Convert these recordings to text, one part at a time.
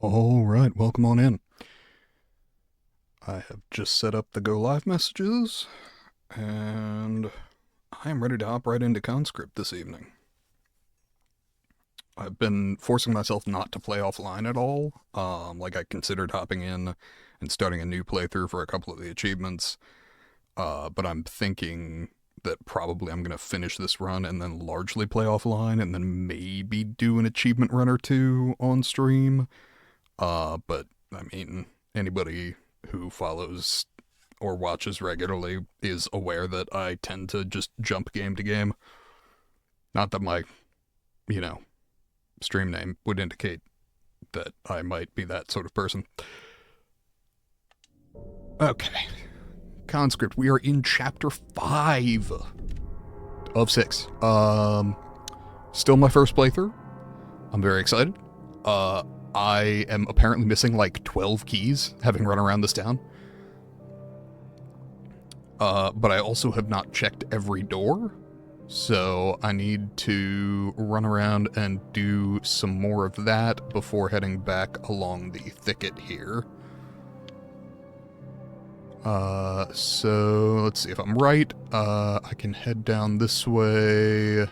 All right, welcome on in. I have just set up the go live messages, and I am ready to hop right into Conscript this evening. I've been forcing myself not to play offline at all. I considered hopping in and starting a new playthrough for a couple of the achievements, but I'm thinking that probably I'm going to finish this run and then largely play offline and then maybe do an achievement run or two on stream. But I mean, anybody who follows or watches regularly is aware that I tend to just jump game to game. Not that my, you know, stream name would indicate that I might be that sort of person. Okay. Conscript, we are in chapter 5 of 6. Still my first playthrough. I'm very excited. I am apparently missing like 12 keys, having run around this town. But I also have not checked every door, so I need to run around and do some more of that before heading back along the thicket here. So let's see if I'm right. I can head down this way.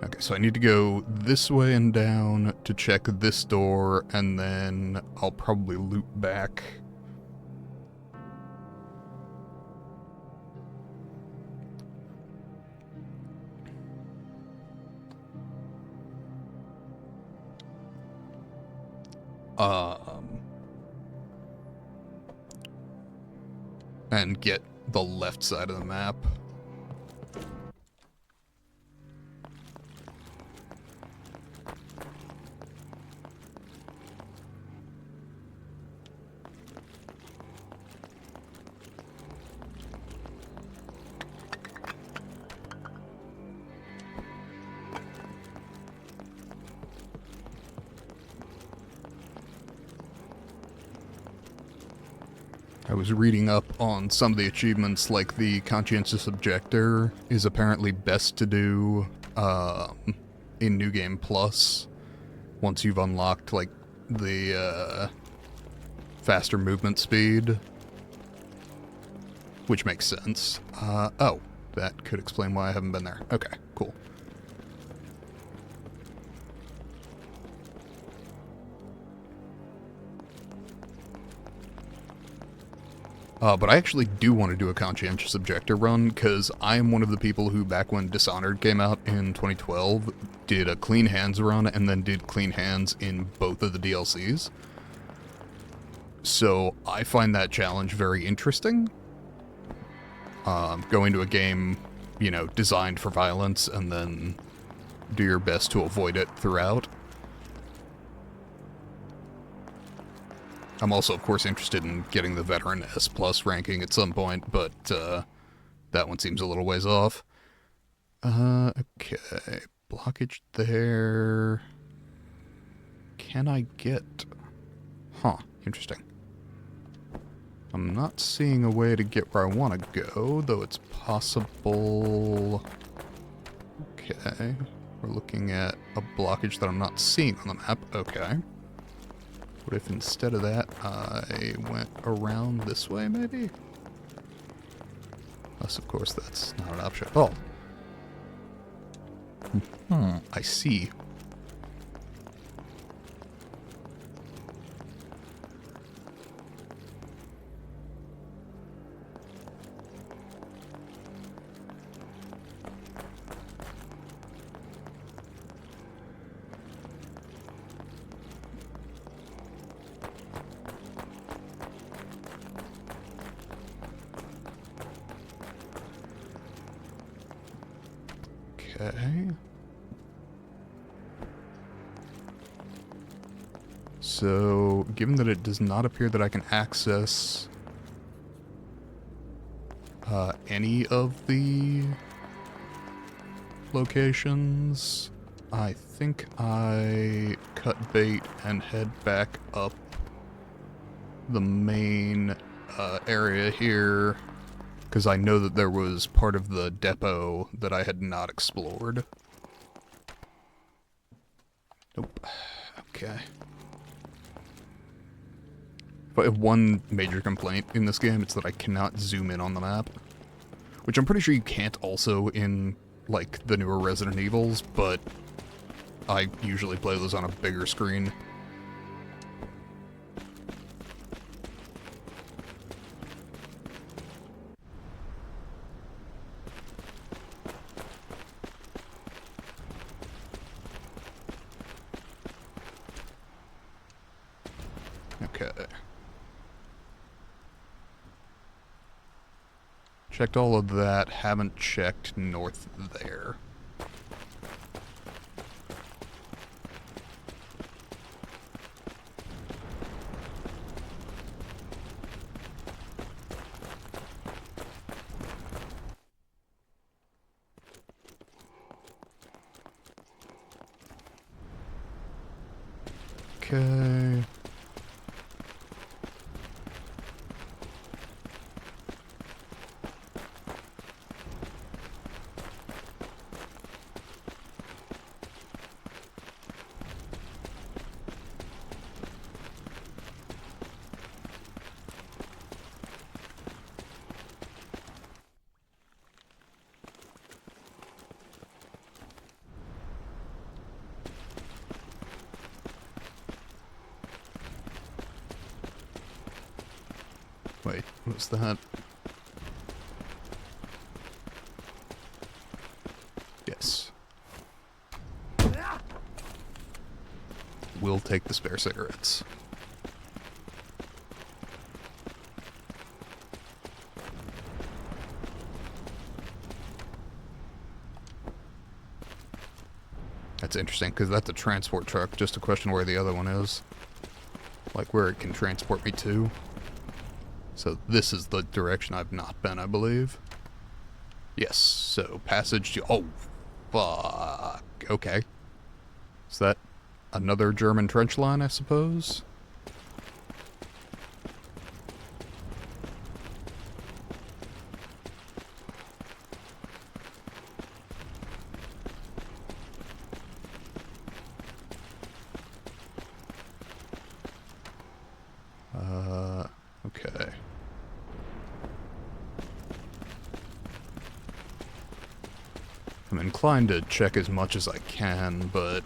Okay, so I need to go this way and down to check this door, and then I'll probably loop back. And get the left side of the map. I was reading up on some of the achievements, like the Conscientious Objector is apparently best to do in New Game Plus once you've unlocked like the faster movement speed, which makes sense. Oh, that could explain why I haven't been there. Okay, cool. But I actually do want to do a Conscientious Objector run, because I am one of the people who, back when Dishonored came out in 2012, did a Clean Hands run, and then did Clean Hands in both of the DLCs. So I find that challenge very interesting. Go into a game, you know, designed for violence, and then do your best to avoid it throughout. I'm also, of course, interested in getting the Veteran S Plus ranking at some point, but that one seems a little ways off. Okay. Blockage there. Can I get... Huh, interesting. I'm not seeing a way to get where I want to go, though it's possible... Okay. We're looking at a blockage that I'm not seeing on the map. Okay. What if instead of that, I went around this way, maybe? Unless, of course, that's not an option. Oh. I see. Okay. So, given that it does not appear that I can access any of the locations, I think I cut bait and head back up the main area here, because I know that there was part of the depot that I had not explored. Nope. Okay. If I have one major complaint in this game, it's that I cannot zoom in on the map. Which I'm pretty sure you can't also in, like, the newer Resident Evils, but I usually play those on a bigger screen. Okay. Checked all of that, haven't checked north there. Okay. Wait, what's that? Yes. We'll take the spare cigarettes. That's interesting, because that's a transport truck. Just a question where the other one is. Like, where it can transport me to. So this is the direction I've not been, I believe. Yes, so passage to... Oh, fuck. Okay. Is that another German trench line, I suppose? Okay. I'm inclined to check as much as I can, but...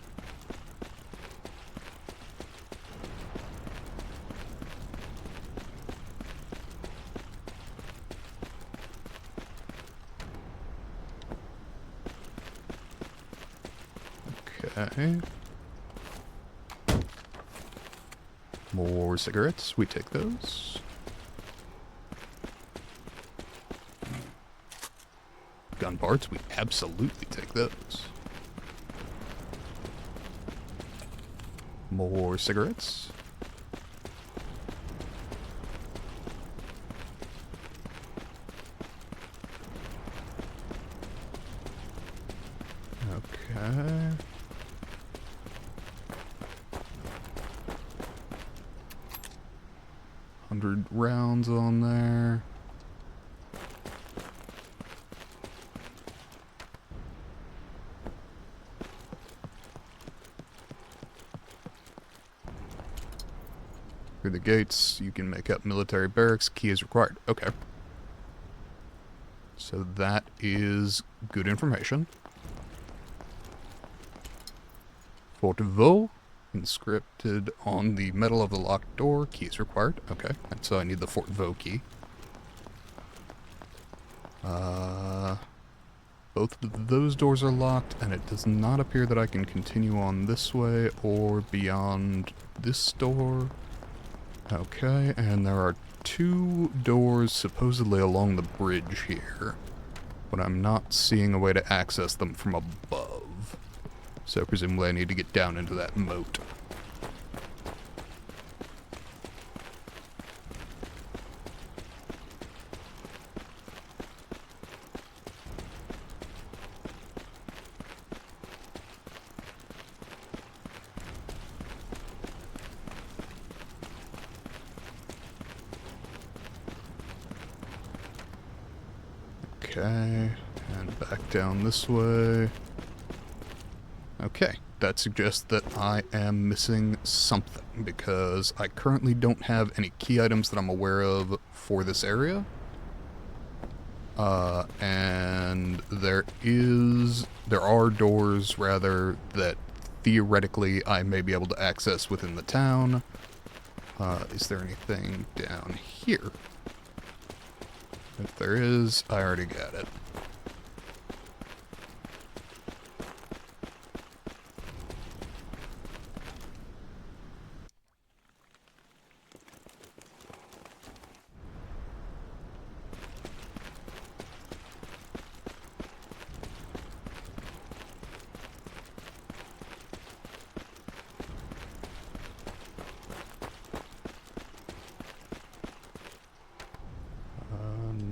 Okay. More cigarettes, we take those. Gun parts, we absolutely take those. More cigarettes. Okay. $100 rounds on there. Through the gates, you can make up military barracks. Key is required. Okay. So that is good information. Fort Vaux, inscripted on the metal of the locked door. Key is required. Okay, and so I need the Fort Vaux key. Both of those doors are locked, and it does not appear that I can continue on this way or beyond this door. Okay, and there are 2 doors supposedly along the bridge here, but I'm not seeing a way to access them from above. So presumably I need to get down into that moat. Okay, and back down this way. Okay, that suggests that I am missing something, because I currently don't have any key items that I'm aware of for this area. And there are doors, rather, that theoretically I may be able to access within the town. Is there anything down here? If there is, I already got it.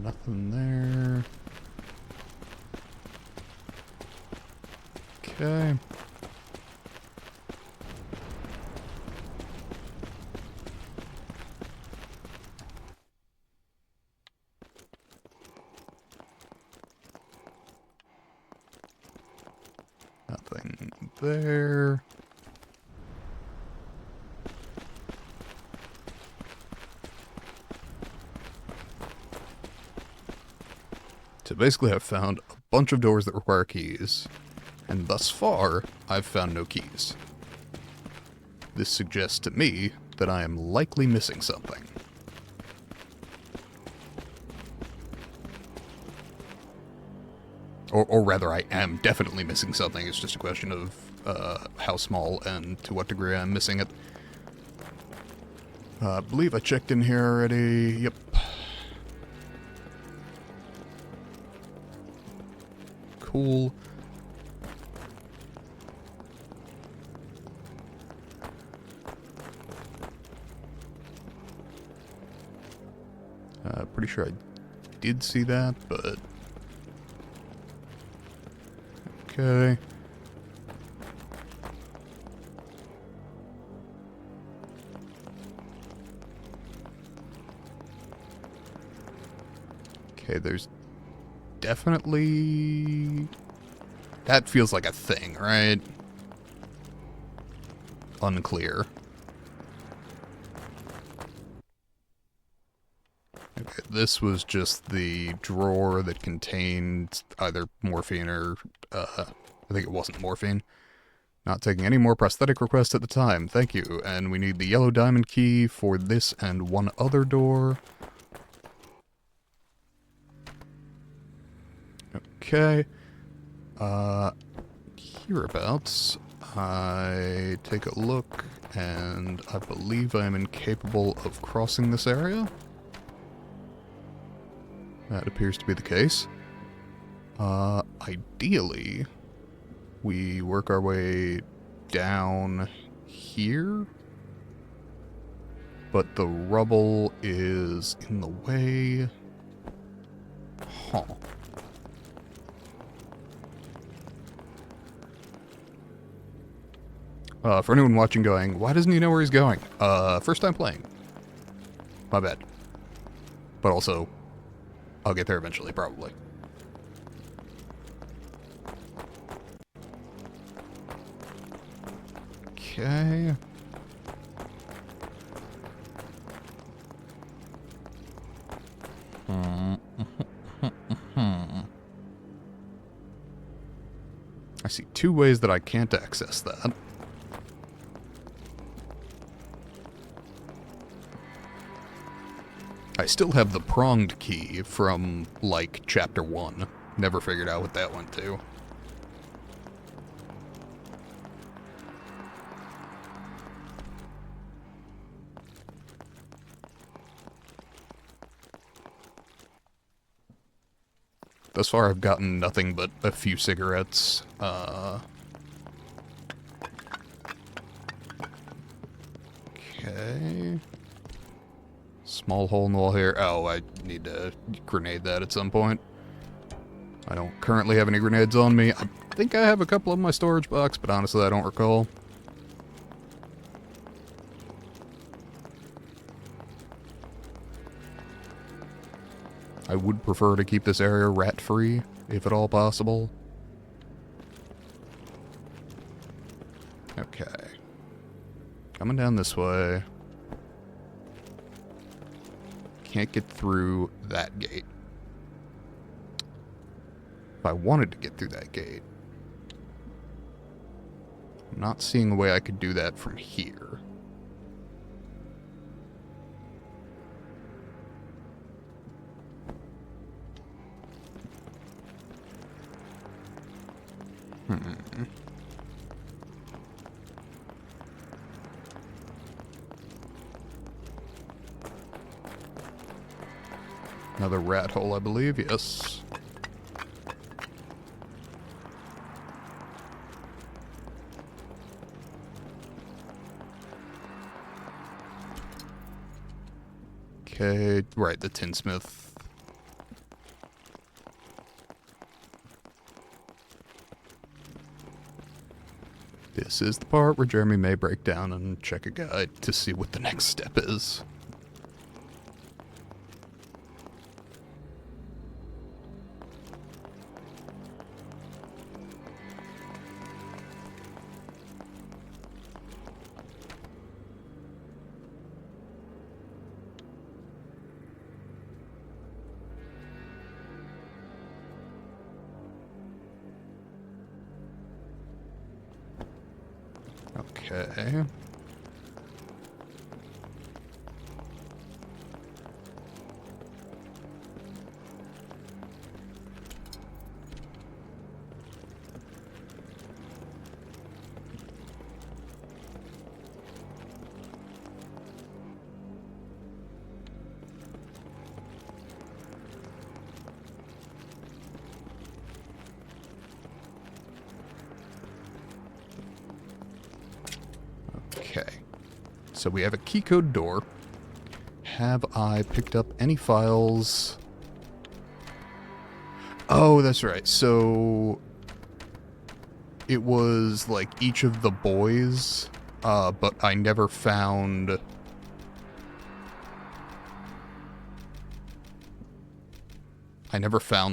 Nothing there. Okay. Nothing there. So basically I've found a bunch of doors that require keys, and thus far I've found no keys. This suggests to me that I am likely missing something. Or rather, I am definitely missing something. It's just a question of how small and to what degree I'm missing it. I believe I checked in here already. Yep. Cool. Pretty sure I did see that, but... Okay. Okay, there's definitely... That feels like a thing, right? Unclear. Okay, this was just the drawer that contained either morphine or, I think it wasn't morphine. Not taking any more prosthetic requests at the time, thank you. And we need the yellow diamond key for this and one other door. Okay. Hereabouts, I take a look, and I believe I am incapable of crossing this area. That appears to be the case. Ideally, we work our way down here, but the rubble is in the way. Huh. For anyone watching going, why doesn't he know where he's going? First time playing. My bad. But also, I'll get there eventually, probably. Okay. I see two ways that I can't access that. I still have the pronged key from, like, Chapter 1. Never figured out what that went to. Thus far, I've gotten nothing but a few cigarettes. Okay. Small hole in the wall here. Oh, I need to grenade that at some point. I don't currently have any grenades on me. I think I have a couple in my storage box, but honestly, I don't recall. I would prefer to keep this area rat-free, if at all possible. Okay. Coming down this way. Can't get through that gate. If I wanted to get through that gate, I'm not seeing a way I could do that from here. Another rat hole, I believe, yes. Okay, right, the tinsmith. This is the part where Jeremy may break down and check a guide to see what the next step is. Okay. Okay. So we have a key code door. Have I picked up any files? Oh, that's right. So it was like each of the boys, but I never found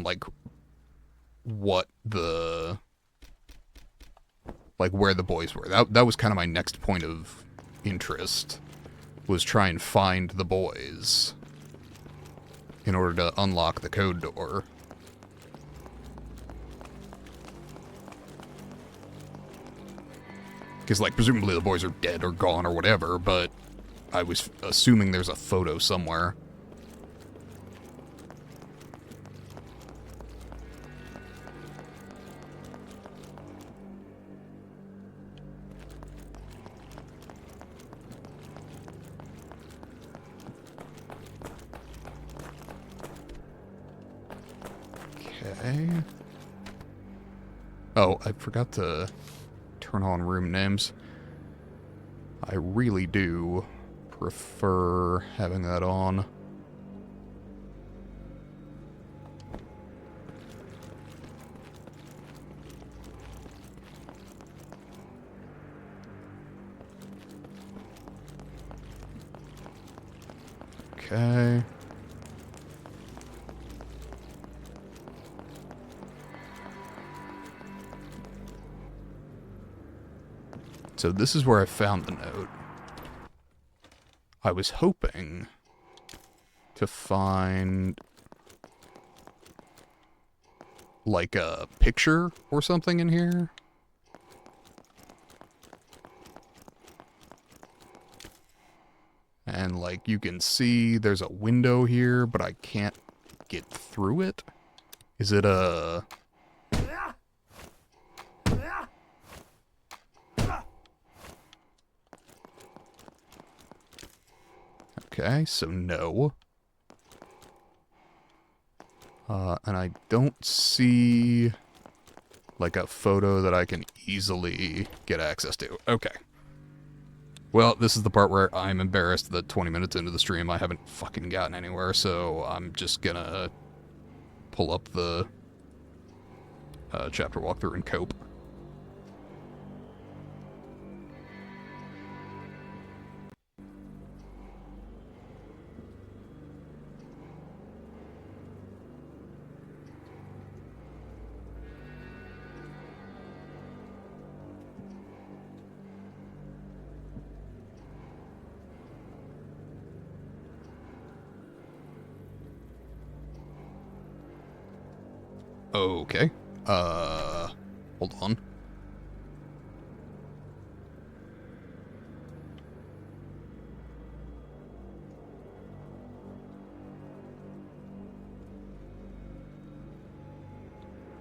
like what the where the boys were. That was kind of my next point of interest, was try and find the boys in order to unlock the code door. Because, like, presumably the boys are dead or gone or whatever, but I was assuming there's a photo somewhere. Okay. Oh, I forgot to turn on room names. I really do prefer having that on. Okay. So this is where I found the note. I was hoping to find like a picture or something in here. And like you can see there's a window here, but I can't get through it. Is it a... Okay, so no. And I don't see like a photo that I can easily get access to. Okay. Well, this is the part where I'm embarrassed that 20 minutes into the stream I haven't fucking gotten anywhere, so I'm just gonna pull up the chapter walkthrough and cope. Okay. Hold on.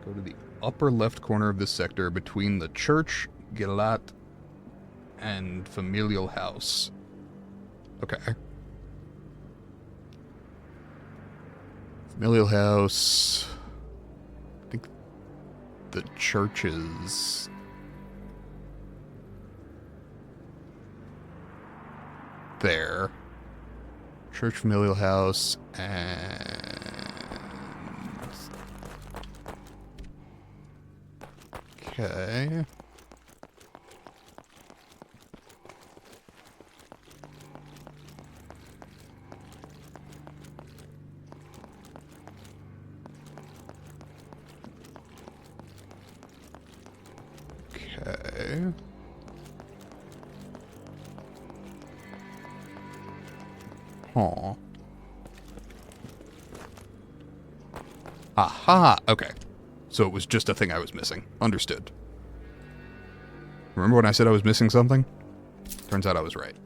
Go to the upper left corner of this sector between the church, Gilat, and familial house. Okay. Familial house. I think the church is there. Church, familial house, and okay. Okay. Huh. Aha! Okay. So it was just a thing I was missing. Understood. Remember when I said I was missing something? Turns out I was right.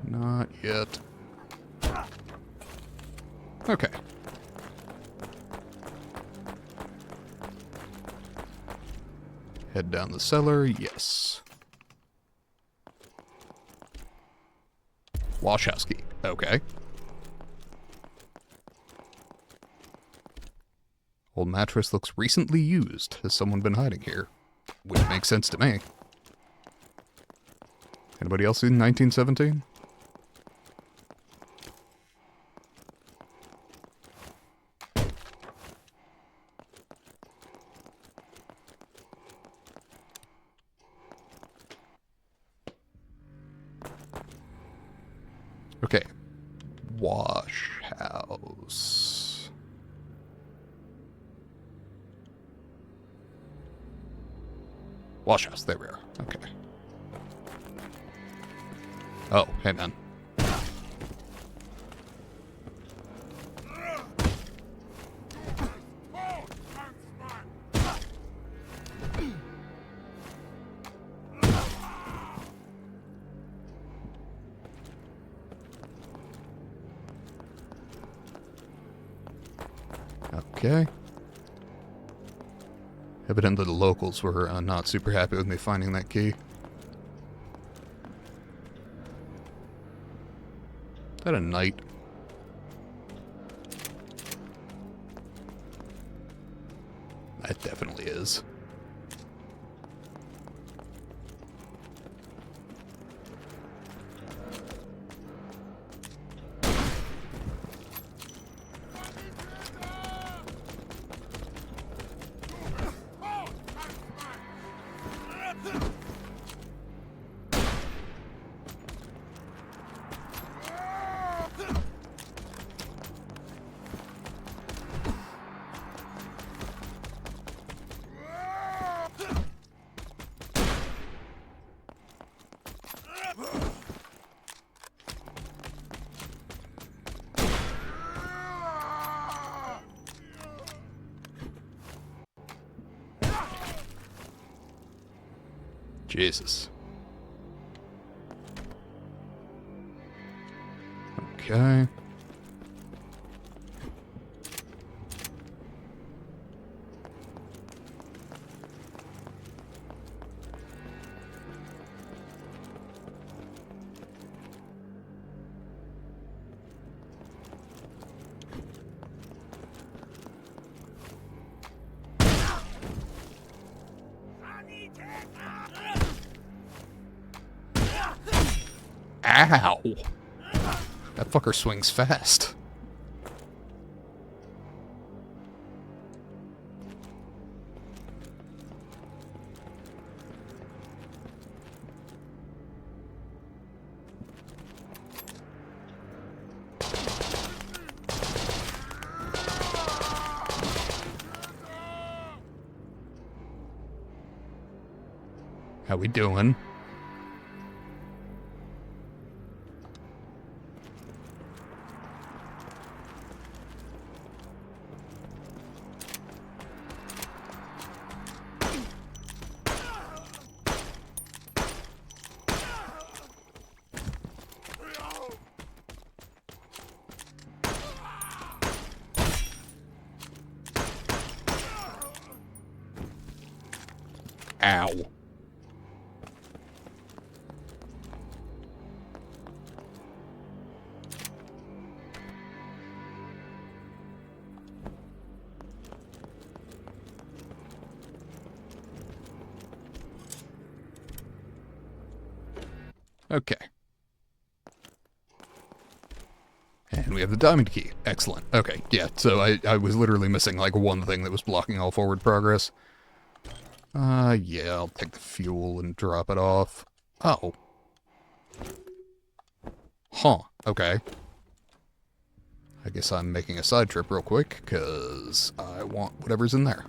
Not yet. Okay. Head down the cellar, yes. Wash house key, okay. Old mattress looks recently used. Has someone been hiding here? Which makes sense to me. Anybody else in 1917? Okay. Wash house. Wash house, there we are. Okay. Oh, hey man. Okay. Evidently the locals were not super happy with me finding that key. Is that a knight? That definitely is. Jesus. Okay. Ow! That fucker swings fast. How we doing? Ow. Okay. And we have the diamond key. Excellent. Okay, yeah, so I was literally missing, like, one thing that was blocking all forward progress. Yeah, I'll take the fuel and drop it off. Oh. Huh, okay. I guess I'm making a side trip real quick, because I want whatever's in there.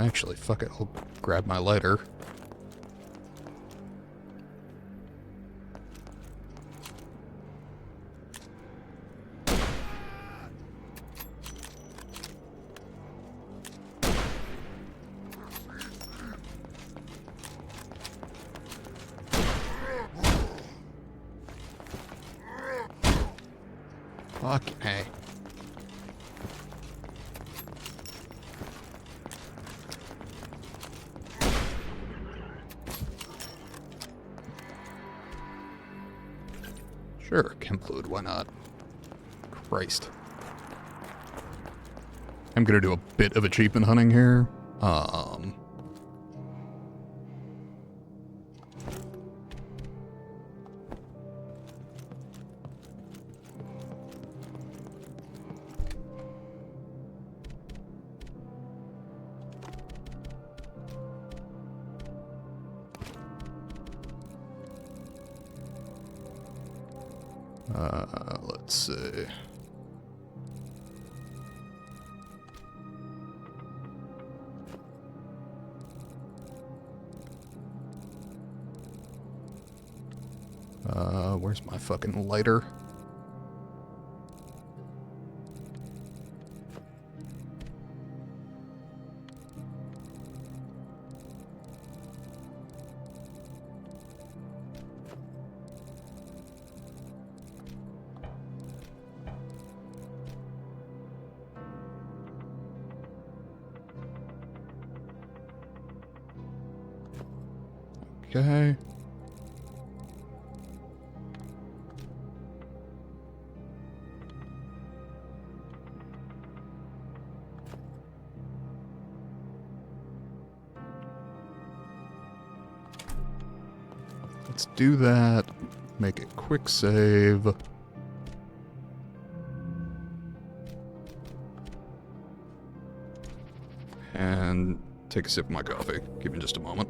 Actually, fuck it, I'll grab my lighter. Fuck, hey. Sure, chem fluid, why not? Christ. I'm gonna do a bit of achievement hunting here. Let's see. Where's my fucking lighter? Okay. Let's do that. Make a quick save. And take a sip of my coffee. Give me just a moment.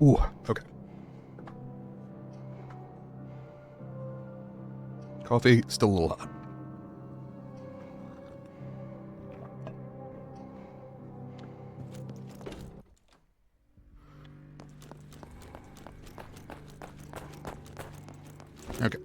Ooh, okay. Coffee, still a little hot. Okay.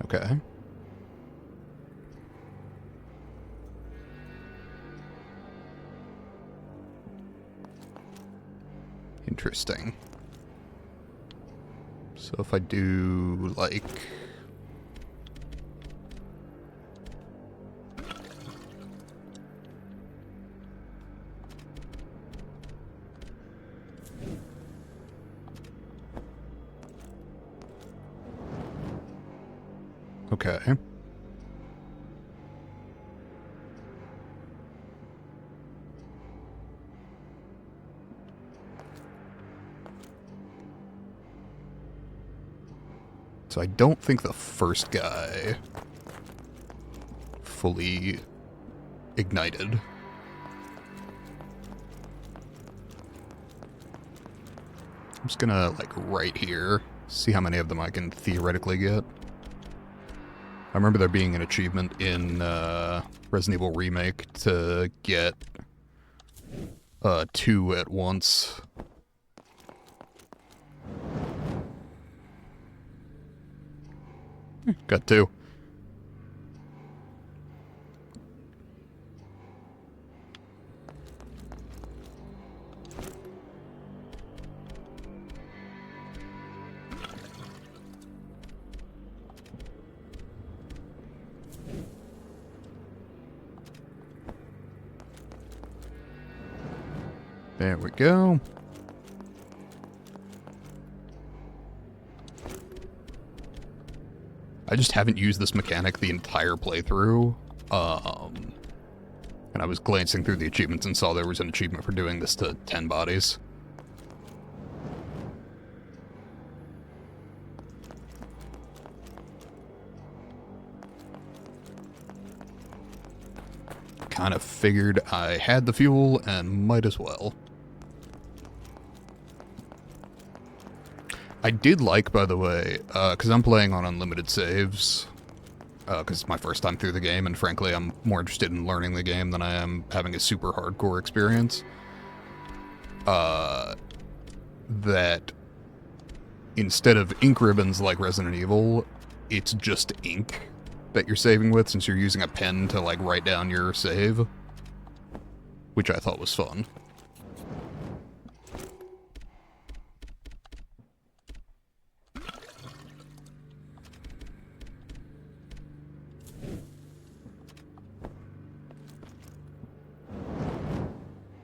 Okay. Interesting. So if I do, like... Okay. So I don't think the first guy fully ignited. I'm just gonna, like, right here, see how many of them I can theoretically get. I remember there being an achievement in Resident Evil Remake to get 2 at once. Got 2. There we go. I just haven't used this mechanic the entire playthrough. And I was glancing through the achievements and saw there was an achievement for doing this to 10 bodies. Kind of figured I had the fuel and might as well. I did like, by the way, because I'm playing on unlimited saves, because it's my first time through the game, and frankly, I'm more interested in learning the game than I am having a super hardcore experience. That instead of ink ribbons like Resident Evil, it's just ink that you're saving with, since you're using a pen to, like, write down your save, which I thought was fun.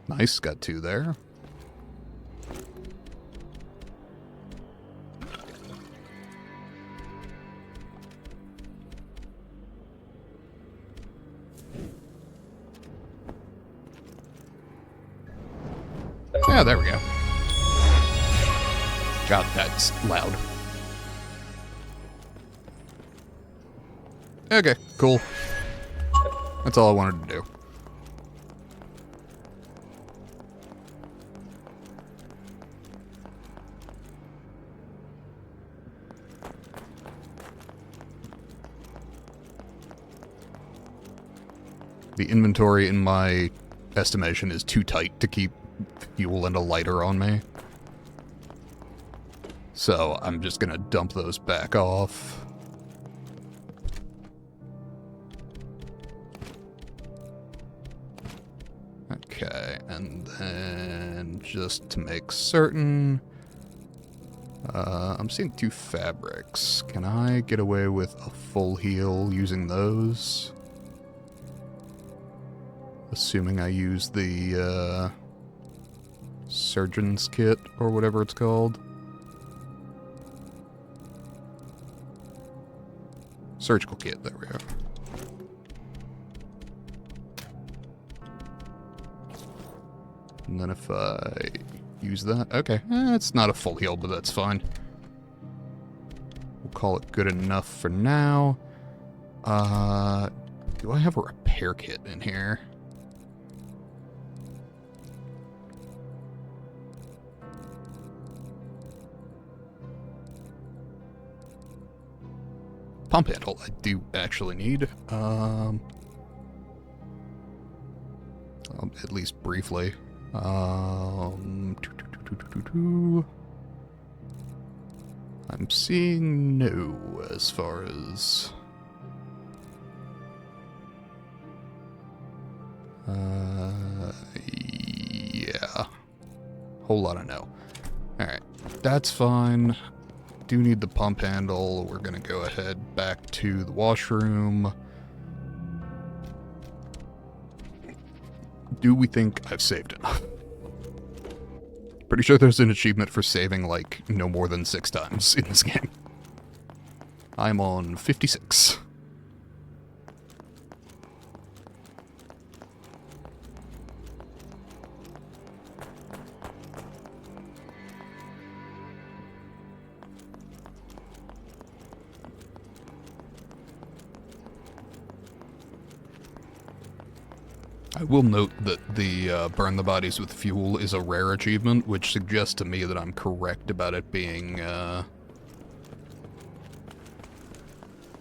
Nice, got 2 there. Yeah, there we go. God, that's loud. Okay, cool. That's all I wanted to do. The inventory, in my estimation, is too tight to keep fuel and a lighter on me. So I'm just gonna dump those back off. Okay, and then just to make certain, I'm seeing 2 fabrics. Can I get away with a full heal using those? Assuming I use the surgeon's kit or whatever it's called. Surgical kit, there we go. And then if I use that, okay, it's not a full heal, but that's fine. We'll call it good enough for now. Do I have a repair kit in here? pump handle I do actually need. At least briefly. I'm seeing no as far as... yeah. Whole lot of no. Alright, that's fine. Do need the pump handle. We're gonna go ahead back to the washroom. Do we think I've saved enough? Pretty sure there's an achievement for saving, like, no more than 6 times in this game. I'm on 56. I will note that the burn the bodies with fuel is a rare achievement, which suggests to me that I'm correct about it being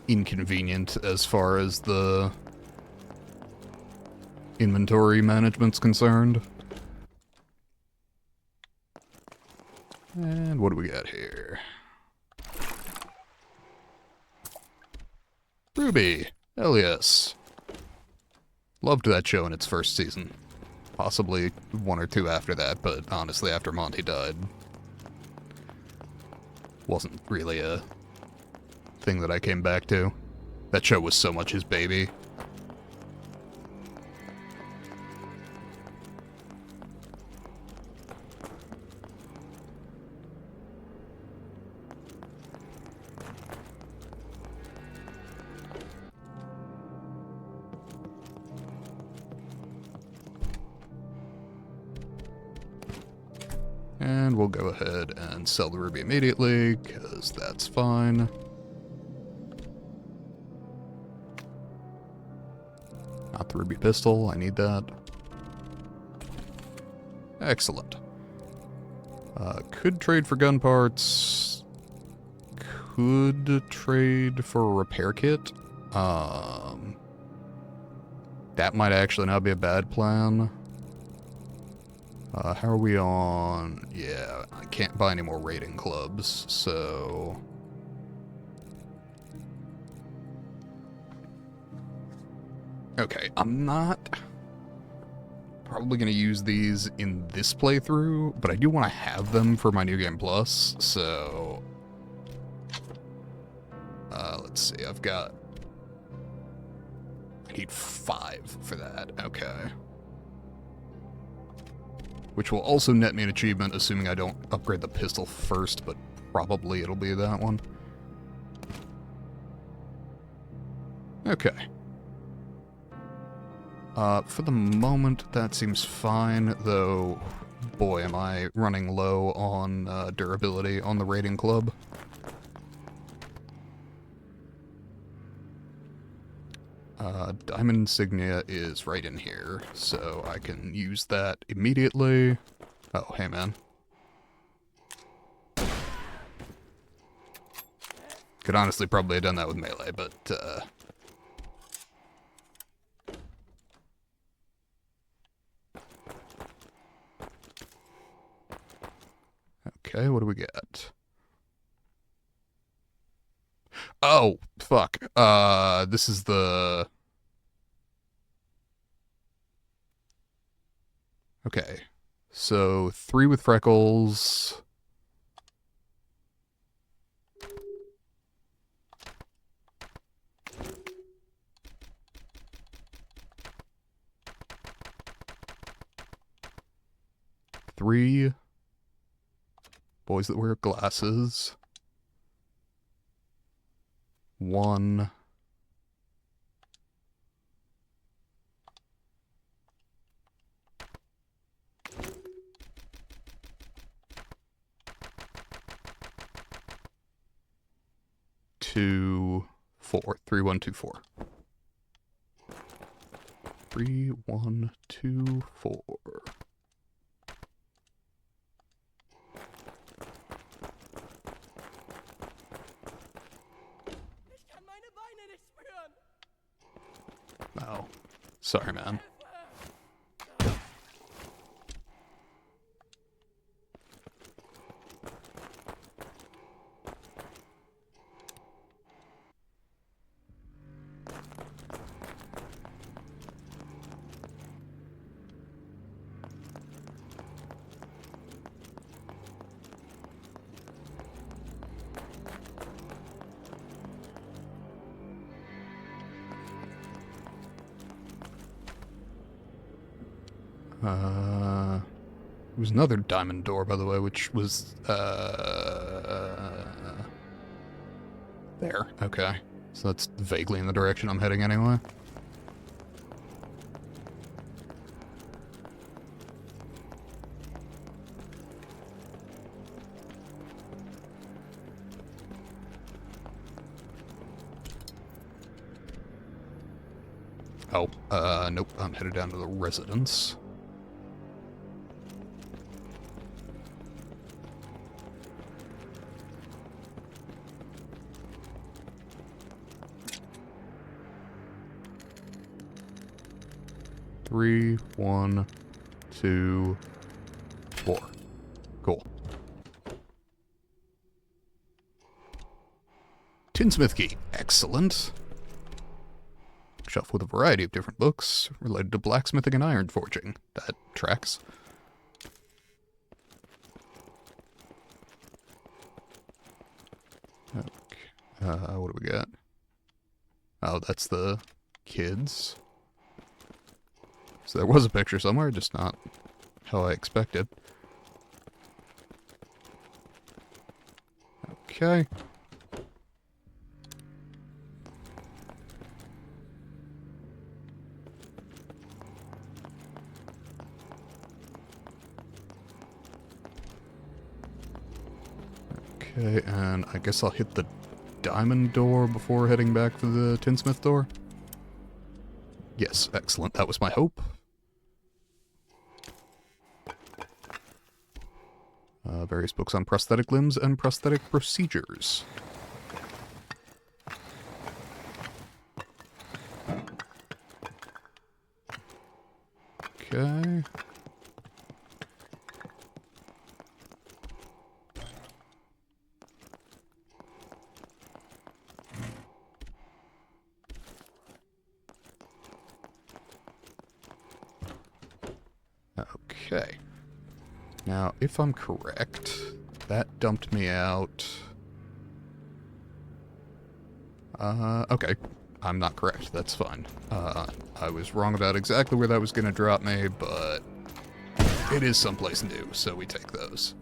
inconvenient as far as the inventory management's concerned. And what do we got here? Ruby! Hell yes. Loved that show in its first season. Possibly 1 or 2 after that, but honestly, after Monty died, wasn't really a thing that I came back to. That show was so much his baby. And we'll go ahead and sell the ruby immediately, because that's fine. Not the ruby pistol, I need that. Excellent. Could trade for gun parts. Could trade for a repair kit. That might actually not be a bad plan. How are we on? Yeah, I can't buy any more raiding clubs, so... Okay, I'm not probably going to use these in this playthrough, but I do want to have them for my New Game Plus, so... let's see, I've got... I need 5 for that, okay. Which will also net me an achievement, assuming I don't upgrade the pistol first, but probably it'll be that one. Okay. For the moment, that seems fine, though, boy, am I running low on durability on the raiding club. Diamond insignia is right in here, so I can use that immediately. Oh, hey man. Could honestly probably have done that with melee, but, okay, what do we get? Oh, fuck. This is the... Okay. So, 3 with freckles. Three boys that wear glasses. 1 2 4 3 1 2 4 3 1 2 4. Oh. Sorry, man. There was another diamond door, by the way, which was, there. Okay. So that's vaguely in the direction I'm heading anyway. Oh, nope, I'm headed down to the residence. Three, 1, 2, 4. Cool. Tinsmith key. Excellent. Shelf with a variety of different books related to blacksmithing and iron forging. That tracks. Okay. What do we got? Oh, that's the kids. So there was a picture somewhere, just not how I expected. Okay. Okay, and I guess I'll hit the diamond door before heading back to the tinsmith door. Yes, excellent. That was my hope. Various books on prosthetic limbs and prosthetic procedures. Okay. Okay. Now, if I'm correct, that dumped me out. Okay. I'm not correct. That's fine. I was wrong about exactly where that was going to drop me, but it is someplace new, so we take those.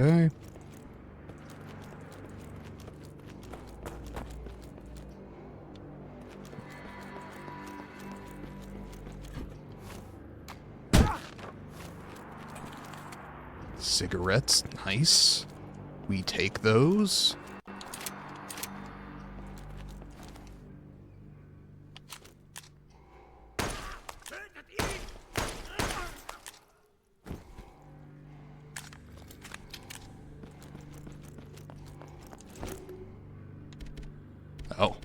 Okay. Cigarettes, nice. We take those. Oh.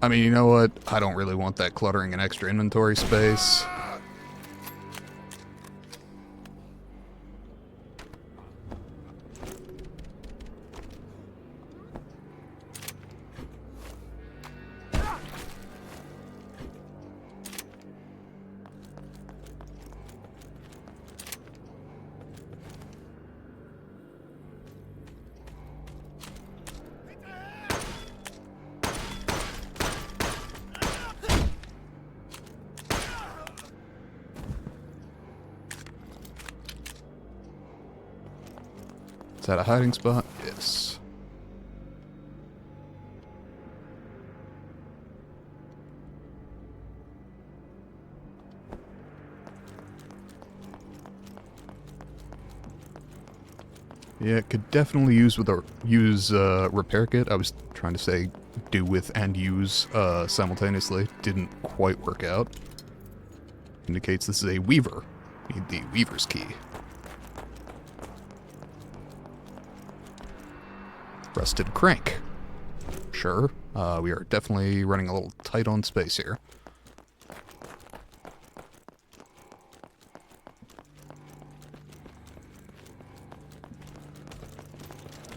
I mean, you know what? I don't really want that cluttering an extra inventory space. Is that a hiding spot? Yes. Yeah, it could definitely use repair kit. I was trying to say do with and use simultaneously. Didn't quite work out. Indicates this is a weaver. Need the weaver's key. Rusted crank. Sure. We are definitely running a little tight on space here.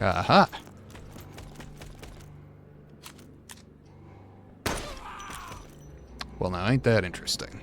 Aha! Well, now ain't that interesting.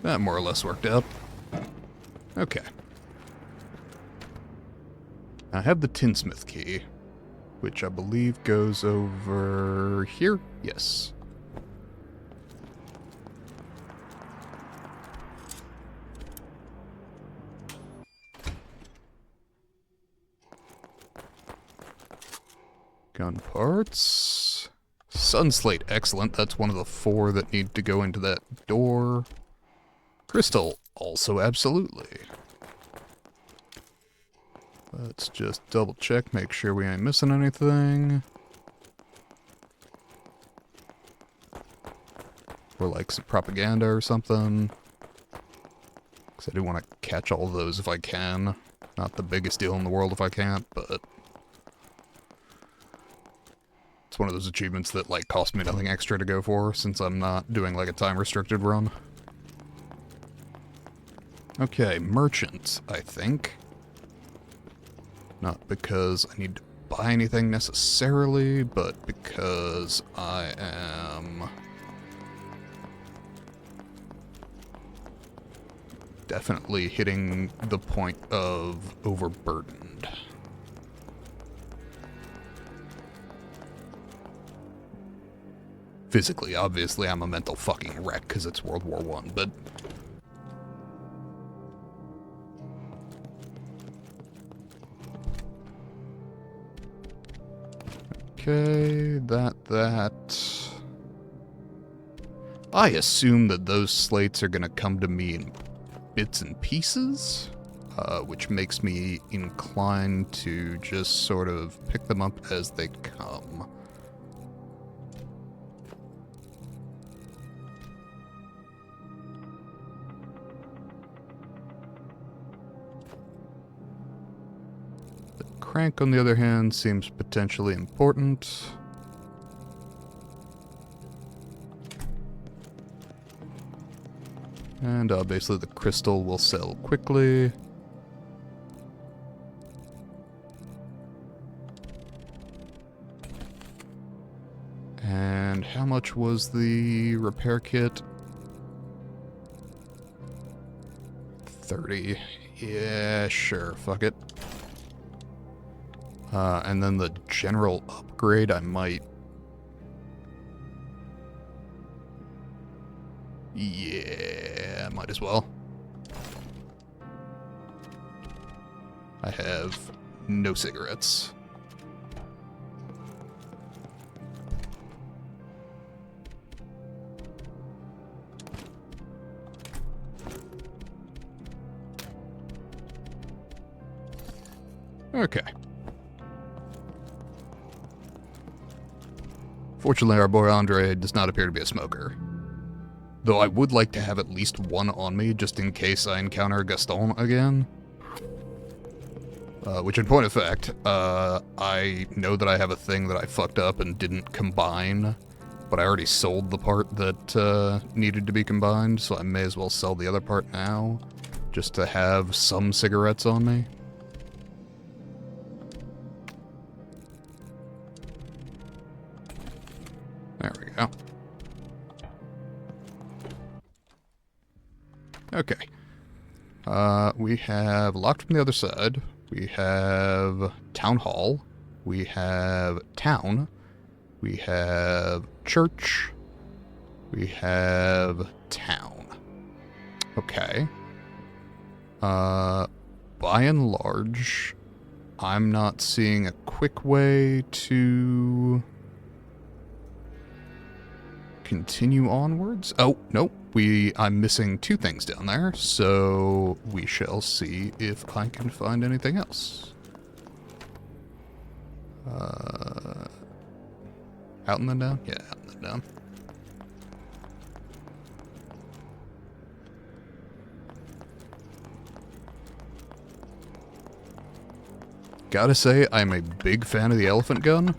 That more or less worked out. Okay. I have the tinsmith key, which I believe goes over here. Yes. Gun parts. Sunslate, excellent. That's one of the 4 that need to go into that door. Crystal, also absolutely. Let's just double check, make sure we ain't missing anything. Or like some propaganda or something. Because I do want to catch all of those if I can. Not the biggest deal in the world if I can't, but it's one of those achievements that like cost me nothing extra to go for, since I'm not doing like a time-restricted run. Okay, merchant, I think. Not because I need to buy anything necessarily, but because I am definitely hitting the point of overburdened. Physically, obviously, I'm a mental fucking wreck because it's World War I, but okay, that. I assume that those slates are gonna come to me in bits and pieces, which makes me inclined to just sort of pick them up as they come. The crank, on the other hand, seems potentially important. And obviously the crystal will sell quickly. And how much was the repair kit? 30. Yeah, sure, fuck it. And then the general upgrade, I might... Yeah, might as well. I have no cigarettes. Okay. Fortunately, our boy Andre does not appear to be a smoker. Though I would like to have at least one on me, just in case I encounter Gaston again. Which, in point of fact, I know that I have a thing that I fucked up and didn't combine, but I already sold the part that needed to be combined, so I may as well sell the other part now, just to have some cigarettes on me. There we go. Okay. We have locked from the other side. We have town hall. We have town. We have church. We have town. Okay. By and large, I'm not seeing a quick way to continue onwards. Oh, nope. I'm missing 2 things down there, so we shall see if I can find anything else. Out and then down? Yeah, out and then down. Gotta say, I'm a big fan of the elephant gun.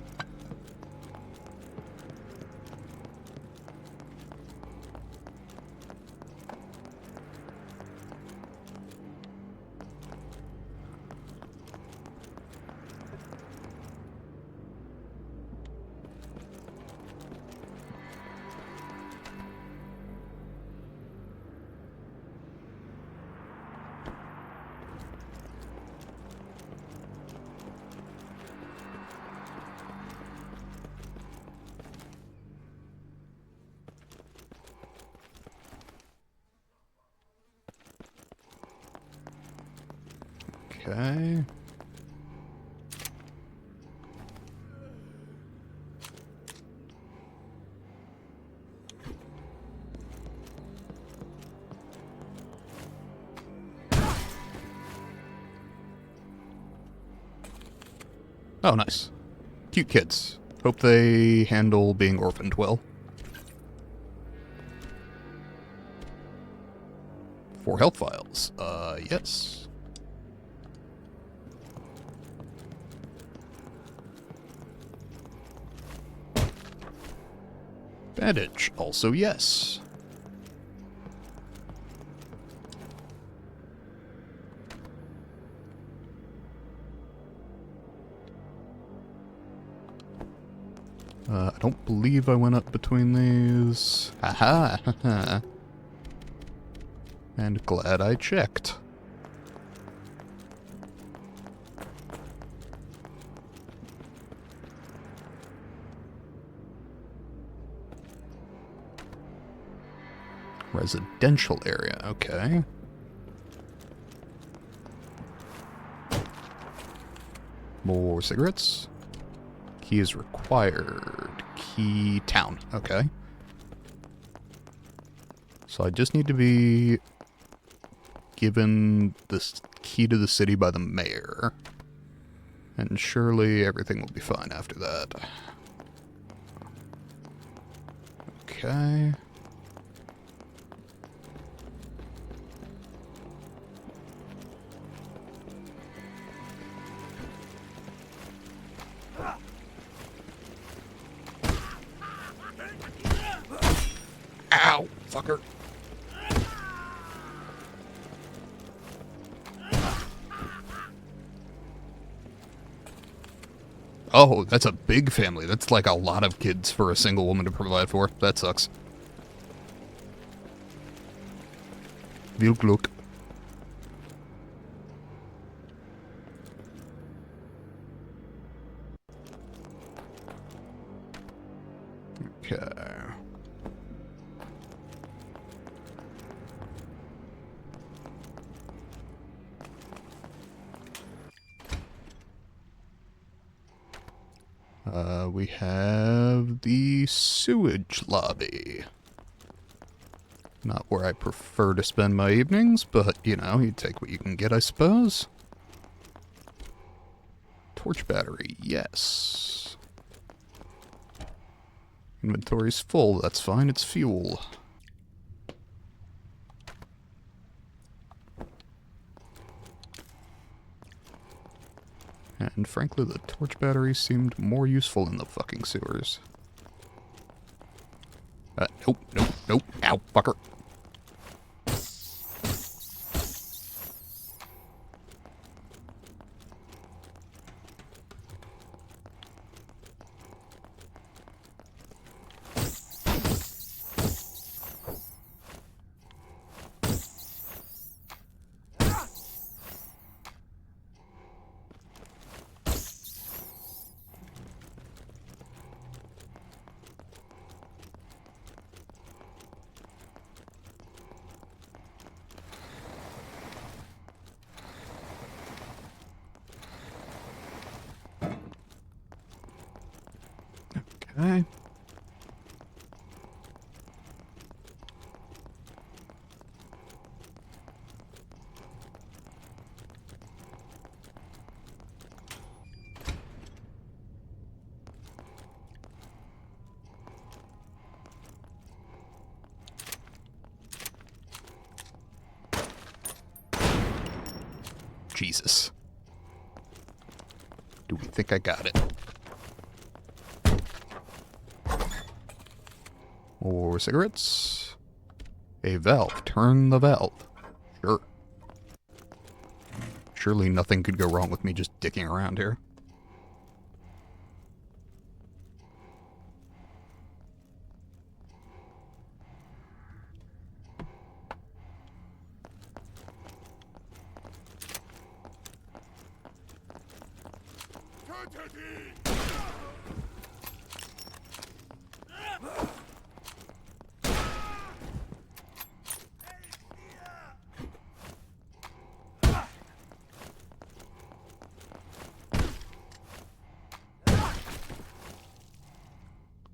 Okay. Oh, nice. Cute kids. Hope they handle being orphaned well. 4 health vials. Yes. Bandage. Also, yes. I don't believe I went up between these. Haha! And glad I checked. Residential area, okay. More cigarettes. Key is required. Key town, okay. So I just need to be given this key to the city by the mayor. And surely everything will be fine after that. Okay. Ow, fucker. Oh, that's a big family. That's like a lot of kids for a single woman to provide for. That sucks. Viel Glück. Okay. We have the sewage lobby. Not where I prefer to spend my evenings, but, you know, you take what you can get, I suppose. Torch battery, yes. Inventory's full, that's fine, it's fuel. And frankly, the torch battery seemed more useful in the fucking sewers. Nope, nope, nope. Ow, fucker. Okay. Jesus. Do we think I got it? More cigarettes. A valve. Turn the valve. Sure. Surely nothing could go wrong with me just dicking around here.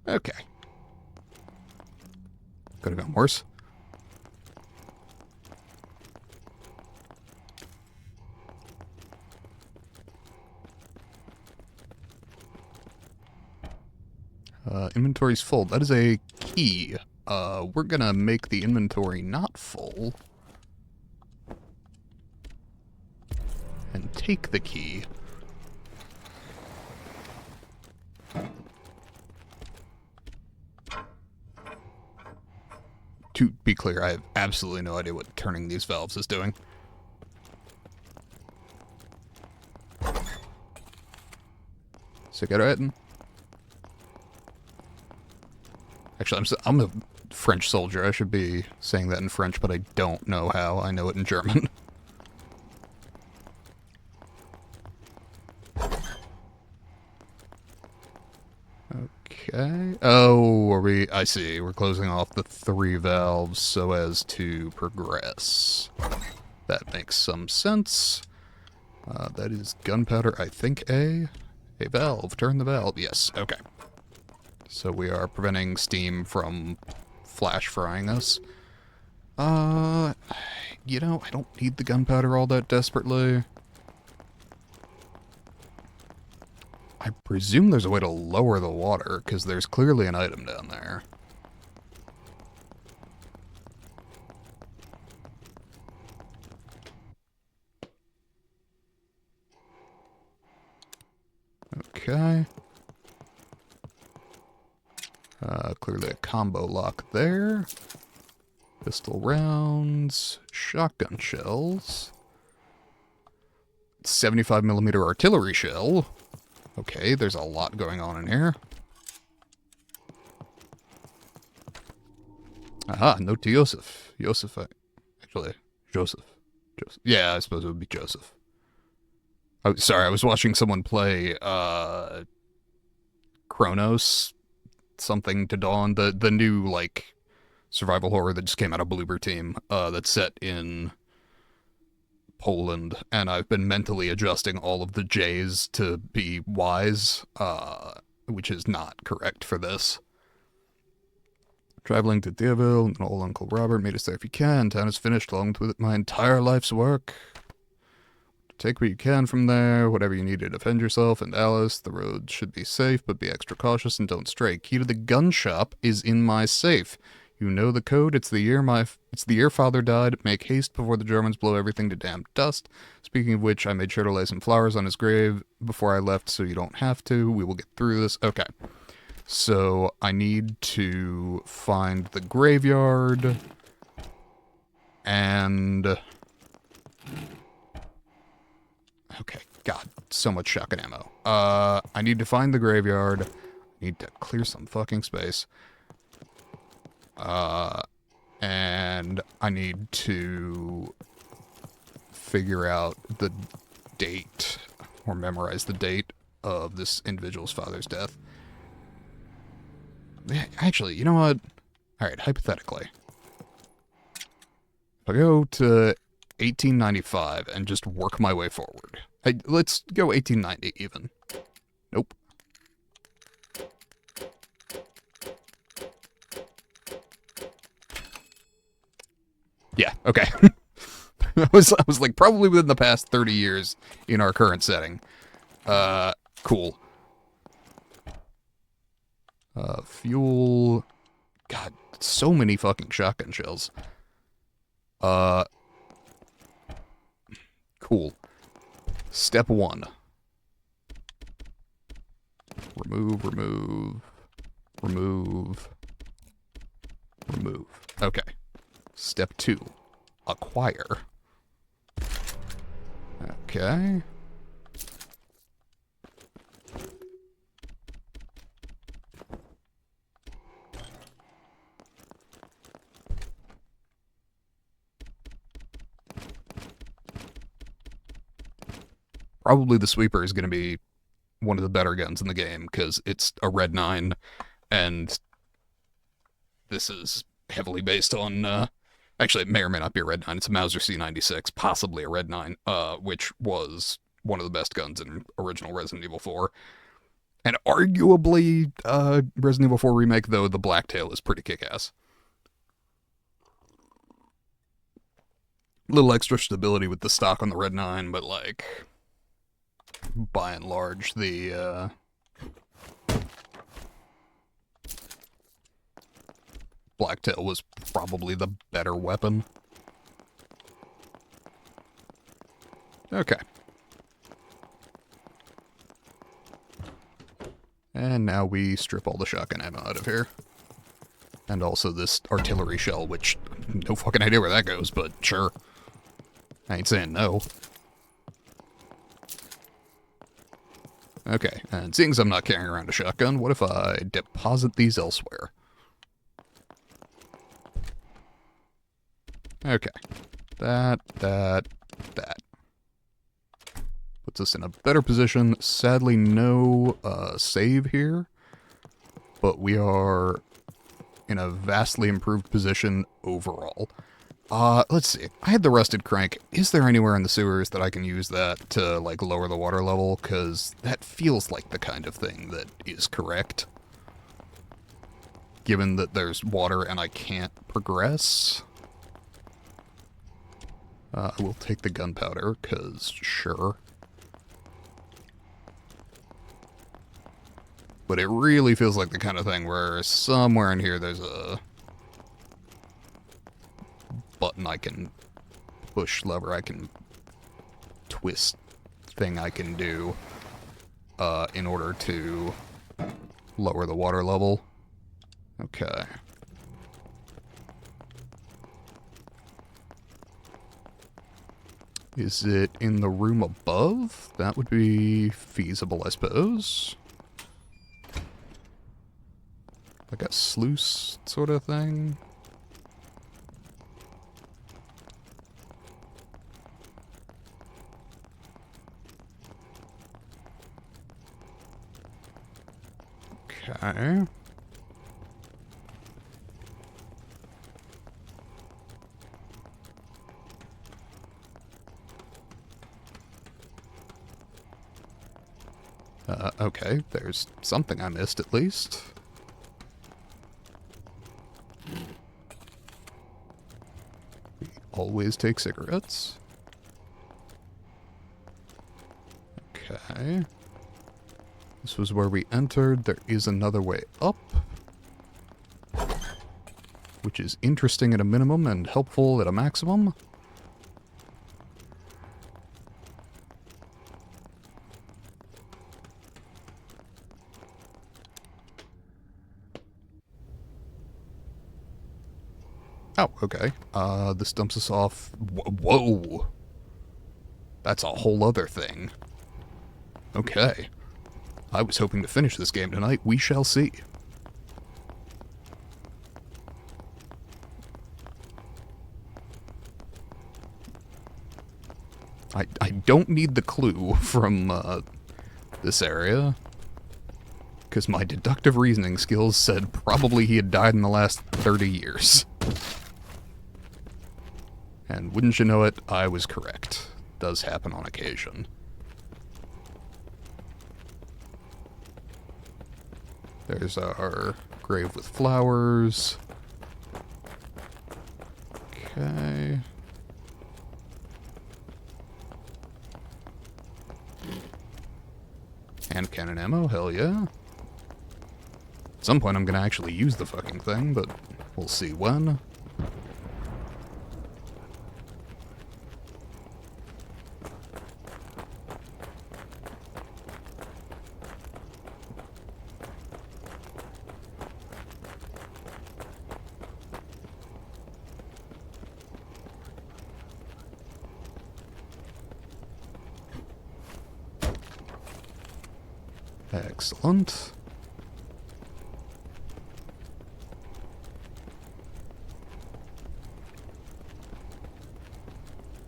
Okay. Could have gone worse. Inventory's full. That is a key. We're gonna make the inventory not full. And take the key. To be clear, I have absolutely no idea what turning these valves is doing. Cigarette. Actually, I'm a French soldier. I should be saying that in French, but I don't know how. I know it in German. Okay. Oh, are we... I see. We're closing off the 3 valves so as to progress. That makes some sense. That is gunpowder, I think, A valve. Turn the valve. Yes. Okay. So we are preventing steam from flash frying us. You know, I don't need the gunpowder all that desperately. I presume there's a way to lower the water, because there's clearly an item down there. Okay. Clearly a combo lock there. Pistol rounds. Shotgun shells. 75mm artillery shell. Okay, there's a lot going on in here. Aha, note to Joseph. Actually, Joseph. Yeah, I suppose it would be Joseph. Sorry, I was watching someone play, Chronos, something to Dawn, the new, like, survival horror that just came out of Bloober Team, that's set in Poland, and I've been mentally adjusting all of the J's to be Y's, which is not correct for this. Traveling to Deerville, and old Uncle Robert made us there if you can. Town is finished, along with my entire life's work. Take what you can from there, whatever you need to defend yourself and Alice. The road should be safe, but be extra cautious and don't stray. Key to the gun shop is in my safe. You know the code. It's the year father died. Make haste before the Germans blow everything to damn dust. Speaking of which, I made sure to lay some flowers on his grave before I left so you don't have to. We will get through this. Okay. So I need to find the graveyard and... Okay, God, so much shotgun ammo. I need to find the graveyard. I need to clear some fucking space. And I need to figure out the date, or memorize the date of this individual's father's death. Actually, you know what? Alright, hypothetically. If I go to 1895 and just work my way forward. Let's go 1890 even. Nope. Yeah, okay. I was like probably within the past 30 years in our current setting. Cool. Fuel. God, so many fucking shotgun shells. Cool. Step 1. Remove. Okay. Step 2. Acquire. Okay. Probably the sweeper is going to be one of the better guns in the game, because it's a red 9, and this is heavily based on, actually, it may or may not be a red 9. It's a Mauser C96, possibly a red 9, which was one of the best guns in original Resident Evil 4. And arguably, Resident Evil 4 Remake, though, the Blacktail is pretty kick-ass. Little extra stability with the stock on the red 9, but, like, by and large, the, Blacktail was probably the better weapon. Okay. And now we strip all the shotgun ammo out of here. And also this artillery shell, which, no fucking idea where that goes, but sure. I ain't saying no. Okay, and seeing as I'm not carrying around a shotgun, what if I deposit these elsewhere? Okay. That. Puts us in a better position. Sadly, no save here. But we are in a vastly improved position overall. Let's see. I had the rusted crank. Is there anywhere in the sewers that I can use that to, like, lower the water level? Because that feels like the kind of thing that is correct. Given that there's water and I can't progress. I will take the gunpowder, because sure. But it really feels like the kind of thing where somewhere in here there's a button I can push, lever I can twist, thing I can do in order to lower the water level. Okay. Is it in the room above? That would be feasible, I suppose. Like a sluice sort of thing. Okay. Okay, there's something I missed at least. We always take cigarettes. Okay. This was where we entered. There is another way up. which is interesting at a minimum and helpful at a maximum. Oh, okay. This dumps us off. Whoa! That's a whole other thing. Okay. I was hoping to finish this game tonight. We shall see. I don't need the clue from this area, because my deductive reasoning skills said probably he had died in the last 30 years. And wouldn't you know it, I was correct. Does happen on occasion. There's our grave with flowers. Okay. Hand cannon ammo, hell yeah. At some point I'm gonna actually use the fucking thing, but we'll see when. Excellent.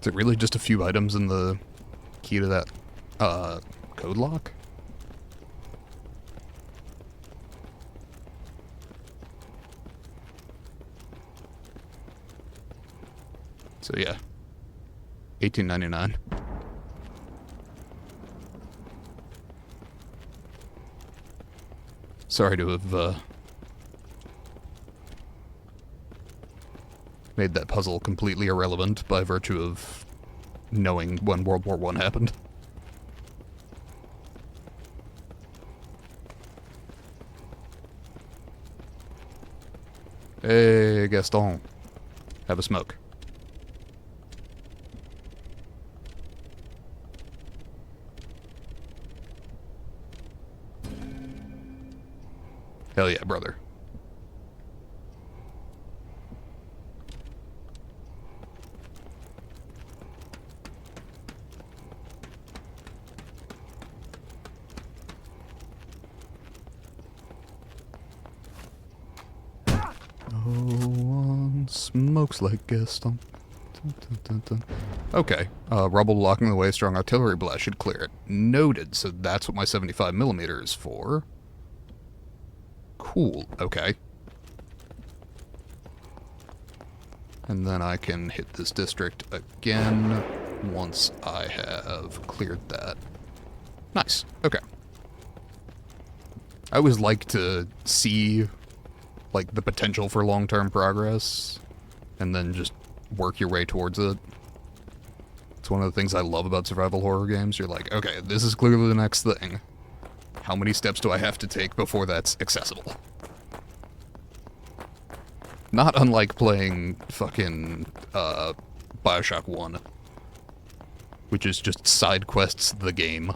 Is it really just a few items in the key to that code lock? So yeah, $18.99. Sorry to have made that puzzle completely irrelevant by virtue of knowing when World War I happened. Hey, Gaston. Have a smoke. Hell yeah, brother. No one smokes like Gaston. Dun, dun, dun, dun. Okay, rubble blocking the way, strong artillery blast should clear it. Noted, so that's what my 75mm is for. Cool, okay. And then I can hit this district again once I have cleared that. Nice, okay. I always like to see, like, the potential for long-term progress, and then just work your way towards it. It's one of the things I love about survival horror games. You're like, okay, this is clearly the next thing. How many steps do I have to take before that's accessible? Not unlike playing fucking Bioshock 1, which is just side quests the game.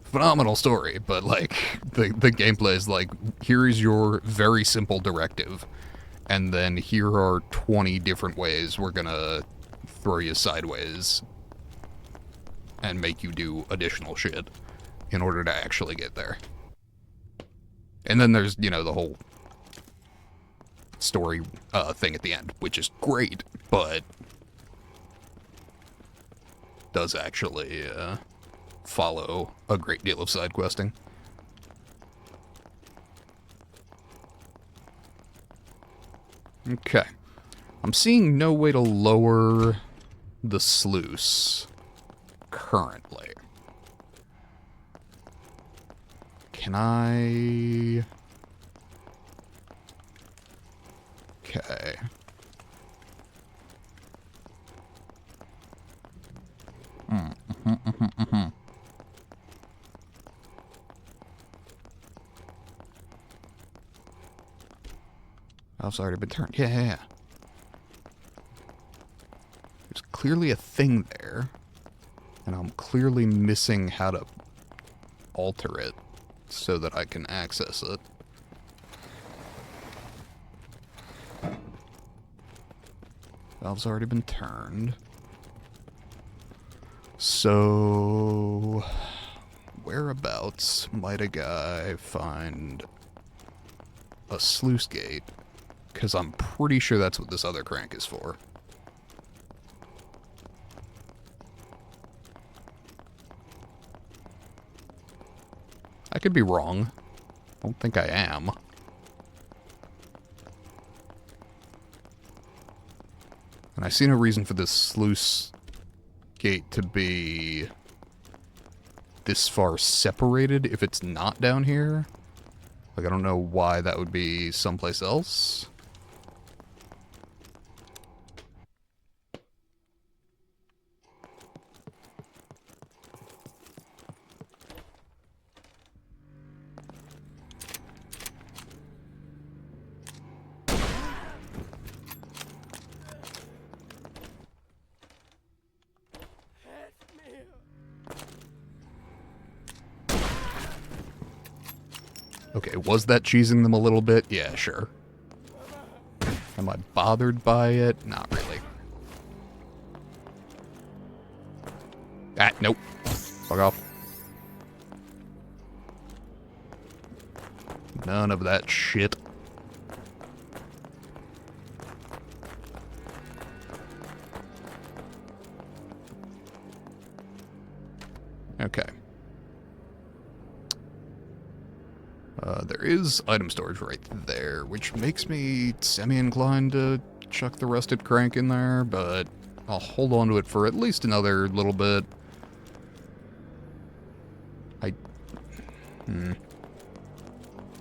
Phenomenal story, but like the gameplay is like, here is your very simple directive, and then here are 20 different ways we're gonna throw you sideways and make you do additional shit in order to actually get there. And then there's, you know, the whole story thing at the end, which is great, but does actually follow a great deal of side questing. Okay. I'm seeing no way to lower the sluice currently. Can I... Okay. Valve's already been turned. Yeah. There's clearly a thing there. And I'm clearly missing how to alter it so that I can access it. Valve's already been turned. So, whereabouts might a guy find a sluice gate? Because I'm pretty sure that's what this other crank is for. I could be wrong. I don't think I am. And I see no reason for this sluice gate to be this far separated if it's not down here. Like, I don't know why that would be someplace else. Okay, was that cheesing them a little bit? Yeah, sure. Am I bothered by it? Not really. Ah, nope. Fuck off. None of that shit. Okay. There is item storage right there, which makes me semi-inclined to chuck the rusted crank in there, but I'll hold on to it for at least another little bit.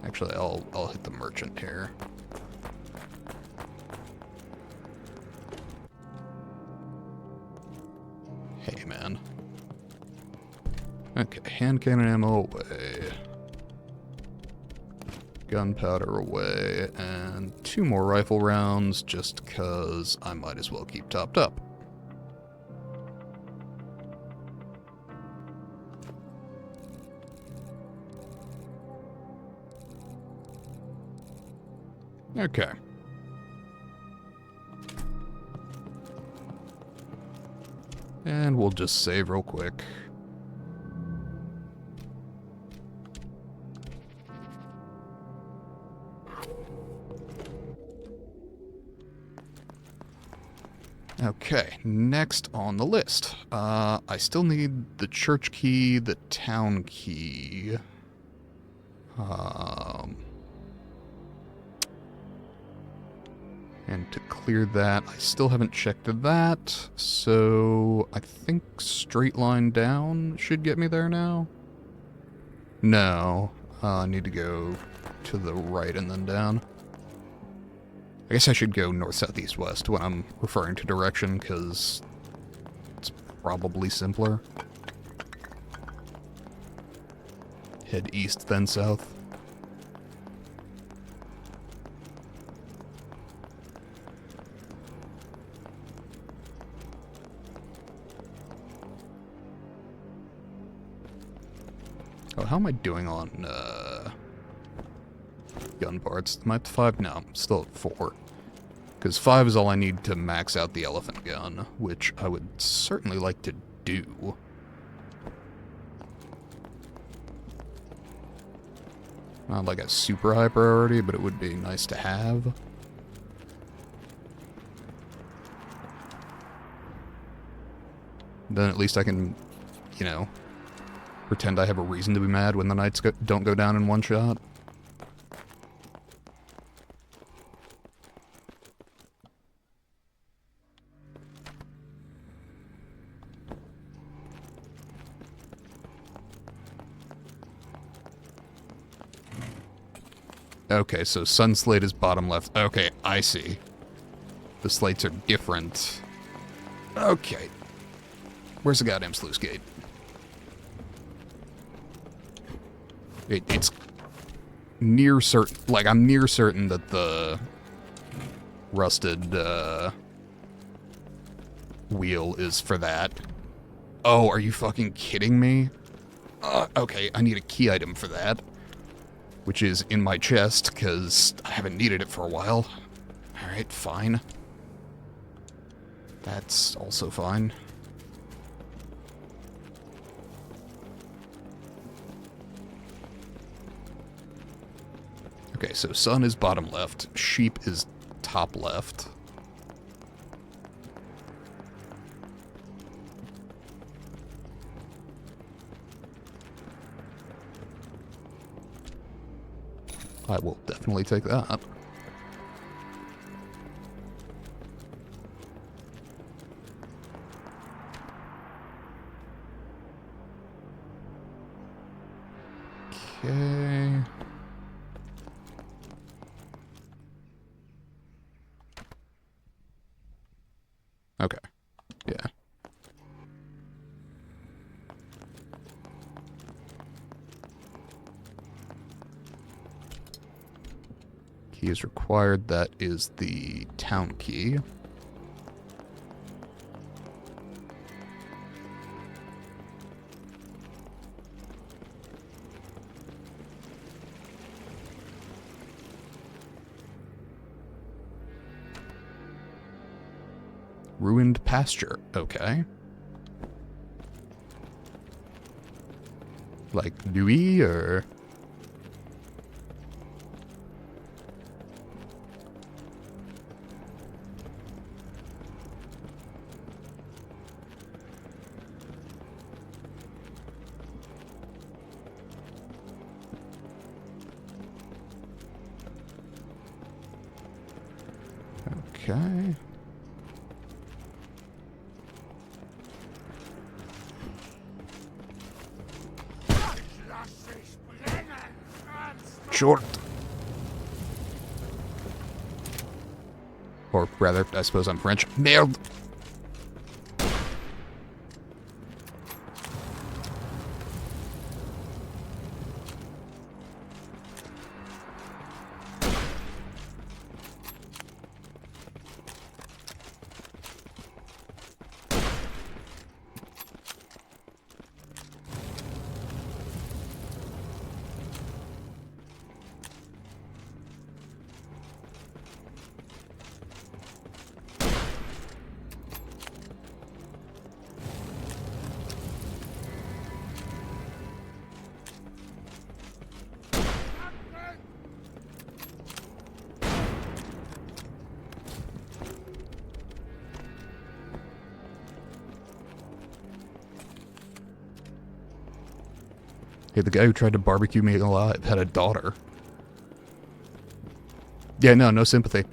Actually, I'll hit the merchant here. Hey, man. Okay, hand cannon ammo away. Gunpowder away, and 2 more rifle rounds, just because I might as well keep topped up. Okay. And we'll just save real quick. Okay, next on the list. I still need the church key, the town key. And to clear that, I still haven't checked that, so I think straight line down should get me there now. No, I need to go to the right and then down. I guess I should go north, south, east, west when I'm referring to direction, because it's probably simpler. Head east, then south. Oh, how am I doing on, gun parts? Am I at 5? No, I'm still at 4. Because 5 is all I need to max out the elephant gun, which I would certainly like to do. Not like a super high priority, but it would be nice to have. Then at least I can, you know, pretend I have a reason to be mad when the knights don't go down in one shot. Okay, so sun slate is bottom left. Okay, I see. The slates are different. Okay. Where's the goddamn sluice gate? It's near certain, like, I'm near certain that the rusted wheel is for that. Oh, are you fucking kidding me? Okay, I need a key item for that, which is in my chest, because I haven't needed it for a while. Alright, fine. That's also fine. Okay, so sun is bottom left, sheep is top left. I will definitely take that. Okay. Okay. Yeah. Key is required. That is the town key. Ruined pasture. Okay. Like Louis or... Okay. Short. Or rather, I suppose I'm French. Merde. Hey, the guy who tried to barbecue me alive had a daughter. Yeah, no sympathy.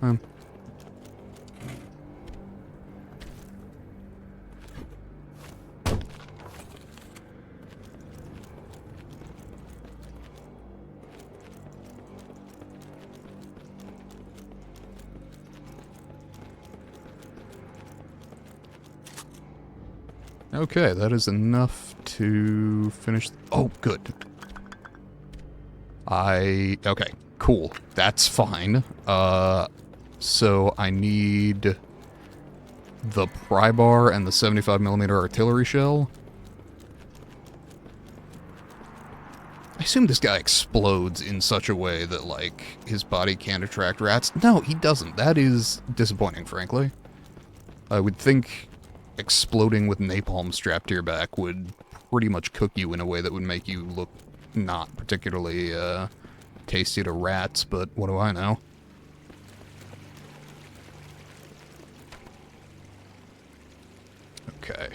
Okay, that is enough to finish... Oh, good. Okay, cool. That's fine. So I need the pry bar and the 75mm artillery shell. I assume this guy explodes in such a way that, like, his body can't attract rats. No, he doesn't. That is disappointing, frankly. I would think exploding with napalm strapped to your back would pretty much cook you in a way that would make you look not particularly tasty to rats, but what do I know? Okay.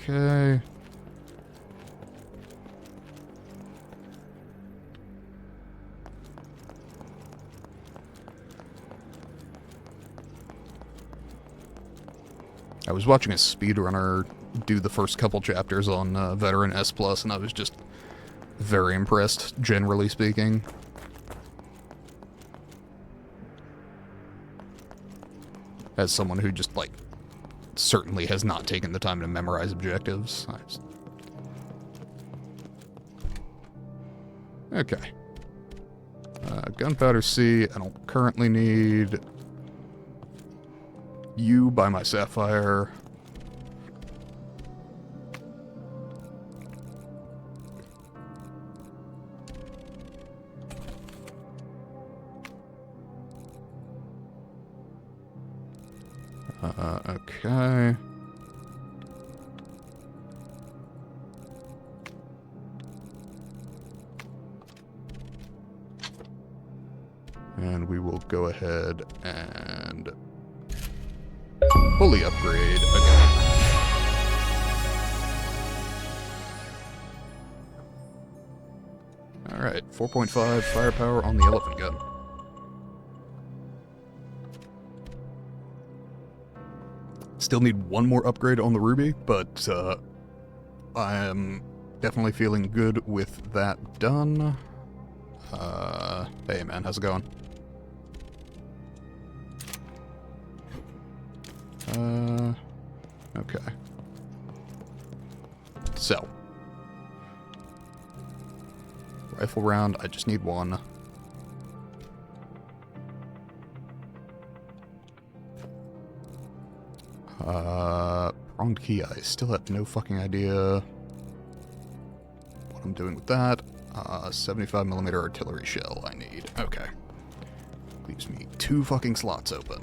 Okay. I was watching a speedrunner do the first couple chapters on Veteran S+, and I was just very impressed, generally speaking. As someone who just, like, certainly has not taken the time to memorize objectives. Okay. Gunpowder C, I don't currently need. You by my Sapphire. Okay. And we will go ahead and fully upgrade again. Alright, 4.5 firepower on the elephant gun. Still need one more upgrade on the Ruby, but I am definitely feeling good with that done. Hey man, how's it going? Okay. So. Rifle round, I just need one. Pronged key, I still have no fucking idea what I'm doing with that. 75mm artillery shell I need. Okay. Leaves me 2 fucking slots open.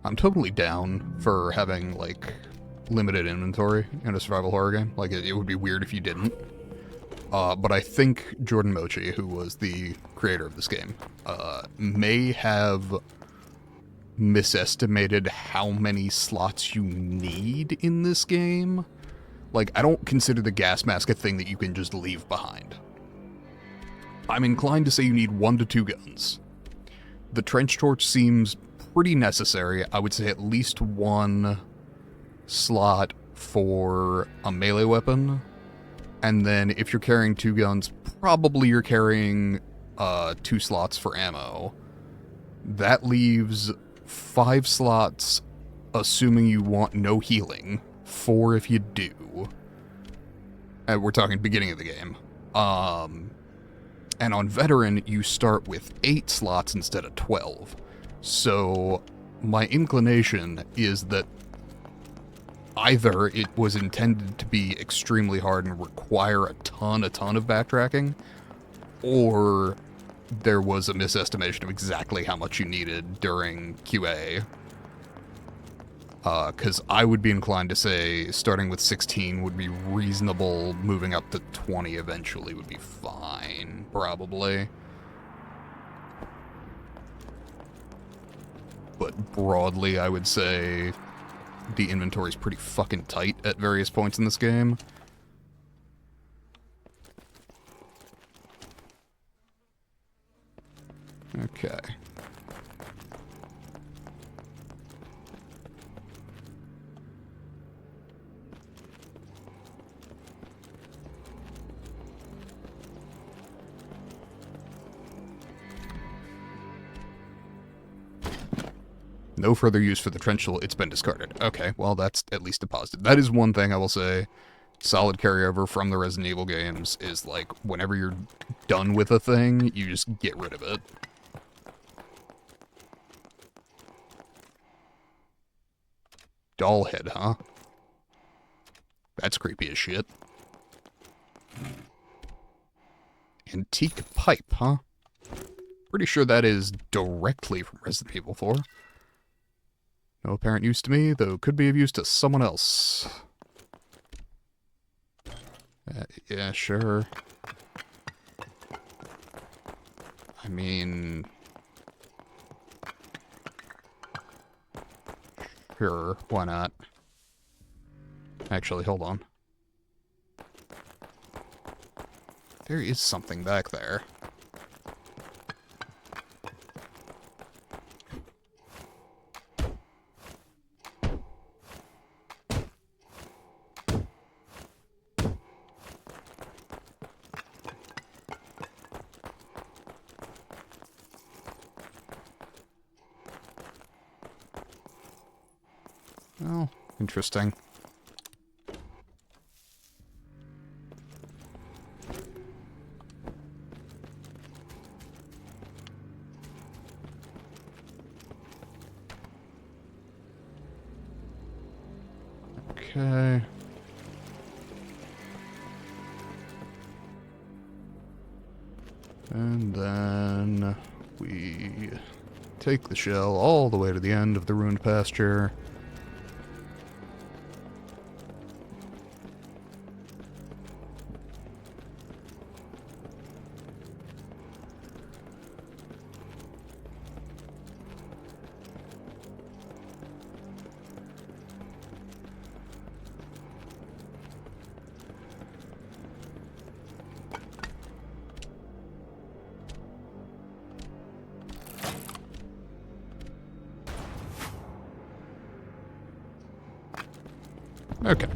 I'm totally down for having, like, limited inventory in a survival horror game. Like, it would be weird if you didn't. But I think Jordan Mochi, who was the creator of this game, may have misestimated how many slots you need in this game. Like, I don't consider the gas mask a thing that you can just leave behind. I'm inclined to say you need 1 to 2 guns. The trench torch seems pretty necessary. I would say at least 1 slot for a melee weapon. And then if you're carrying 2 guns, probably you're carrying 2 slots for ammo. That leaves 5 slots, assuming you want no healing. 4 if you do. And we're talking beginning of the game. And on Veteran, you start with 8 slots instead of 12. So my inclination is that either it was intended to be extremely hard and require a ton of backtracking, or there was a misestimation of exactly how much you needed during QA. Because I would be inclined to say starting with 16 would be reasonable, moving up to 20 eventually would be fine, probably. But broadly, I would say the inventory is pretty fucking tight at various points in this game. Okay. No further use for the trench tool, it's been discarded. Okay, well that's at least a positive. That is one thing I will say, solid carryover from the Resident Evil games, is like, whenever you're done with a thing, you just get rid of it. Doll head, huh? That's creepy as shit. Antique pipe, huh? Pretty sure that is directly from Resident Evil 4. No apparent use to me, though could be of use to someone else. Yeah, sure. I mean... Sure, why not? Actually, hold on. There is something back there. Oh, interesting. Okay. And then we take the shell all the way to the end of the ruined pasture. Okay.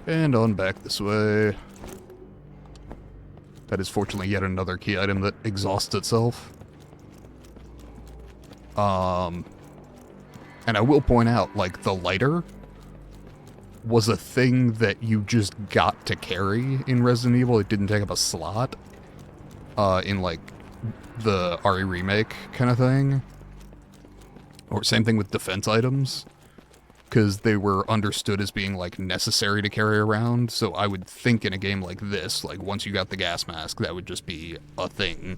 And on back this way. That is fortunately yet another key item that exhausts itself. And I will point out, like, the lighter was a thing that you just got to carry in Resident Evil. It didn't take up a slot. In, like, the RE Remake kind of thing. Or same thing with defense items. Because they were understood as being, like, necessary to carry around. So I would think in a game like this, like, once you got the gas mask, that would just be a thing.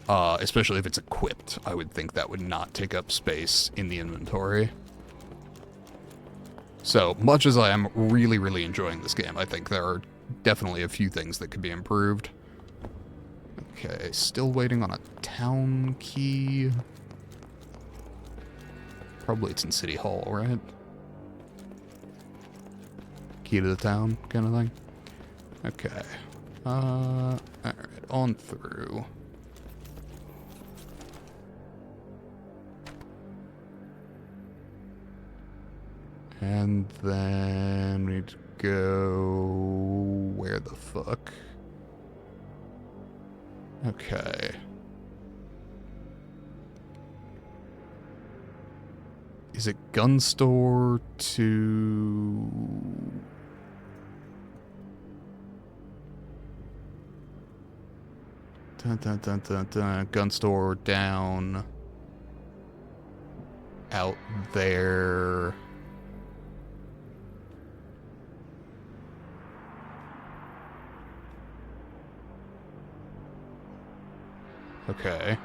Especially if it's equipped, I would think that would not take up space in the inventory. So, much as I am really, really enjoying this game, I think there are definitely a few things that could be improved. Okay, still waiting on a town key. Probably it's in City Hall, right? Key to the town, kind of thing. Okay. Alright, on through. And then we need to go... where the fuck? Okay. Is it gun store to... Gun store down... out there... Okay.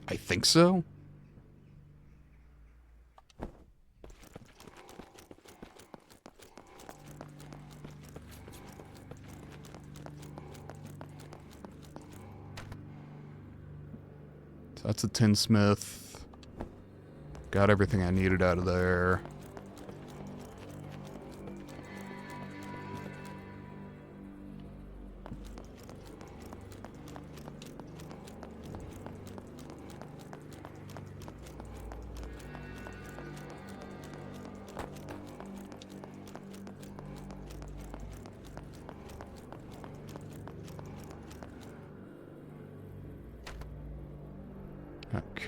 I think so. So that's a tinsmith. Got everything I needed out of there.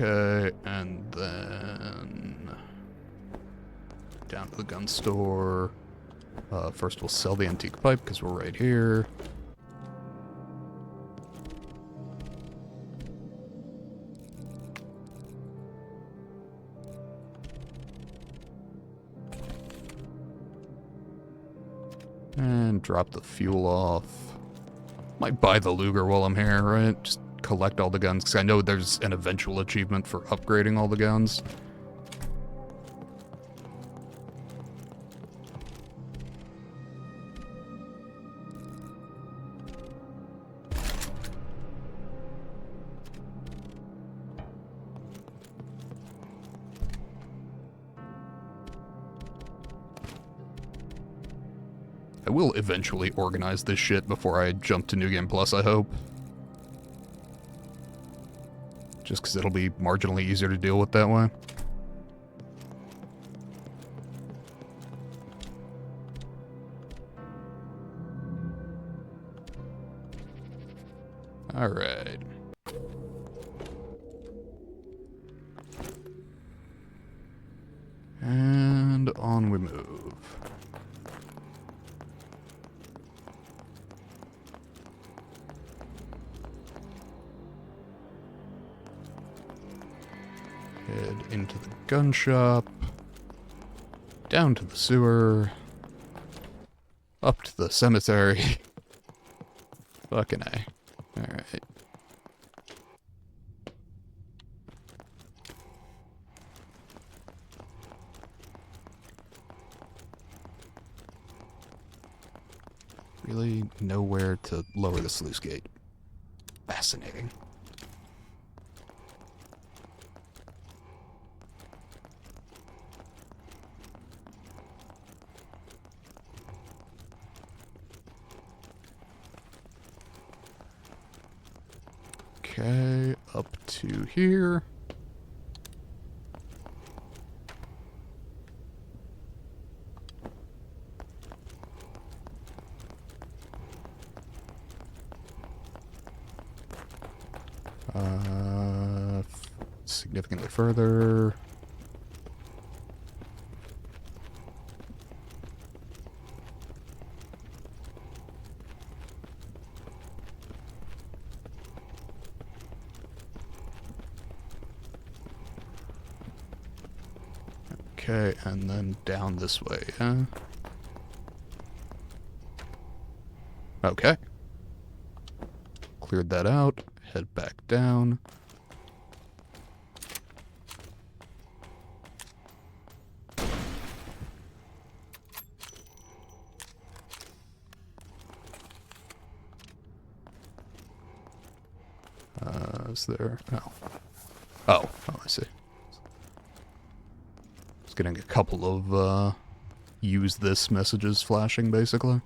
Okay, and then down to the gun store. First we'll sell the antique pipe because we're right here. And drop the fuel off. Might buy the Luger while I'm here, right? Just collect all the guns, because I know there's an eventual achievement for upgrading all the guns. I will eventually organize this shit before I jump to New Game Plus, I hope. Just because it'll be marginally easier to deal with that way. Alright. And on we move. Head into the gun shop. Down to the sewer. Up to the cemetery. Fucking A. Alright. Really nowhere to lower the sluice gate. Fascinating. Okay, up to here. Significantly further. Okay, and then down this way, huh? Okay. Cleared that out. Head back down. Is there... Oh. Oh, I see. Just getting a couple of, use this messages flashing, basically.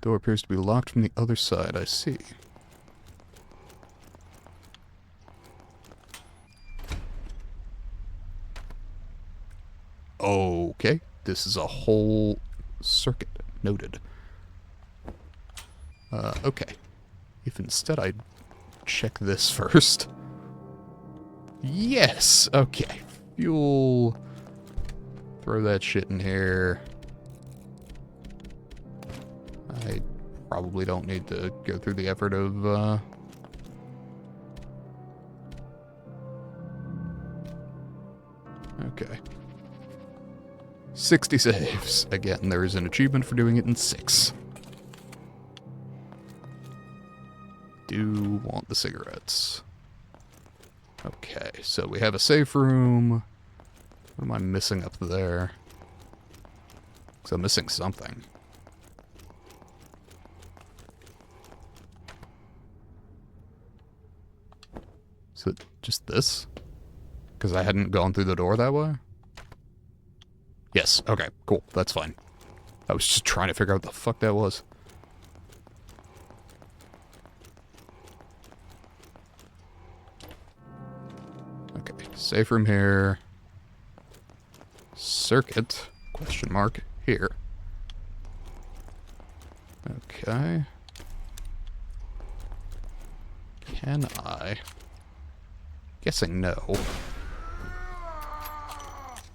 Door appears to be locked from the other side, I see. Okay, this is a whole circuit. Noted. Okay. If instead I check this first. Yes! Okay. Fuel. Throw that shit in here. I probably don't need to go through the effort of, Okay. 60 saves. Again, there is an achievement for doing it in 6. Do want the cigarettes. Okay, so we have a safe room. What am I missing up there? Because I'm missing something. Is it just this? Because I hadn't gone through the door that way? Yes, okay, cool, that's fine. I was just trying to figure out what the fuck that was. Okay, safe room here. Circuit, question mark, here. Okay. Can I? Guessing no.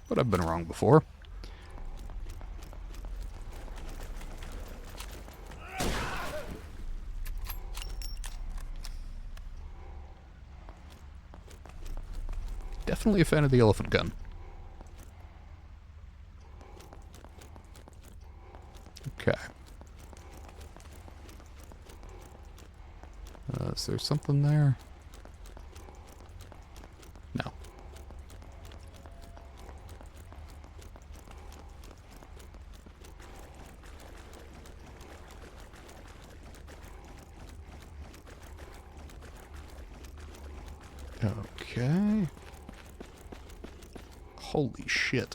But I've been wrong before. Definitely a fan of the elephant gun. Okay. Is there something there? No. Okay. Holy shit.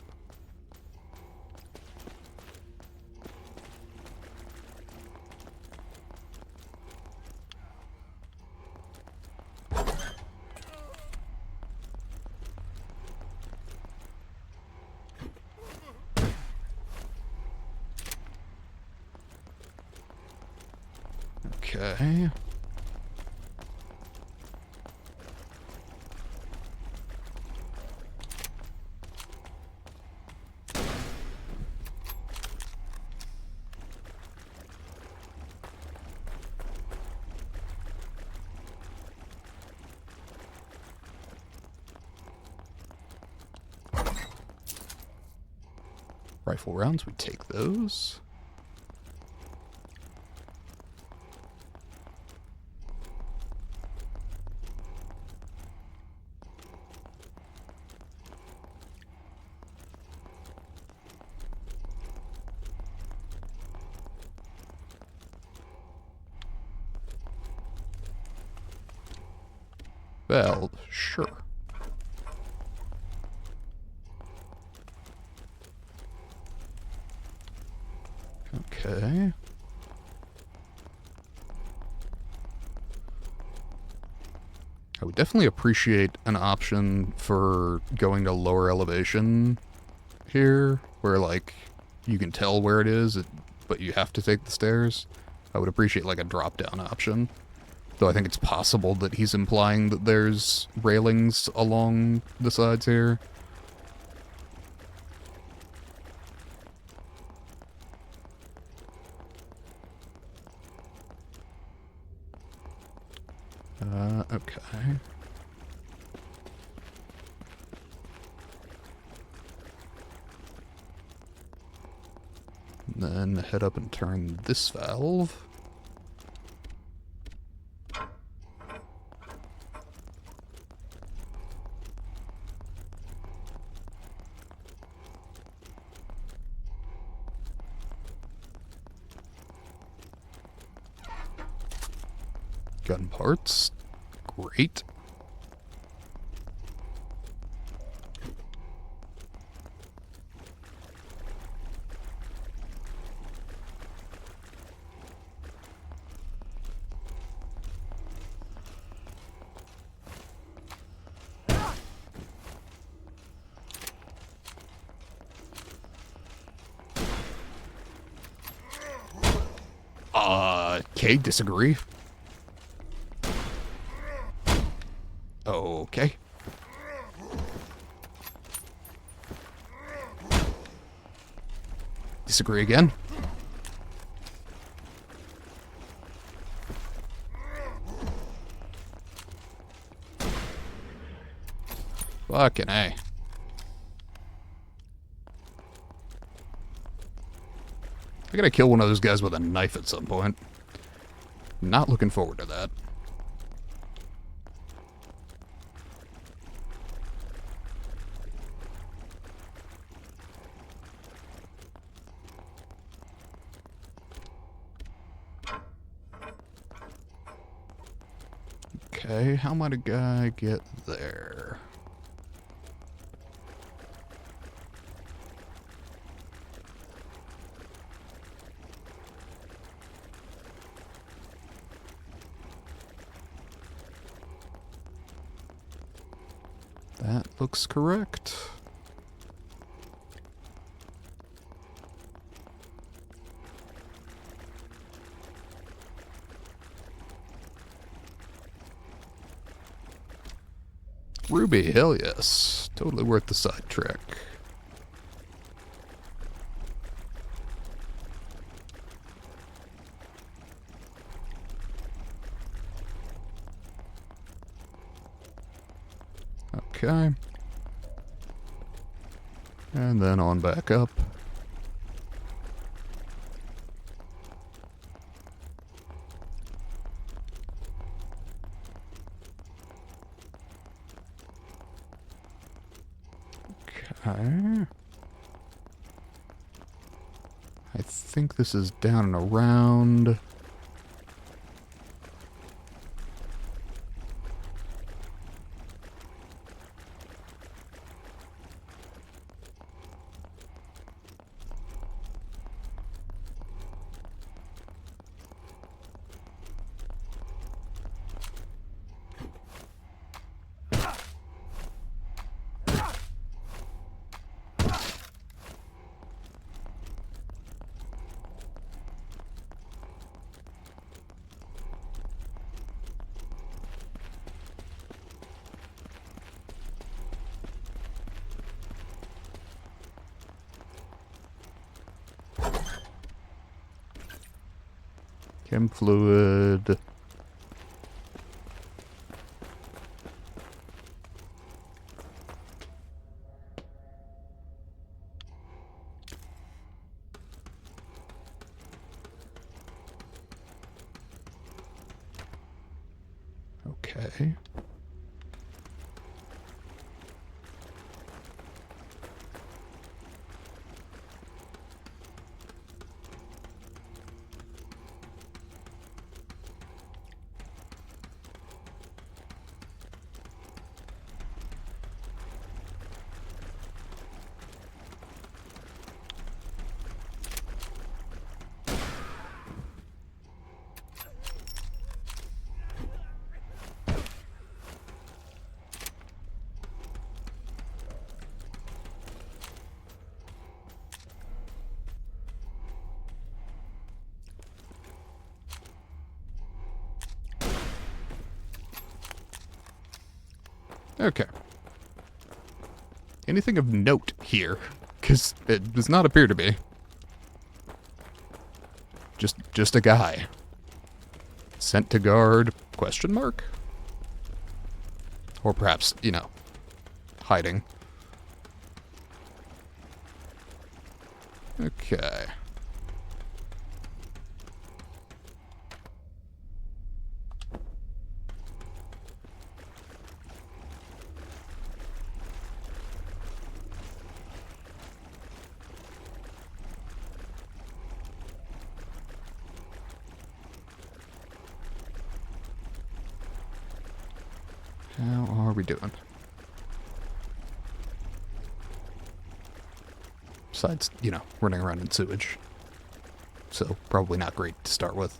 Okay. Rifle rounds, we take those. Well, sure. Okay. I would definitely appreciate an option for going to lower elevation here, where, like, you can tell where it is, but you have to take the stairs. I would appreciate, like, a drop-down option. Though I think it's possible that he's implying that there's railings along the sides here. Okay. And then head up and turn this valve. Gun parts. Great. Okay, disagree. Okay. Disagree again. Fucking A. I gotta kill one of those guys with a knife at some point. Not looking forward to that. Okay, how might a guy get there? That looks correct. Ruby, hell yes. Totally worth the side trek. Okay. And then on back up. Okay. I think this is down and around. Chem fluid. Okay. Okay. Anything of note here? Because it does not appear to be. Just a guy. Sent to guard, question mark? Or perhaps, you know, hiding. Okay. How are we doing? Besides, you know, running around in sewage. So, probably not great to start with.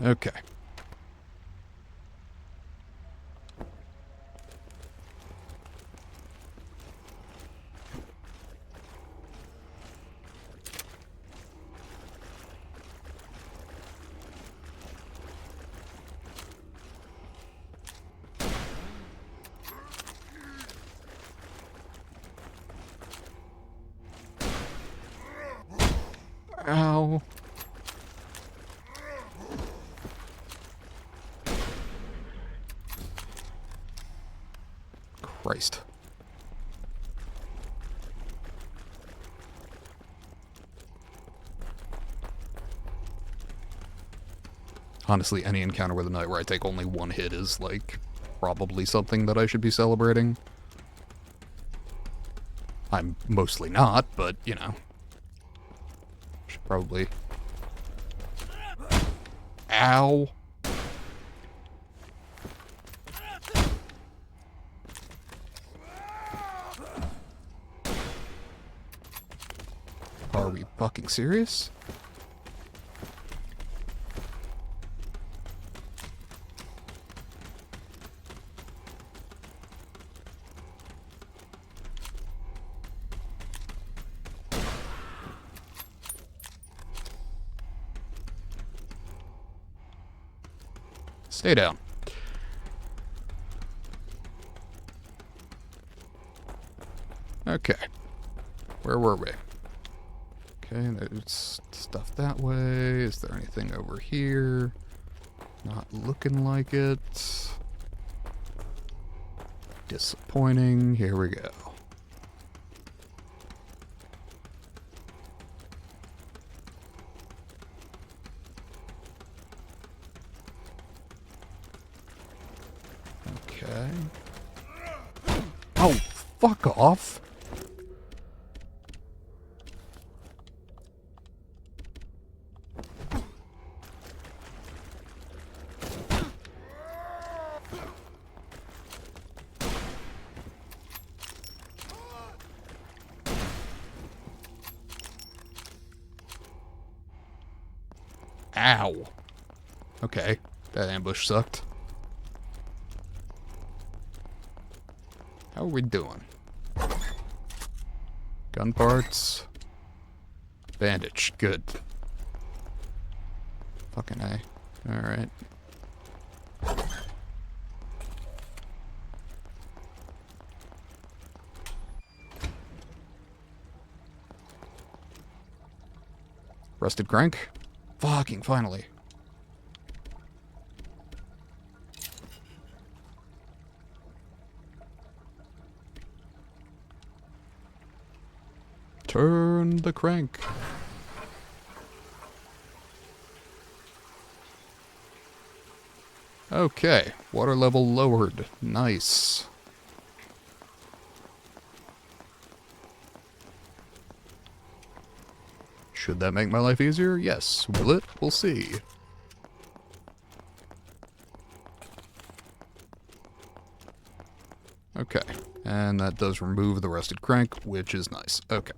Okay. Ow. Christ. Honestly, any encounter with a knight where I take only one hit is, like, probably something that I should be celebrating. I'm mostly not, but, you know. Should probably... Ow! Are we fucking serious? Stay down. Okay. Where were we? Okay, there's stuff that way. Is there anything over here? Not looking like it. Disappointing. Here we go. Okay. Oh, fuck off. Ow. Okay, that ambush sucked. How are we doing? Gun parts. Bandage. Good. Fucking A. Alright. Rusted crank. Fucking finally. Turn the crank. Okay, water level lowered. Nice. Should that make my life easier? Yes. Will it? We'll see. Okay, and that does remove the rusted crank, which is nice. Okay.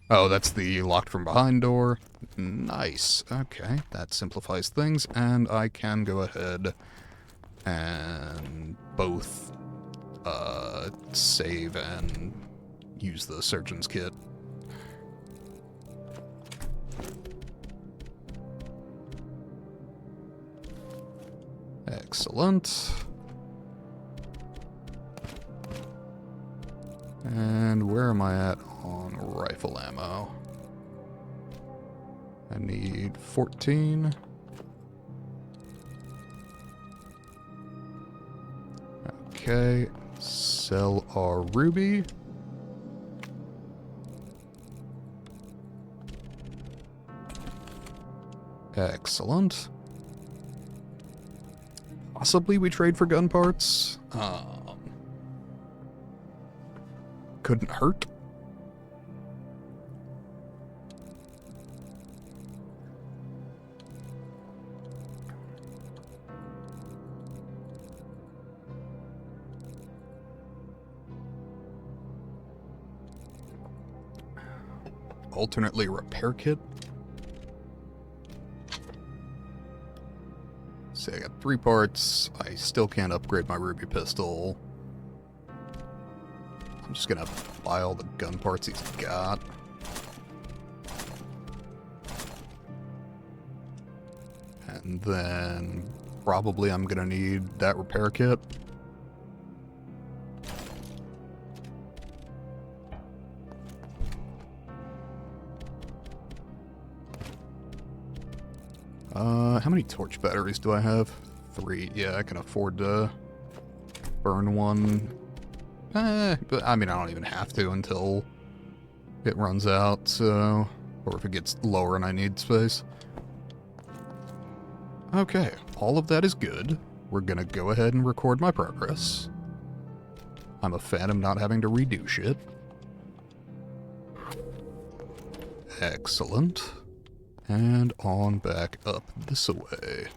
Oh, that's the locked from behind door. Nice. Okay, that simplifies things, and I can go ahead and both save and use the surgeon's kit. Excellent. And where am I at on rifle ammo? I need 14. Okay, sell our ruby. Excellent. Possibly we trade for gun parts. Couldn't hurt. Alternately repair kit. See, I got 3 parts. I still can't upgrade my ruby pistol. I'm just gonna buy all the gun parts he's got. And then probably I'm gonna need that repair kit. How many torch batteries do I have? 3. Yeah, I can afford to burn one. But I mean, I don't even have to until it runs out, so... Or if it gets lower and I need space. Okay, all of that is good. We're gonna go ahead and record my progress. I'm a fan of not having to redo shit. Excellent. And on back up this way.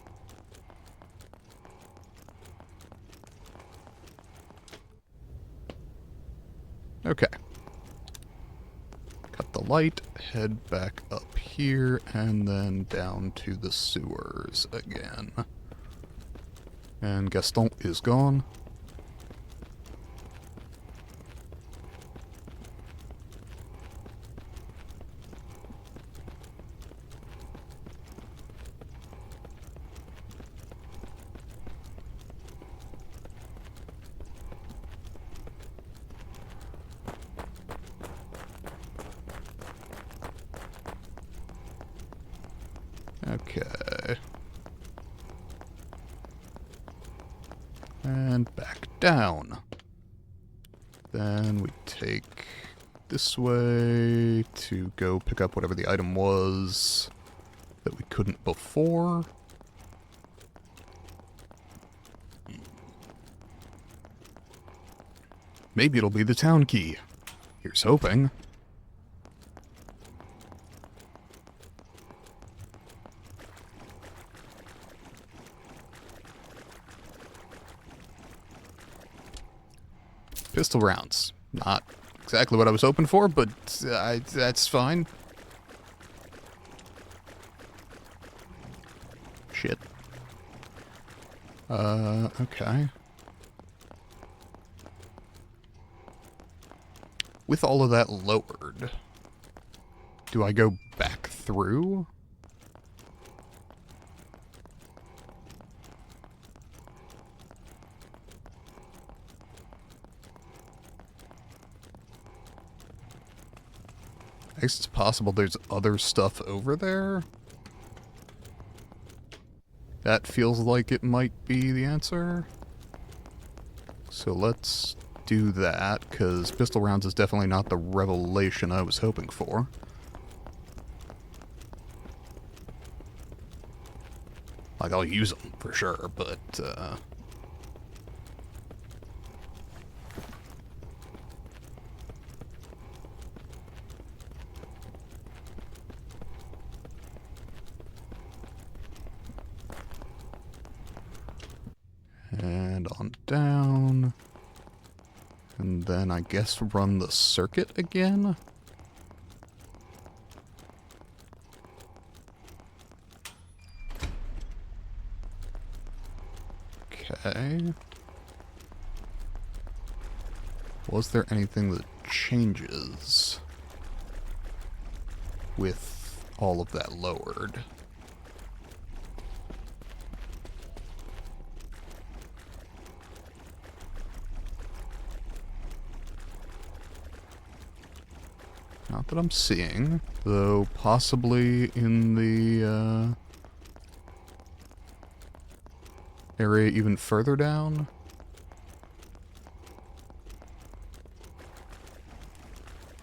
Okay. Cut the light, head back up here, and then down to the sewers again. And Gaston is gone. Okay. And back down. Then we take this way to go pick up whatever the item was that we couldn't before. Maybe it'll be the town key. Here's hoping. Pistol rounds. Not exactly what I was hoping for, but that's fine. Shit. Okay. With all of that lowered, do I go back through? I guess it's possible there's other stuff over there. That feels like it might be the answer. So let's do that, because pistol rounds is definitely not the revelation I was hoping for. Like, I'll use them for sure, but, and on down. And then I guess run the circuit again? Okay. Was there anything that changes with all of that lowered? Not that I'm seeing, though possibly in the area even further down.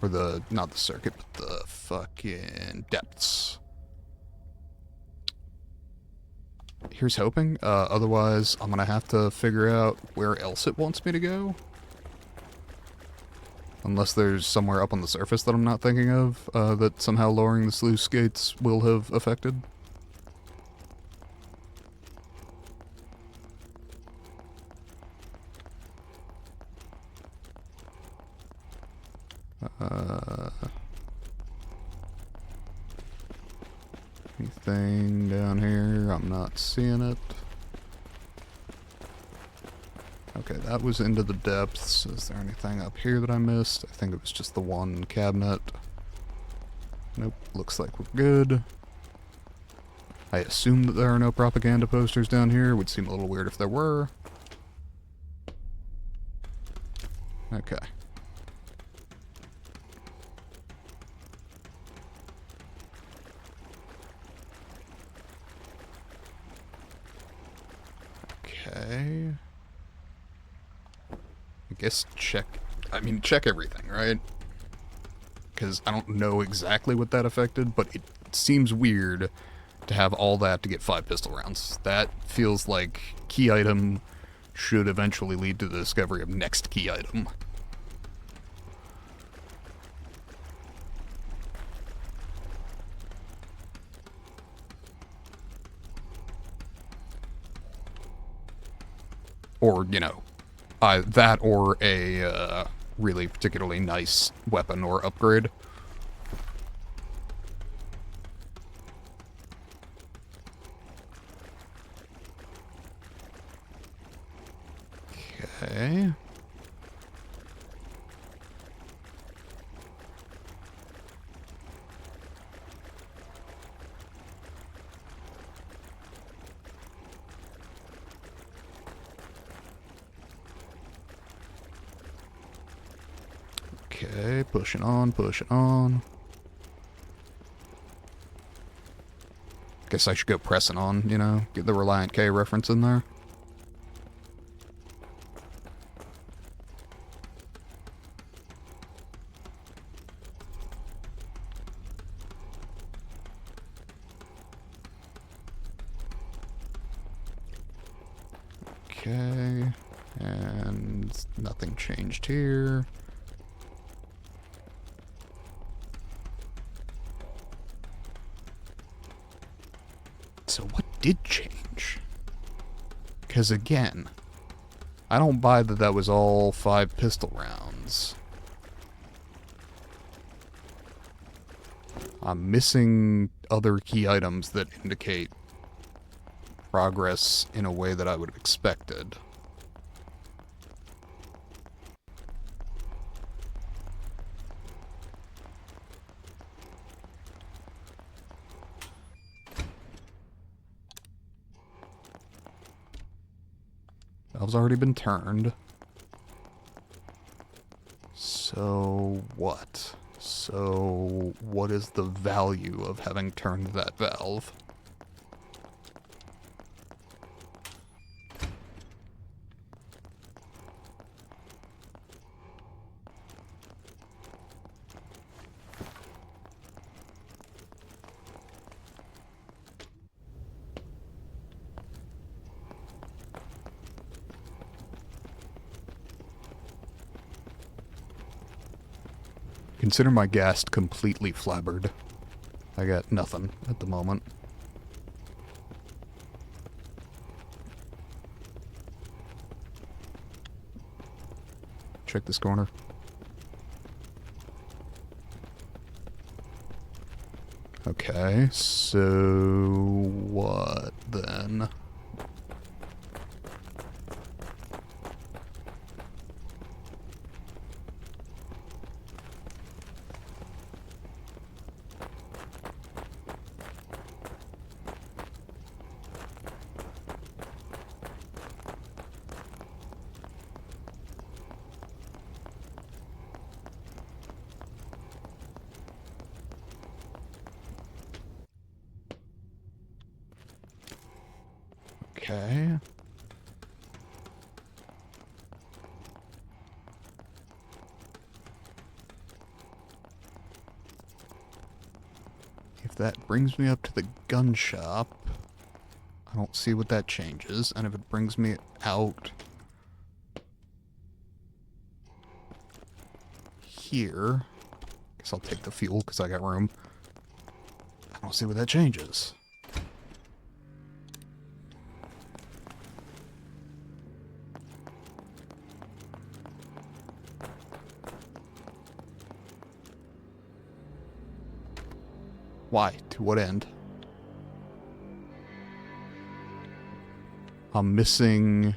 Or not the circuit, but the fucking depths. Here's hoping. Otherwise, I'm gonna have to figure out where else it wants me to go. Unless there's somewhere up on the surface that I'm not thinking of, that somehow lowering the sluice gates will have affected. Anything down here? I'm not seeing it. Okay, that was into the depths. Is there anything up here that I missed? I think it was just the one cabinet. Nope, looks like we're good. I assume that there are no propaganda posters down here. Would seem a little weird if there were. Okay. Okay. I guess check everything, right? Because I don't know exactly what that affected, but it seems weird to have all that to get 5 pistol rounds. That feels like key item should eventually lead to the discovery of next key item. Or, you know, that or a really particularly nice weapon or upgrade. Okay. Okay, pushing on, pushing on. Guess I should go pressing on, you know, get the Reliant K reference in there. Okay, and nothing changed here. So what did change? Because again, I don't buy that that was all 5 pistol rounds. I'm missing other key items that indicate progress in a way that I would have expected. Valve's already been turned. So what? So what is the value of having turned that valve? Consider my ghast completely flabbered. I got nothing at the moment. Check this corner. Okay, so what then? Okay. If that brings me up to the gun shop, I don't see what that changes. And if it brings me out here, guess I'll take the fuel because I got room. I don't see what that changes. Why? To what end? I'm missing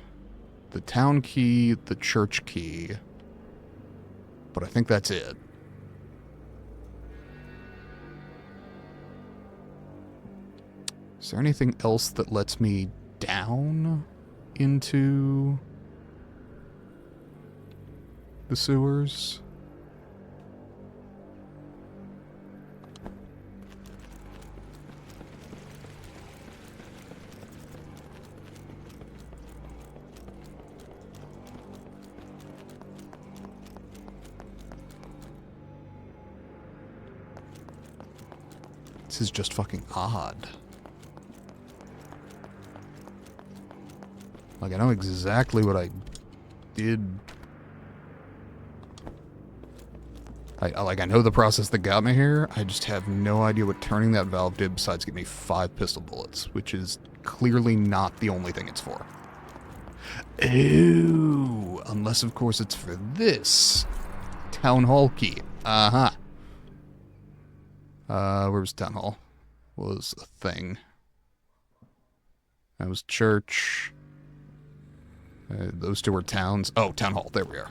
the town key, the church key, but I think that's it. Is there anything else that lets me down into the sewers? This is just fucking odd. Like, I know exactly what I did. I know the process that got me here. I just have no idea what turning that valve did besides give me 5 pistol bullets, which is clearly not the only thing it's for. Ooh, unless, of course, it's for this. Town hall key. Uh-huh. Where was town hall? Was a thing. That was church. Those two were towns. Oh, town hall. There we are.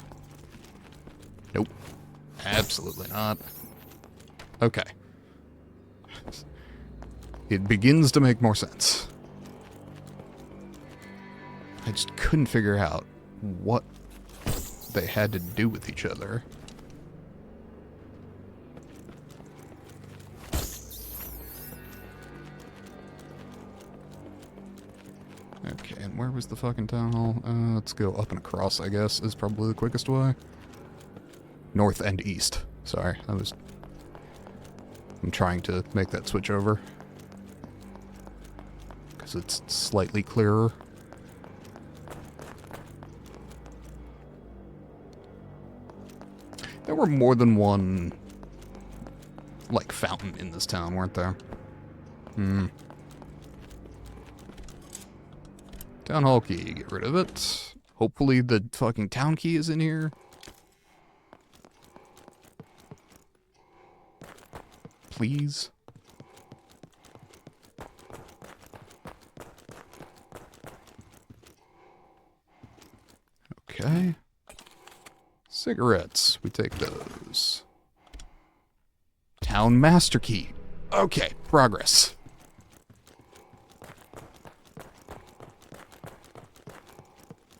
Nope. Absolutely not. Okay. It begins to make more sense. I just couldn't figure out what they had to do with each other. Okay, and where was the fucking town hall? Let's go up and across, I guess, is probably the quickest way. North and east. Sorry, I'm trying to make that switch over. Because it's slightly clearer. There were more than one, like, fountain in this town, weren't there? Town hall key, get rid of it. Hopefully the fucking town key is in here. Please. Okay. Cigarettes, we take those. Town master key. Okay, progress.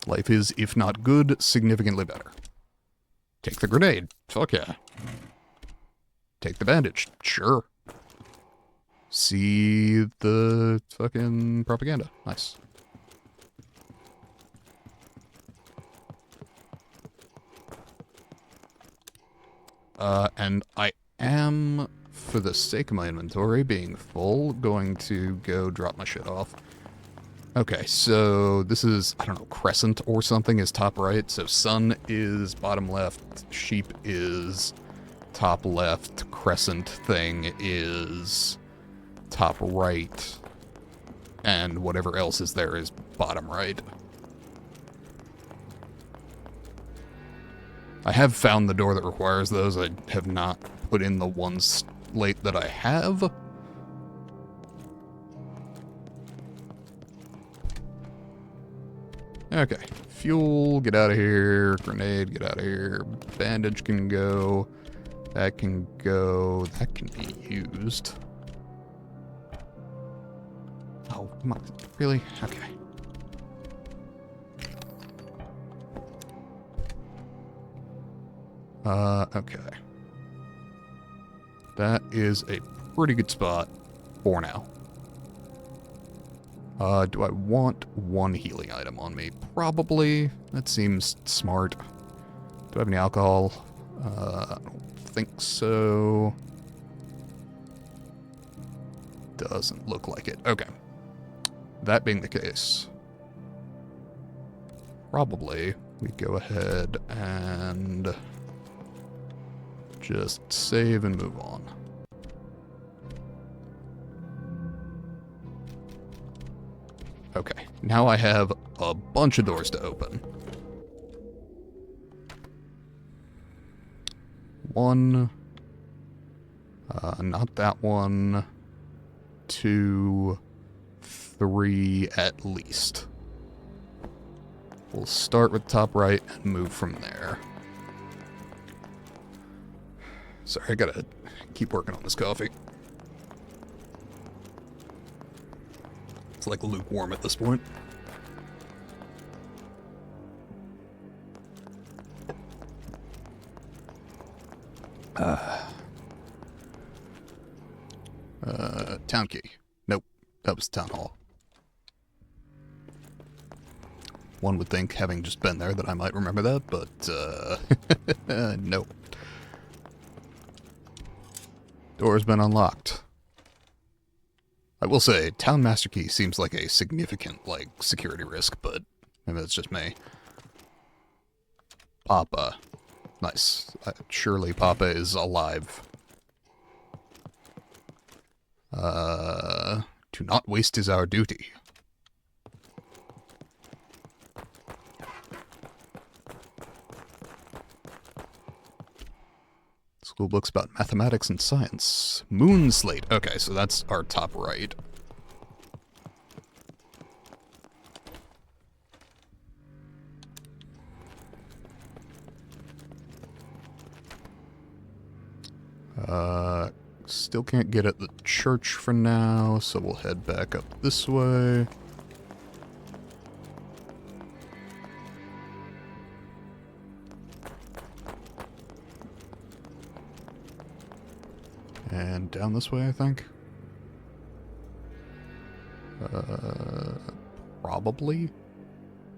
Life is, if not good, significantly better. Take the grenade. Fuck yeah. Take the bandage. Sure. See the fucking propaganda. Nice. And I am, for the sake of my inventory being full, going to go drop my shit off. Okay, so this is, I don't know, crescent or something is top right. So sun is bottom left, sheep is top left crescent thing is top right, and whatever else is there is bottom right. I have found the door that requires those. I have not put in the one slate that I have. Okay. Fuel, get out of here. Grenade, get out of here. Bandage can go. That can go. That can be used. Oh, come on. Really? Okay. Okay. That is a pretty good spot for now. Do I want one healing item on me? Probably. That seems smart. Do I have any alcohol? I don't think so. Doesn't look like it. Okay. That being the case, probably we go ahead and just save and move on. Okay, now I have a bunch of doors to open. One, not that one, 2, 3 at least. We'll start with top right and move from there. Sorry, I gotta keep working on this coffee. It's like lukewarm at this point. Town key. Nope, that was town hall. One would think, having just been there, that I might remember that, but, nope. Door's been unlocked. I will say, Town Master Key seems like a significant, security risk, but maybe that's just me. Papa. Nice. Surely Papa is alive. To not waste is our duty. School books about mathematics and science. Moon slate. Okay, so that's our top right. Still can't get at the church for now, so we'll head back up this way. And down this way, I think. Probably.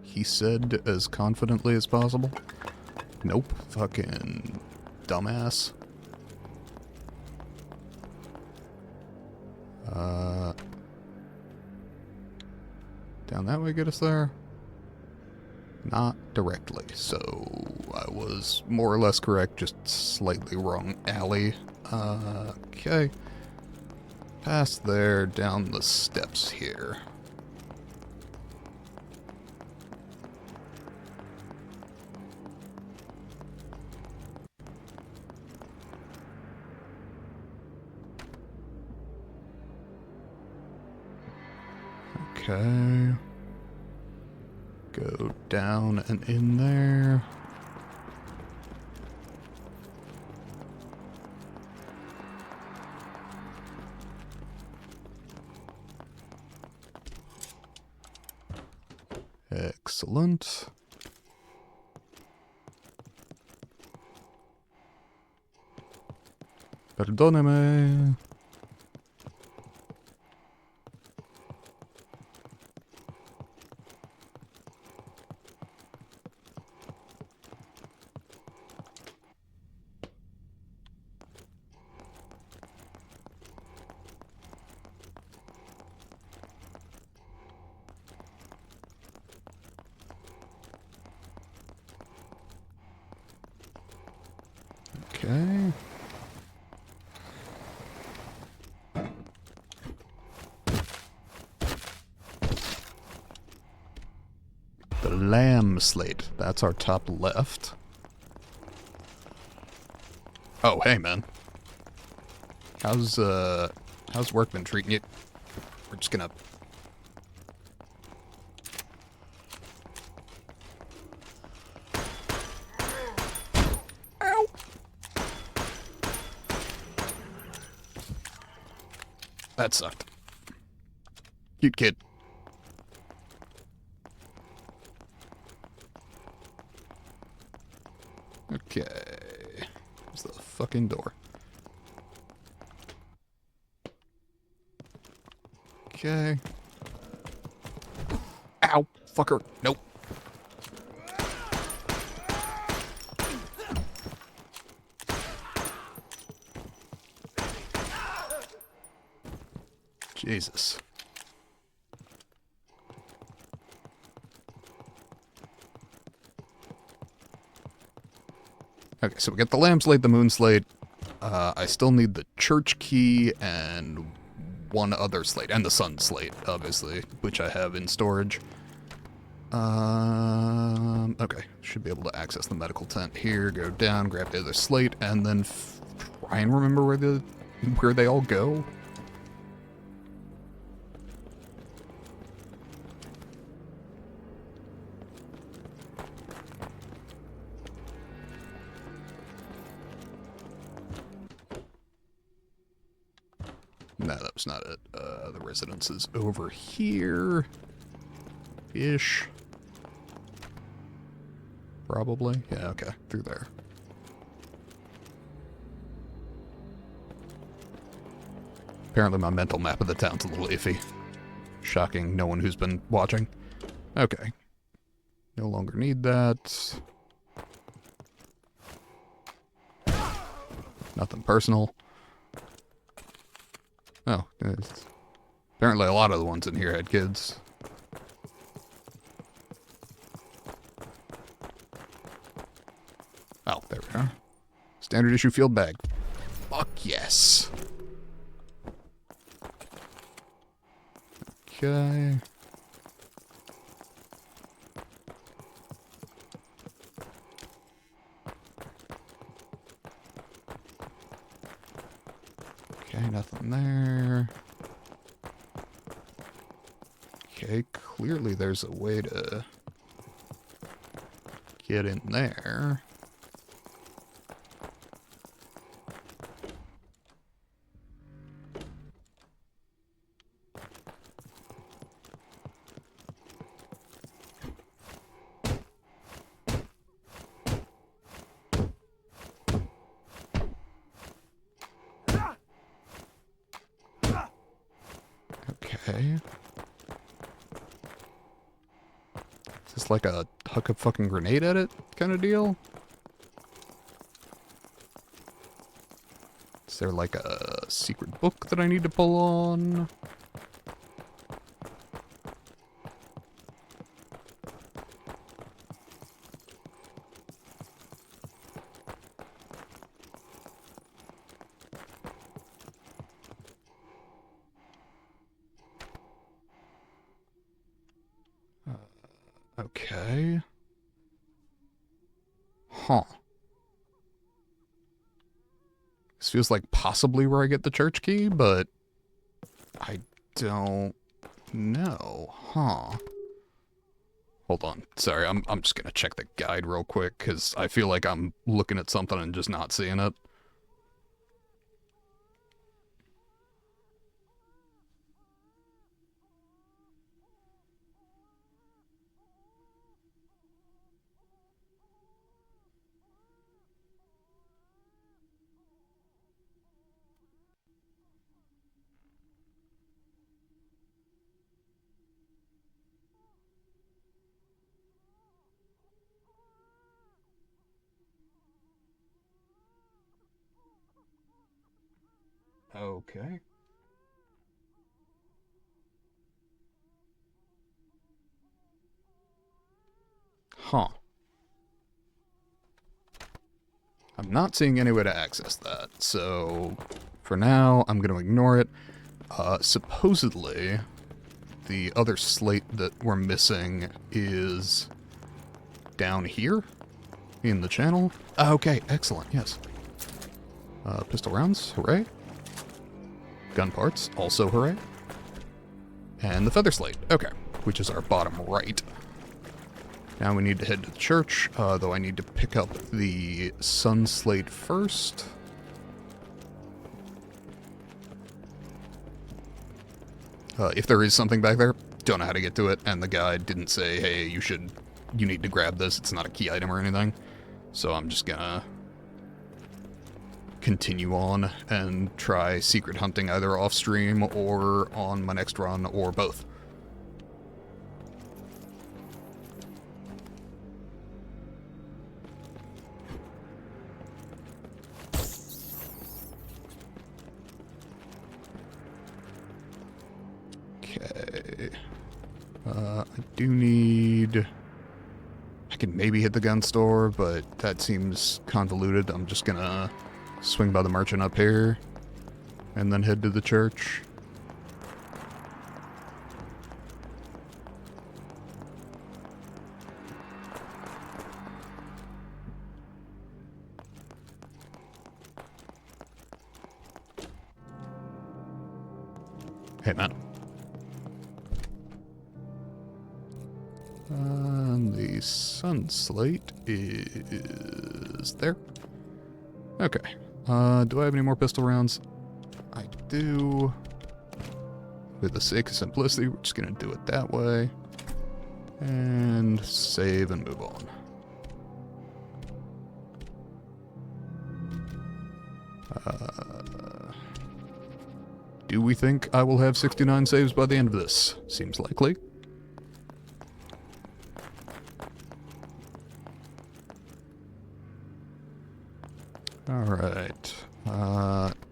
He said as confidently as possible. Nope. Fucking dumbass. Down that way get us there? Not directly, so I was more or less correct, just slightly wrong alley. Okay. Past there, down the steps here. Okay. Go down and in there. Excellent. Perdóneme. Okay. The lamb slate. That's our top left. Oh, hey, man. How's work been treating you? We're just gonna... Ow! That sucked. Cute kid. Okay. Here's the fucking door. Okay. Ow, fucker. Nope. Jesus. Okay, so we get the lamb slate, the moon slate. I still need the church key and one other slate, and the sun slate, obviously, which I have in storage. Okay, should be able to access the medical tent here, go down, grab the other slate, and then try and remember where they all go. No, that was not it. The residence is over here. Ish. Probably. Yeah, okay. Through there. Apparently my mental map of the town's a little iffy. Shocking no one who's been watching. Okay. No longer need that. Nothing personal. Oh, apparently a lot of the ones in here had kids. Oh, there we are. Standard issue field bag. Fuck yes. Okay. Okay, nothing there. Okay, clearly there's a way to get in there. Okay. Is this like a huck a fucking grenade at it kind of deal? Is there like a secret book that I need to pull on? Okay. Huh. This feels like possibly where I get the church key, but I don't know. Huh. Hold on. Sorry, I'm just gonna check the guide real quick, because I feel like I'm looking at something and just not seeing it. Okay. Huh. I'm not seeing any way to access that, so for now, I'm going to ignore it. Supposedly, the other slate that we're missing is down here in the channel. Okay, excellent, yes. Pistol rounds, hooray. Gun parts, also hooray. And the feather slate, okay, which is our bottom right. Now we need to head to the church, though I need to pick up the sun slate first. If there is something back there, don't know how to get to it, and the guide didn't say, hey, you need to grab this, it's not a key item or anything. So I'm just gonna continue on and try secret hunting either off stream or on my next run, or both. Okay. I do need... I can maybe hit the gun store, but that seems convoluted. I'm just gonna swing by the merchant up here and then head to the church. Hey, man. The sun slate is there. Okay. Do I have any more pistol rounds? I do. For the sake of simplicity, we're just gonna do it that way. And save and move on. Do we think I will have 69 saves by the end of this? Seems likely. Alright.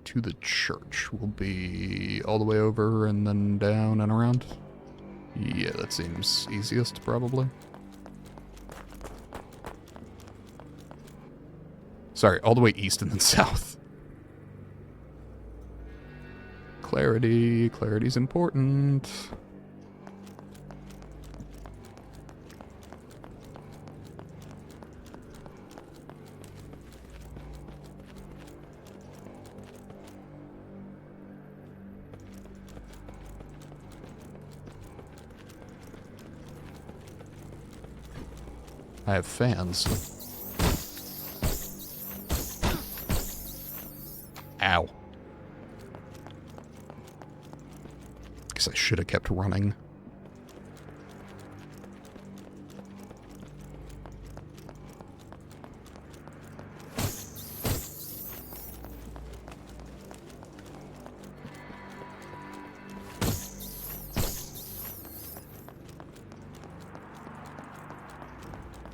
To the church. We'll be all the way over and then down and around. Yeah, that seems easiest, probably. Sorry, all the way east and then south. Clarity. Clarity's important. I have fans. Ow. Guess I should have kept running.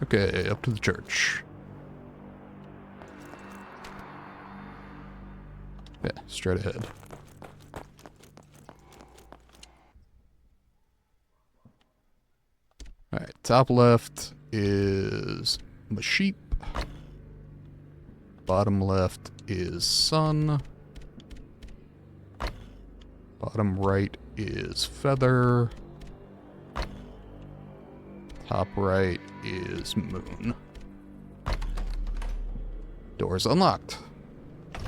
Okay, up to the church. Yeah, straight ahead. Alright, top left is the sheep. Bottom left is sun. Bottom right is feather. Top right is moon. Doors unlocked.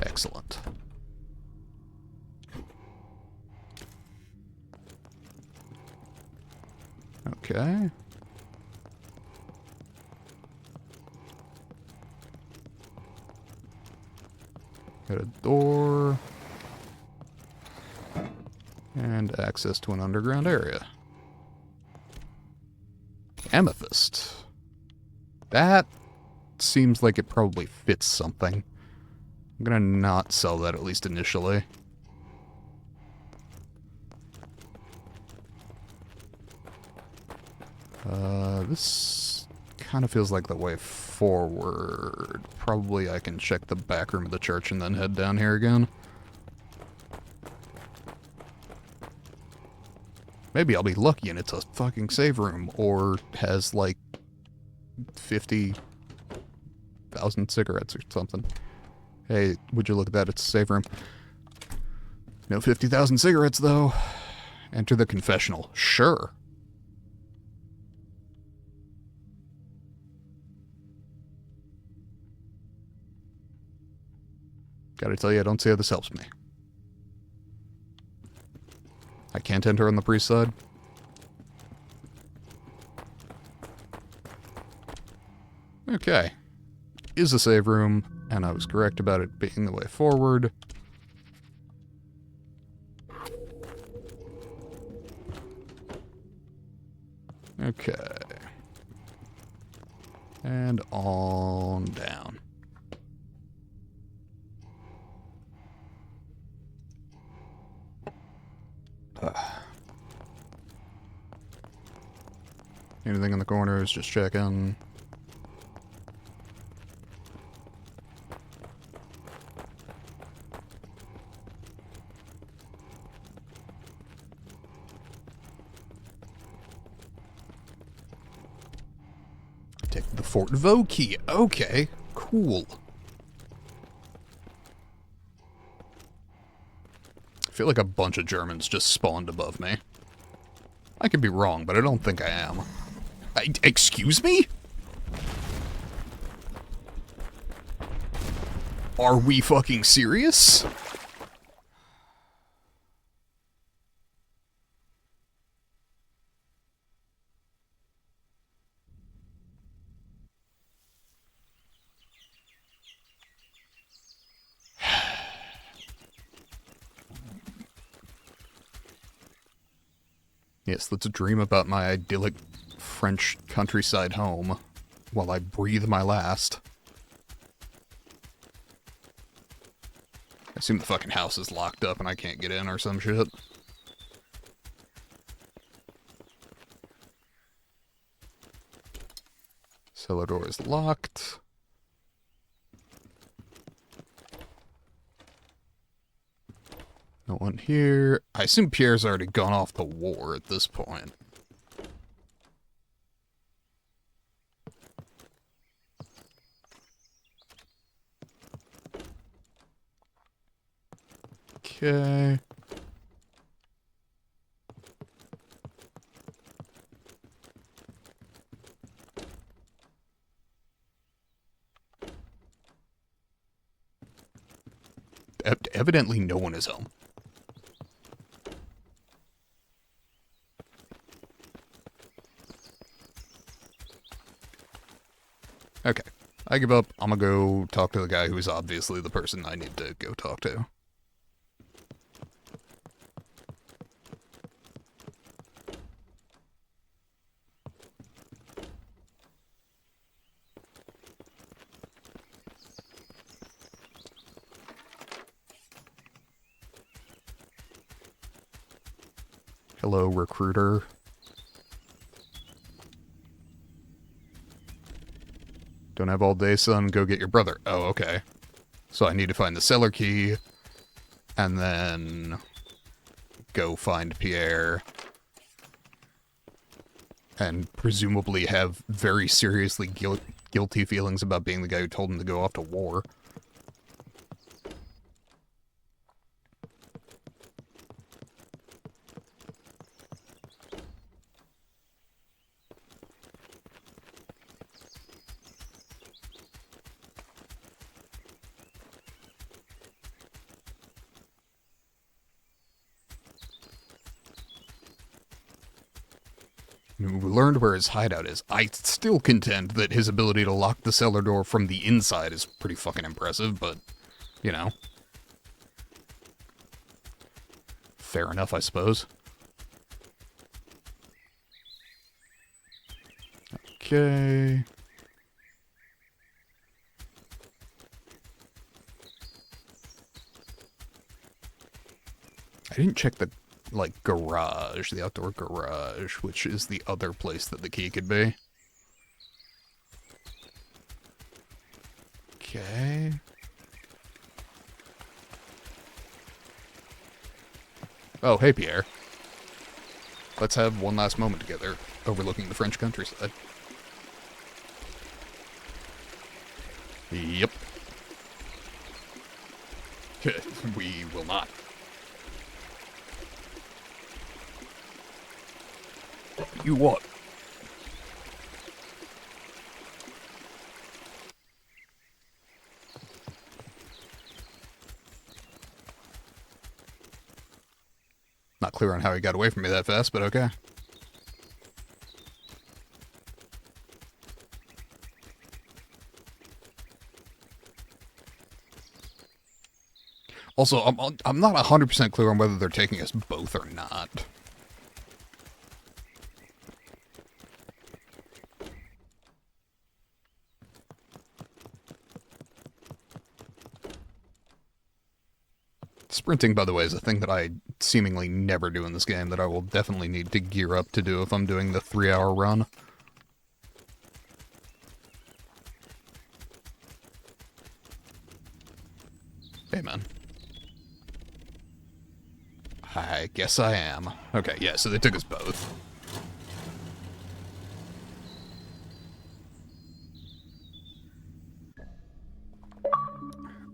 Excellent. Okay. Got a door. And access to an underground area. Amethyst. That seems like it probably fits something. I'm gonna not sell that, at least initially. This kind of feels like the way forward. Probably I can check the back room of the church and then head down here again. Maybe I'll be lucky and it's a fucking save room, or has like 50,000 cigarettes or something. Hey, would you look at that? It's a save room. No 50,000 cigarettes, though. Enter the confessional. Sure. Gotta tell you, I don't see how this helps me. I can't enter on the priest side. Okay. Is a save room, and I was correct about it being the way forward. Okay. And on down. Anything in the corners, just checking. Take the Fort Vaux key. Okay, cool. I feel like a bunch of Germans just spawned above me. I could be wrong, but I don't think I am. Excuse me? Are we fucking serious? Yes, let's dream about my idyllic French countryside home while I breathe my last. I assume the fucking house is locked up and I can't get in or some shit. Cellar door is locked. No one here. I assume Pierre's already gone off to war at this point. Okay. Evidently no one is home. Okay. I give up. I'm gonna go talk to the guy who is obviously the person I need to go talk to. Hello, recruiter. Don't have all day, son. Go get your brother. Oh, okay. So I need to find the cellar key, and then go find Pierre, and presumably have very seriously guilty feelings about being the guy who told him to go off to war. We learned where his hideout is. I still contend that his ability to lock the cellar door from the inside is pretty fucking impressive, but, you know. Fair enough, I suppose. Okay. I didn't check the garage, the outdoor garage, which is the other place that the key could be. Okay. Oh, hey, Pierre. Let's have one last moment together, overlooking the French countryside. Yep. We will not. You what? clear on how he got away from me that fast, but okay. Also, I'm not 100% clear on whether they're taking us both or not. Sprinting, by the way, is a thing that I seemingly never do in this game that I will definitely need to gear up to do if I'm doing the 3-hour run. Hey, man. I guess I am. Okay, yeah, so they took us both.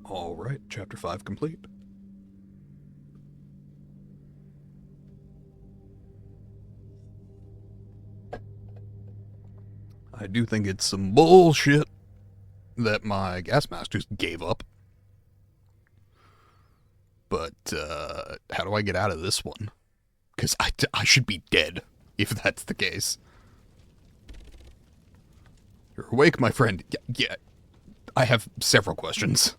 Alright, chapter 5 complete. I do think it's some bullshit that my gas mask just gave up. But, how do I get out of this one? Because I should be dead, if that's the case. You're awake, my friend. Yeah, I have several questions.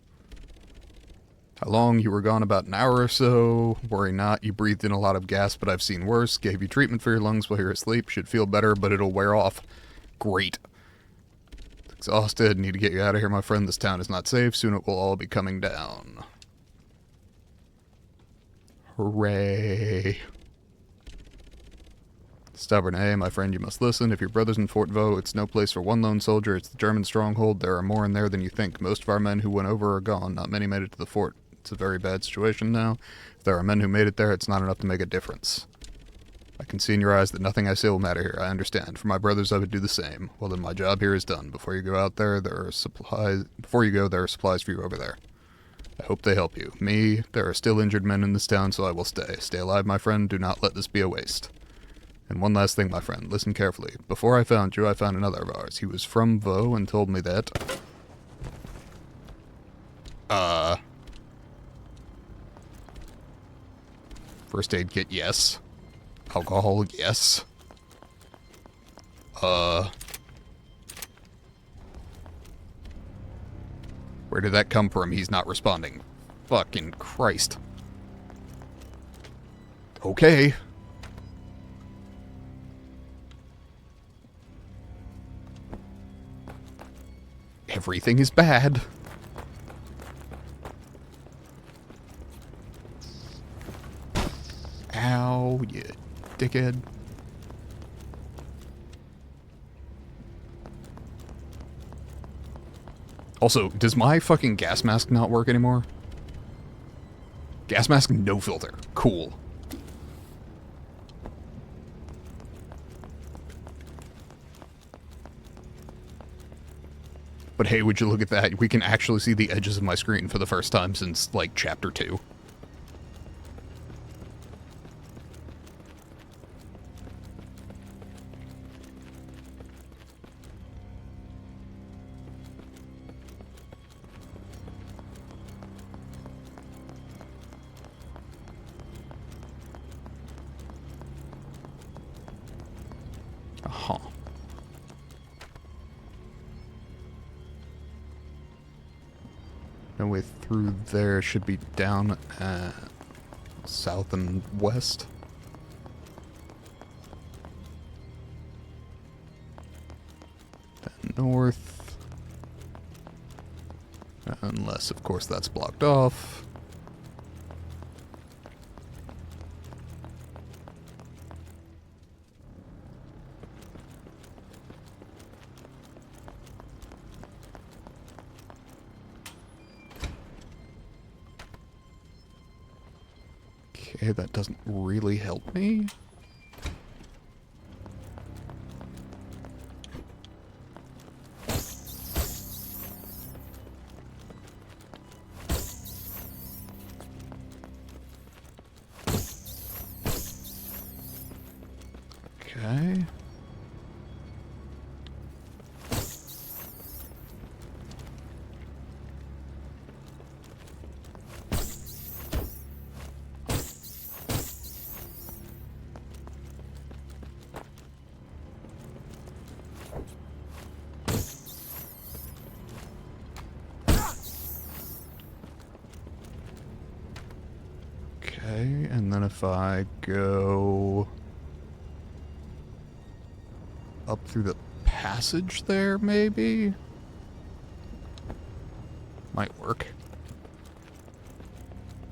How long? You were gone about an hour or so. Worry not, you breathed in a lot of gas, but I've seen worse. Gave you treatment for your lungs while you're asleep. Should feel better, but it'll wear off. Great. Exhausted. Need to get you out of here, my friend. This town is not safe. Soon it will all be coming down. Hooray. Stubborn, eh? My friend, you must listen. If your brother's in Fort Vaux, it's no place for one lone soldier. It's the German stronghold. There are more in there than you think. Most of our men who went over are gone. Not many made it to the fort. It's a very bad situation now. If there are men who made it there, it's not enough to make a difference. I can see in your eyes that nothing I say will matter here. I understand. For my brothers, I would do the same. Well, then my job here is done. Before you go out there, there are supplies. Before you go, there are supplies for you over there. I hope they help you. Me, there are still injured men in this town, so I will stay. Stay alive, my friend. Do not let this be a waste. And one last thing, my friend. Listen carefully. Before I found you, I found another of ours. He was from Vaux and told me that... First aid kit, yes. Alcohol, yes. Where did that come from? He's not responding. Fucking Christ. Okay. Everything is bad. Ow, you dickhead. Also, does my fucking gas mask not work anymore? Gas mask, no filter. Cool. But hey, would you look at that? We can actually see the edges of my screen for the first time since, like, Chapter 2. Huh. No way through there. Should be down south and west. Then north. Unless, of course, that's blocked off. Okay, that doesn't really help me. Okay. And then if I go up through the passage there, maybe? Might work.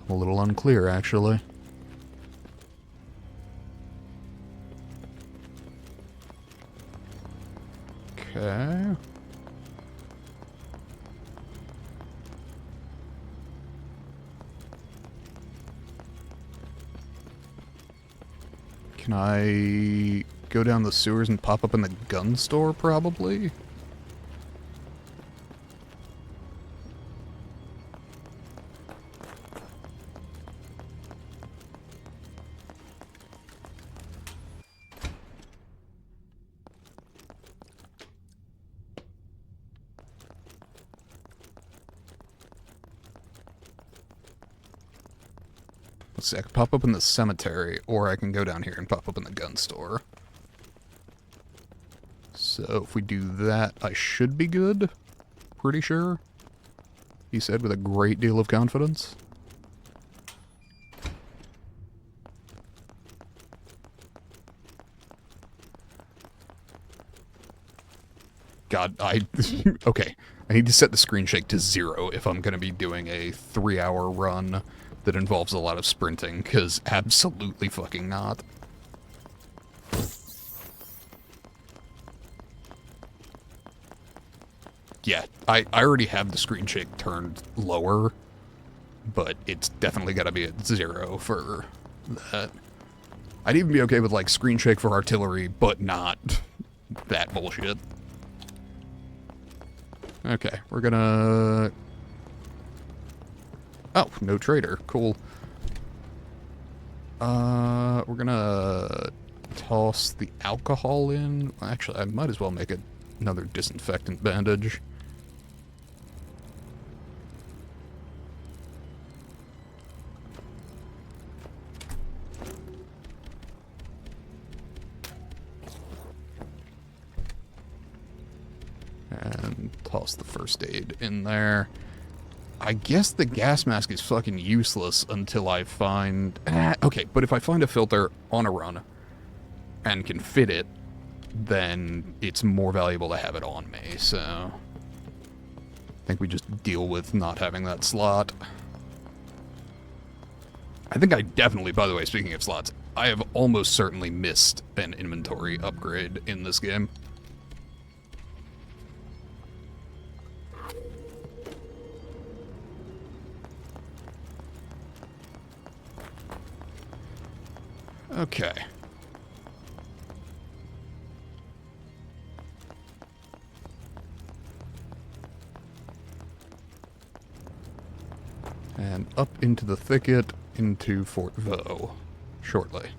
I'm a little unclear, actually. Okay. Can I go down the sewers and pop up in the gun store, probably? Let's see, I can pop up in the cemetery, or I can go down here and pop up in the gun store. So if we do that, I should be good. Pretty sure. He said with a great deal of confidence. God, okay. I need to set the screen shake to 0 if I'm going to be doing a 3-hour run that involves a lot of sprinting, because absolutely fucking not. Yeah, I already have the screen shake turned lower, but it's definitely got to be at 0 for that. I'd even be okay with, like, screen shake for artillery, but not that bullshit. Okay, we're gonna... Oh, no trader. Cool. We're gonna toss the alcohol in. Actually, I might as well make another disinfectant bandage. And toss the first aid in there. I guess the gas mask is fucking useless until I find... okay, but if I find a filter on a run and can fit it, then it's more valuable to have it on me, so... I think we just deal with not having that slot. I think I definitely, by the way, speaking of slots, I have almost certainly missed an inventory upgrade in this game. Okay. And up into the thicket, into Fort Vaux, shortly.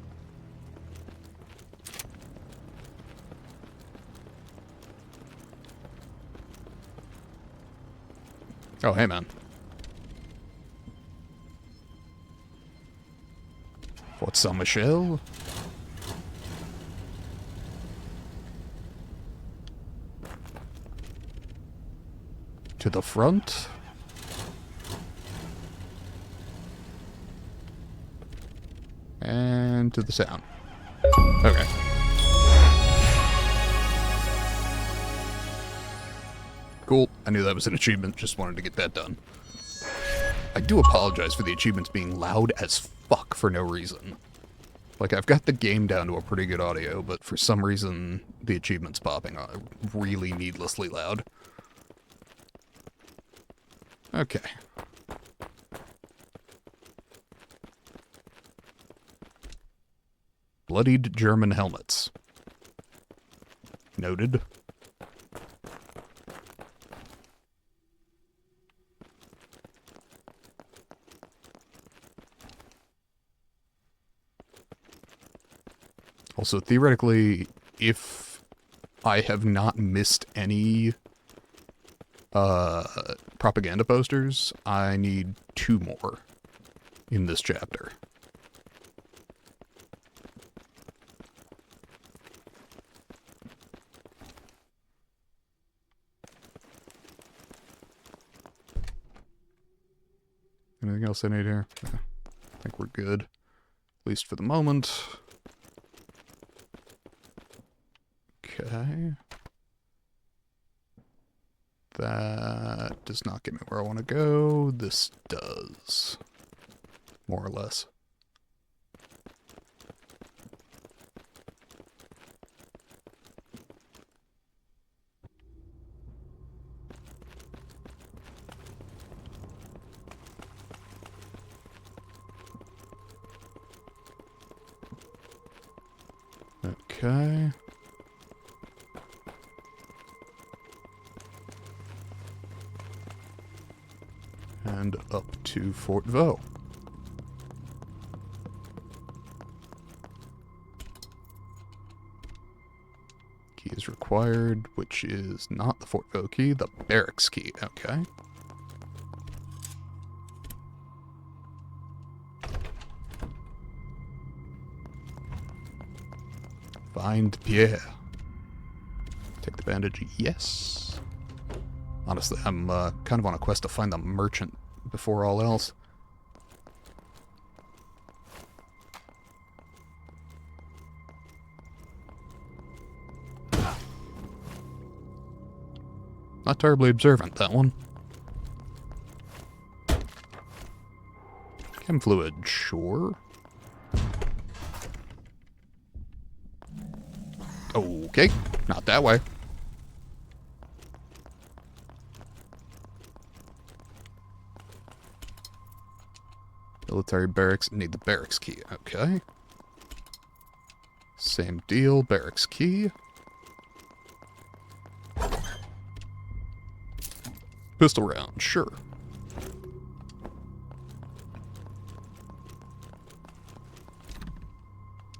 Oh, hey, man. Fort Saint-Michel? To the front? And to the sound. Okay. Cool. I knew that was an achievement. Just wanted to get that done. I do apologize for the achievements being loud as fuck for no reason. Like, I've got the game down to a pretty good audio, but for some reason, the achievements popping are really needlessly loud. Okay. Bloodied German helmets. Noted. Also, theoretically, if I have not missed any propaganda posters, I need 2 more in this chapter. Anything else I need here? I think we're good. At least for the moment. Okay. That does not get me where I want to go. This does. More or less. Okay. And up to Fort Vaux. Key is required, which is not the Fort Vaux key, the barracks key. Okay. Find Pierre. Take the bandage. Yes. Honestly, I'm kind of on a quest to find the merchant before all else. Not terribly observant, that one. Chem fluid, sure. Okay, not that way. Military barracks, need the barracks key. Okay. Same deal, barracks key. Pistol round, sure.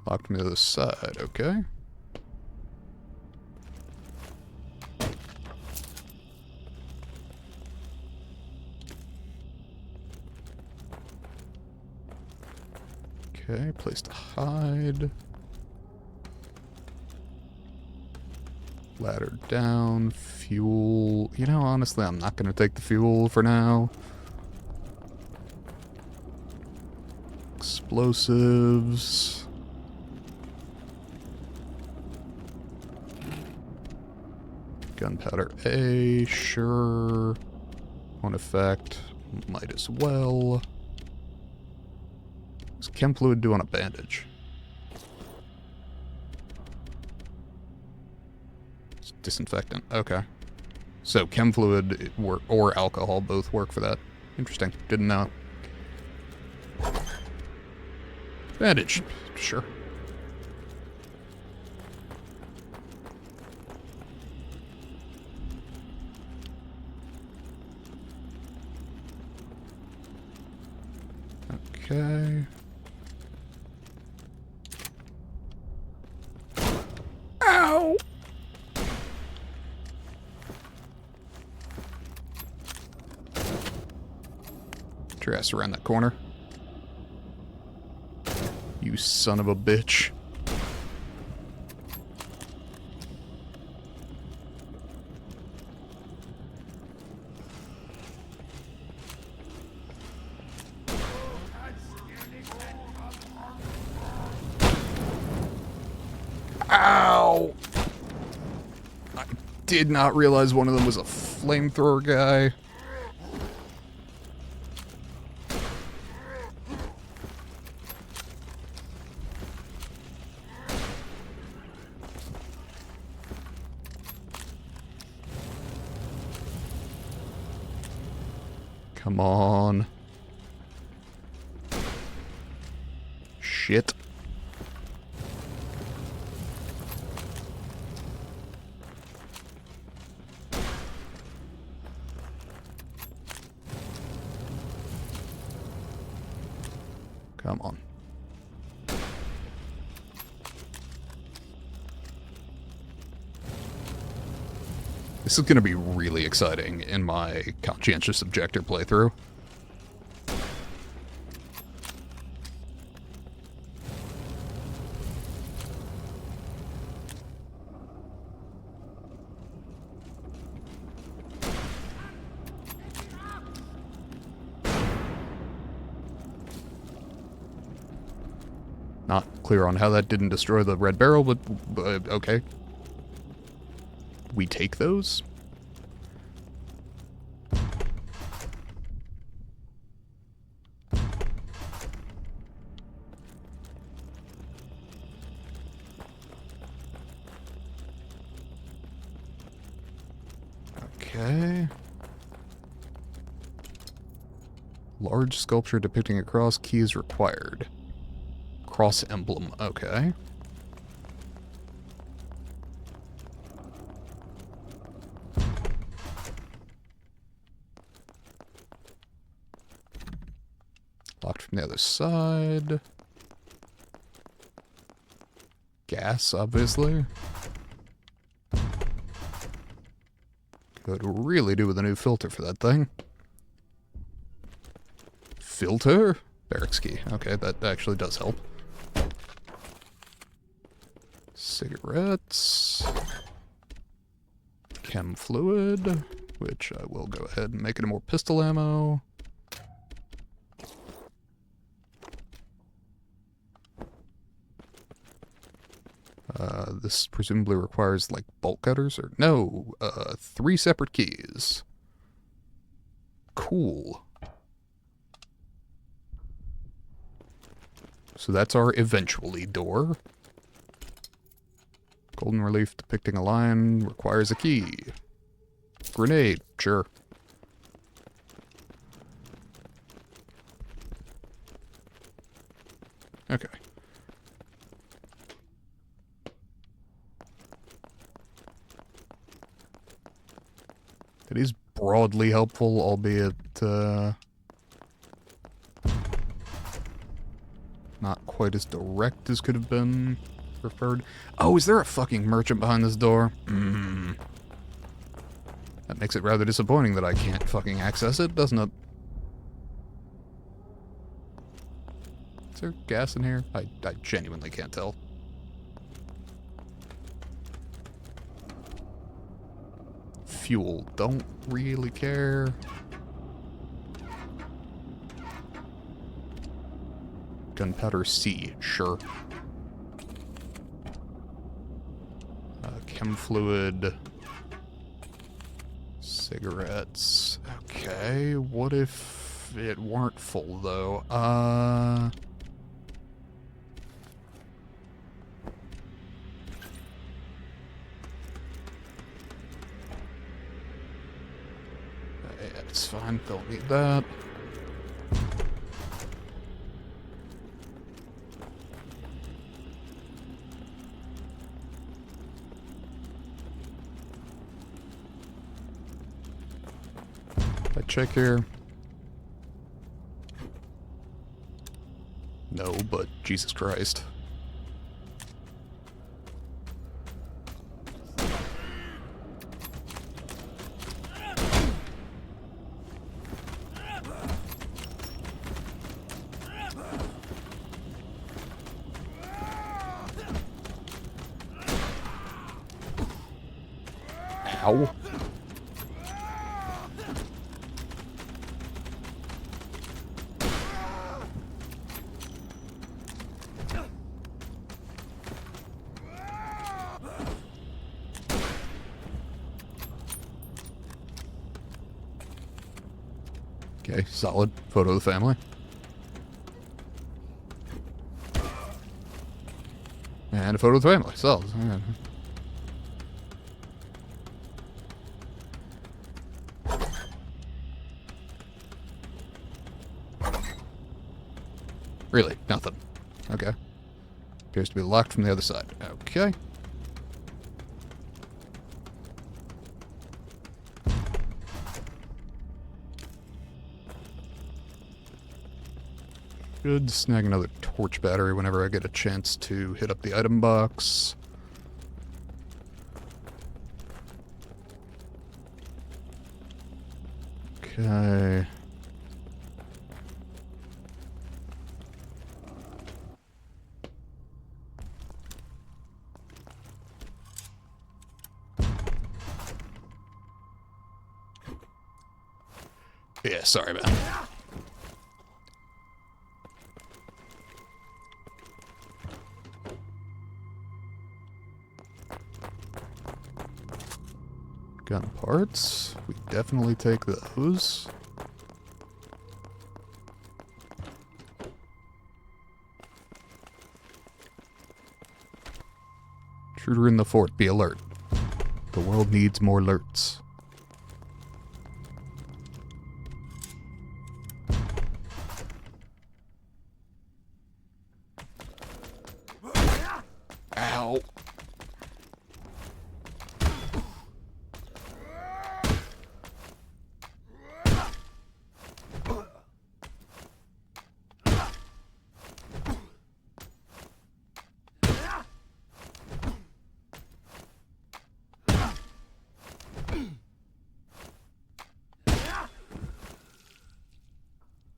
Locked me to the side, okay. Okay, place to hide. Ladder down, fuel. You know, honestly, I'm not going to take the fuel for now. Explosives. Gunpowder A, sure. One effect, might as well. What's chem fluid do on a bandage? It's disinfectant, okay. So chem fluid or alcohol both work for that. Interesting, didn't know. Bandage, sure. Okay. Ow! Get your ass around that corner. You son of a bitch. Ow! I did not realize one of them was a flamethrower guy. Come on. Shit. Come on. This is going to be really exciting in my conscientious objector playthrough. Not clear on how that didn't destroy the red barrel, but okay. We take those? Okay. Large sculpture depicting a cross, key is required. Cross emblem, okay. Locked from the other side. Gas, obviously. Could really do with a new filter for that thing. Filter? Barracks key. Okay, that actually does help. Cigarettes. Chem fluid, which I will go ahead and make into more pistol ammo. This presumably requires, like, bolt cutters, or... No, 3 separate keys. Cool. So that's our eventually door. Golden relief depicting a lion requires a key. Grenade, sure. Okay. It is broadly helpful, albeit, not quite as direct as could have been preferred. Oh, is there a fucking merchant behind this door? That makes it rather disappointing that I can't fucking access it, doesn't it? Is there gas in here? I genuinely can't tell. Fuel, don't really care. Gunpowder C, sure. Chem fluid. Cigarettes. Okay, what if it weren't full, though? It's fine, don't need that. I check here. No, but Jesus Christ. Ow. Okay, solid. Photo of the family. And a photo of the family. Solid. Really? Nothing. Okay. Appears to be locked from the other side. Okay. Should snag another torch battery whenever I get a chance to hit up the item box. Okay. Yeah, sorry, man. Gun parts. We definitely take those. Intruder in the fort. Be alert. The world needs more alerts. Ow.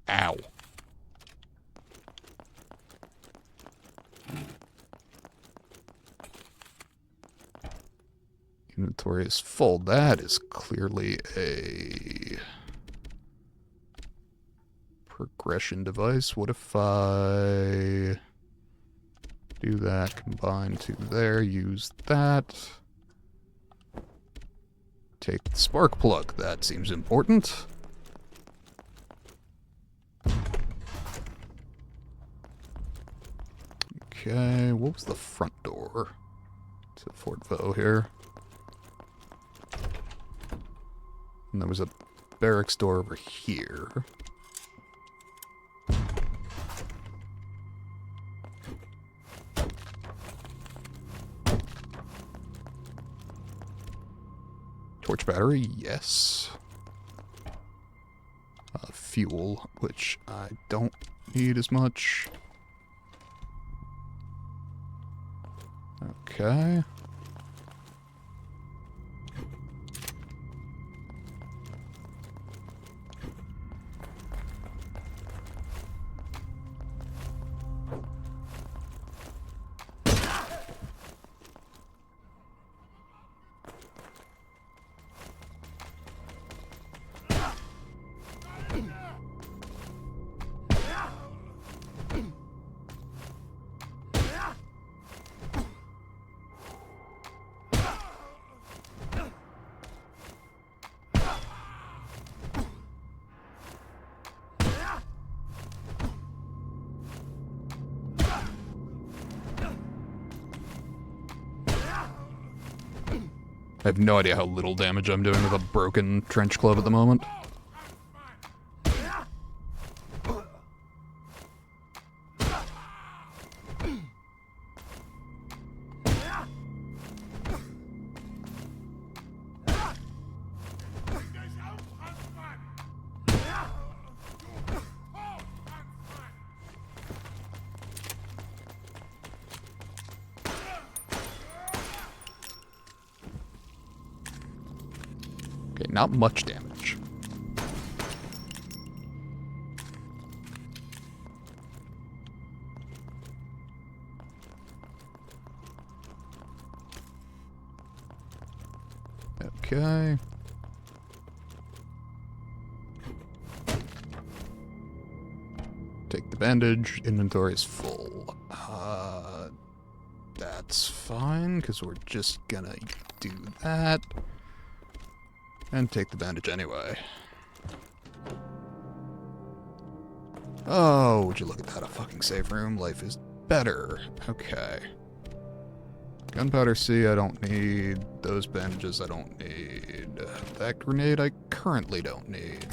Ow. Inventory is full. That is clearly a progression device. What if I do that, combine to there, use that. Take the spark plug. That seems important. Okay, what was the front door to Fort Vaux here? And there was a barracks door over here. Torch battery, yes. Fuel, which I don't need as much. Okay. I have no idea how little damage I'm doing with a broken trench club at the moment. Okay, not much damage. Okay. Take the bandage. Inventory is full. That's fine, because we're just gonna do that. And take the bandage anyway. Oh, would you look at that, a fucking safe room. Life is better. Okay. Gunpowder C I don't need. Those bandages I don't need. That grenade I currently don't need.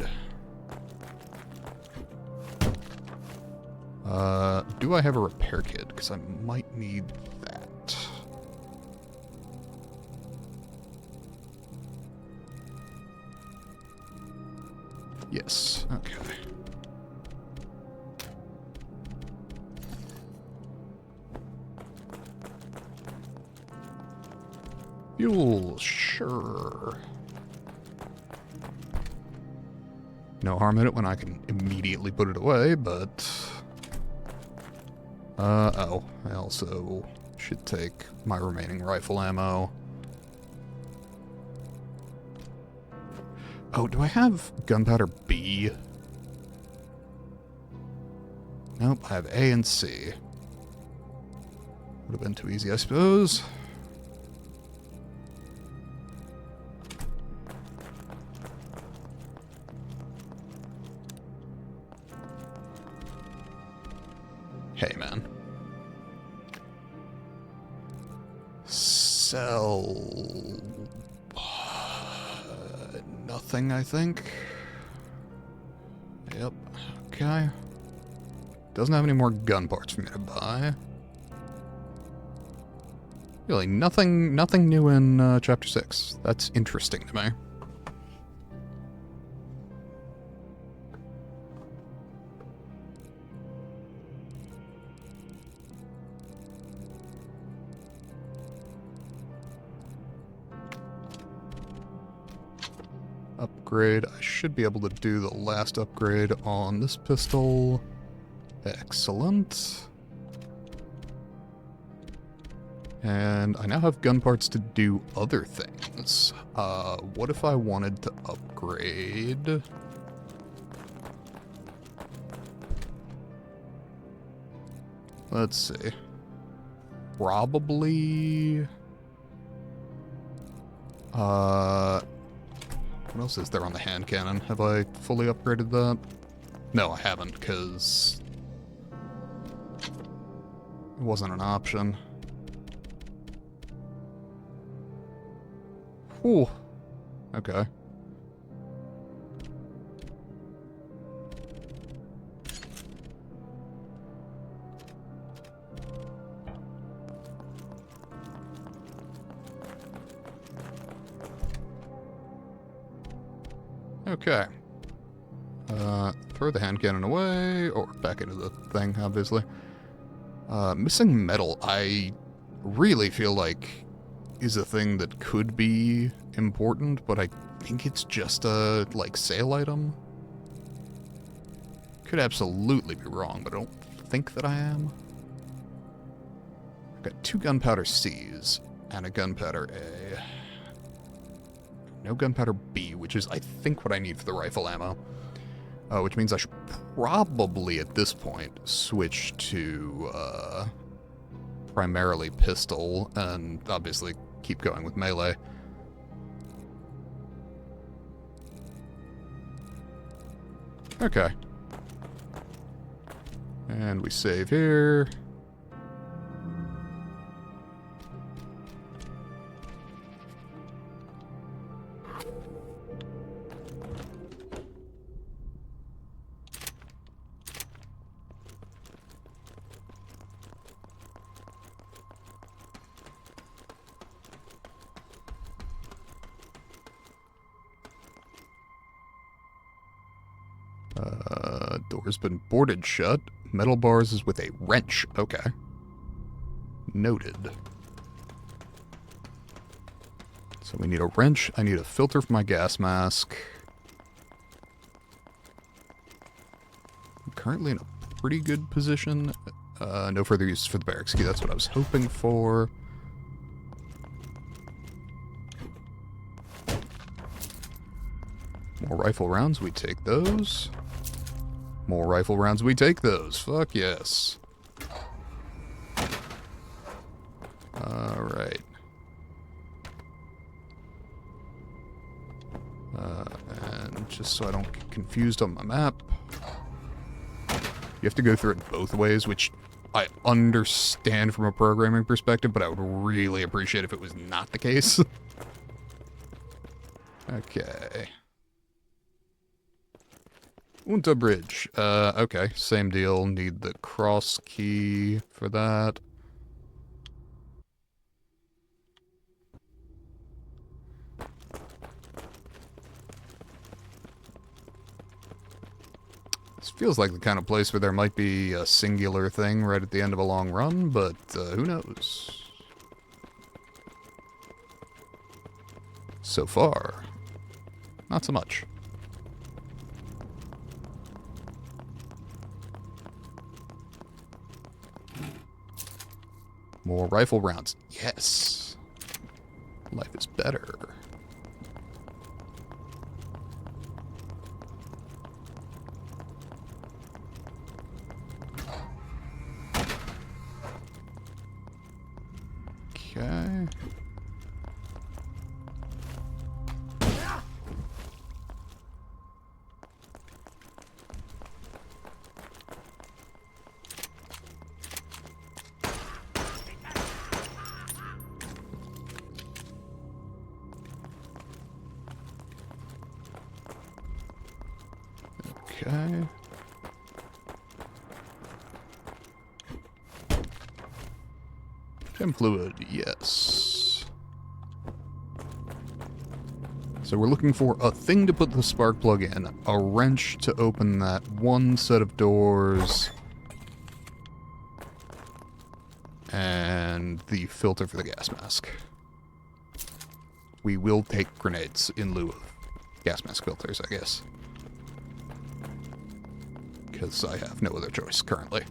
Do I have a repair kit? Because I might need that. Yes, okay. Fuel, sure. No harm in it when I can immediately put it away, but... oh, I also should take my remaining rifle ammo. Oh, do I have gunpowder B? Nope, I have A and C. Would have been too easy, I suppose. Hey, man. Sell... nothing, I think. Yep. Okay. Doesn't have any more gun parts for me to buy. Really, nothing new in Chapter 6. That's interesting to me. Upgrade. I should be able to do the last upgrade on this pistol. Excellent. And I now have gun parts to do other things. What if I wanted to upgrade? Let's see. Probably... what else is there on the hand cannon? Have I fully upgraded that? No, I haven't, because... it wasn't an option. Whew. Okay. Okay. Throw the hand cannon away, or back into the thing, obviously. Missing metal, I really feel like is a thing that could be important, but I think it's just a, like, sale item. Could absolutely be wrong, but I don't think that I am. I've got 2 gunpowder C's and a gunpowder A. No gunpowder B, which is, I think, what I need for the rifle ammo. Which means I should probably, at this point, switch to, primarily pistol, and obviously keep going with melee. Okay. And we save here. Door's been boarded shut. Metal bars is with a wrench. Okay. Noted. So we need a wrench. I need a filter for my gas mask. I'm currently in a pretty good position. No further use for the barracks key. That's what I was hoping for. More rifle rounds. We take those. More rifle rounds, we take those. Fuck yes. Alright. And just so I don't get confused on my map, you have to go through it both ways, which I understand from a programming perspective, but I would really appreciate if it was not the case. Okay. Unta Bridge. Okay, same deal. Need the cross key for that. This feels like the kind of place where there might be a singular thing right at the end of a long run, but who knows? So far, not so much. More rifle rounds. Yes. Life is better. Okay. Okay. Chem fluid, yes. So we're looking for a thing to put the spark plug in, a wrench to open that one set of doors, and the filter for the gas mask. We will take grenades in lieu of gas mask filters, I guess. Because I have no other choice currently.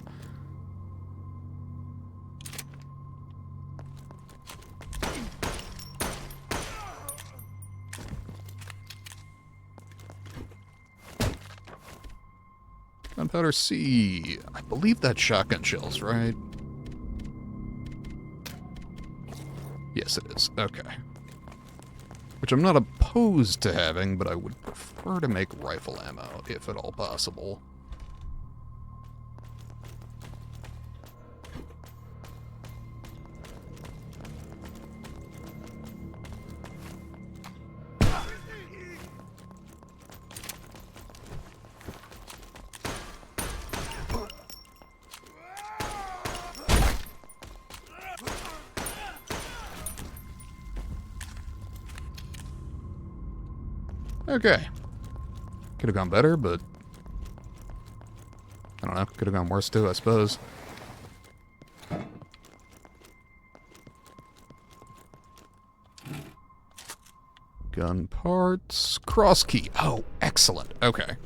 Gunpowder C. I believe that's shotgun shells, right? Yes, it is. Okay. Which I'm not opposed to having, but I would prefer to make rifle ammo, if at all possible. Okay. Could have gone better, but I don't know. Could have gone worse too, I suppose. Gun parts. Cross key. Oh, excellent. Okay.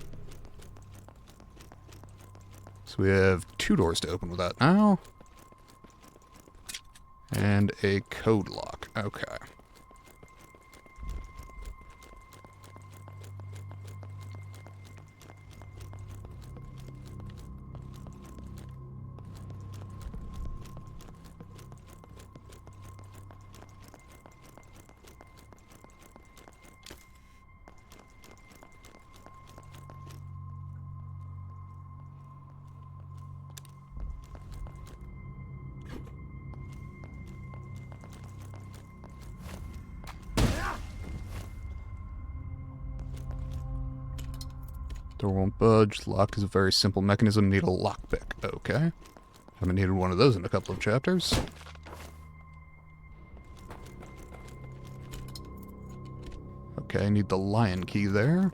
So we have 2 doors to open with that now. And a code lock. Okay. Door won't budge. Lock is a very simple mechanism. Need a lockpick. Okay. Haven't needed one of those in a couple of chapters. Okay, I need the lion key there.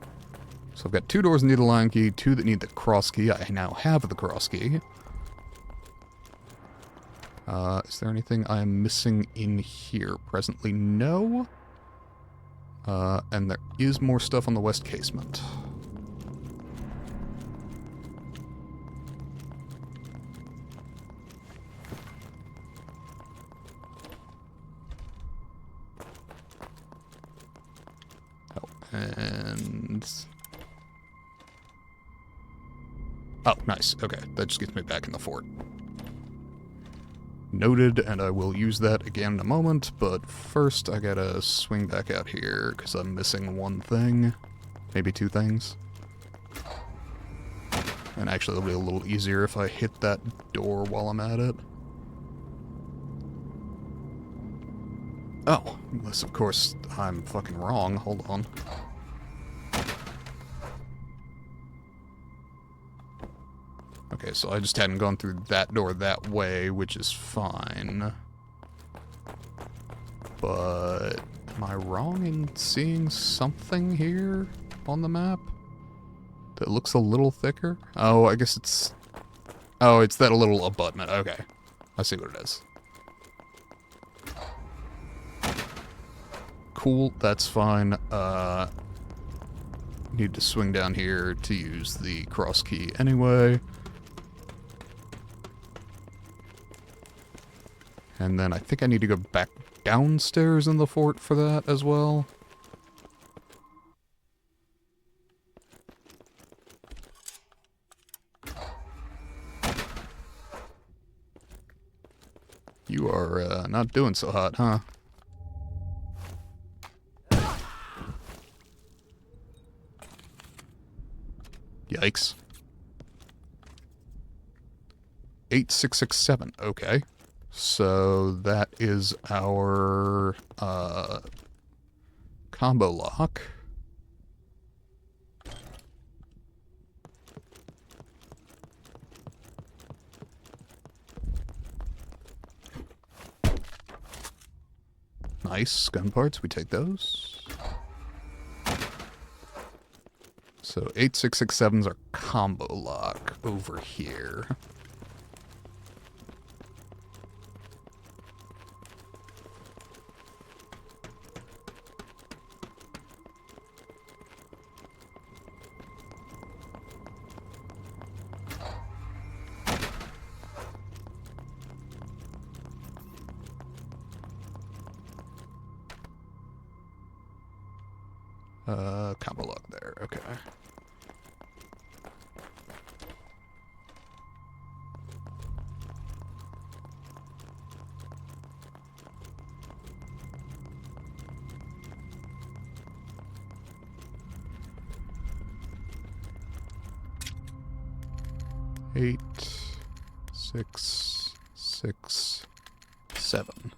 So I've got 2 doors that need a lion key, 2 that need the cross key. I now have the cross key. Is there anything I'm missing in here presently? No. And there is more stuff on the west casement. And... oh, nice. Okay, that just gets me back in the fort. Noted, and I will use that again in a moment, but first I gotta swing back out here, because I'm missing one thing. Maybe 2 things. And actually it'll be a little easier if I hit that door while I'm at it. Oh, unless of course I'm fucking wrong. Hold on. Okay, so I just hadn't gone through that door that way, which is fine. But am I wrong in seeing something here on the map that looks a little thicker? Oh, I guess it's... oh, it's that little abutment. Okay, I see what it is. Cool, that's fine. Need to swing down here to use the cross key anyway. And then I think I need to go back downstairs in the fort for that as well. You are not doing so hot, huh? Yikes. 8667, okay. So that is our combo lock. Nice. Gun parts, we take those. So 8667s are combo lock over here. Combo lock there, okay. Eight, 6, 6, 7.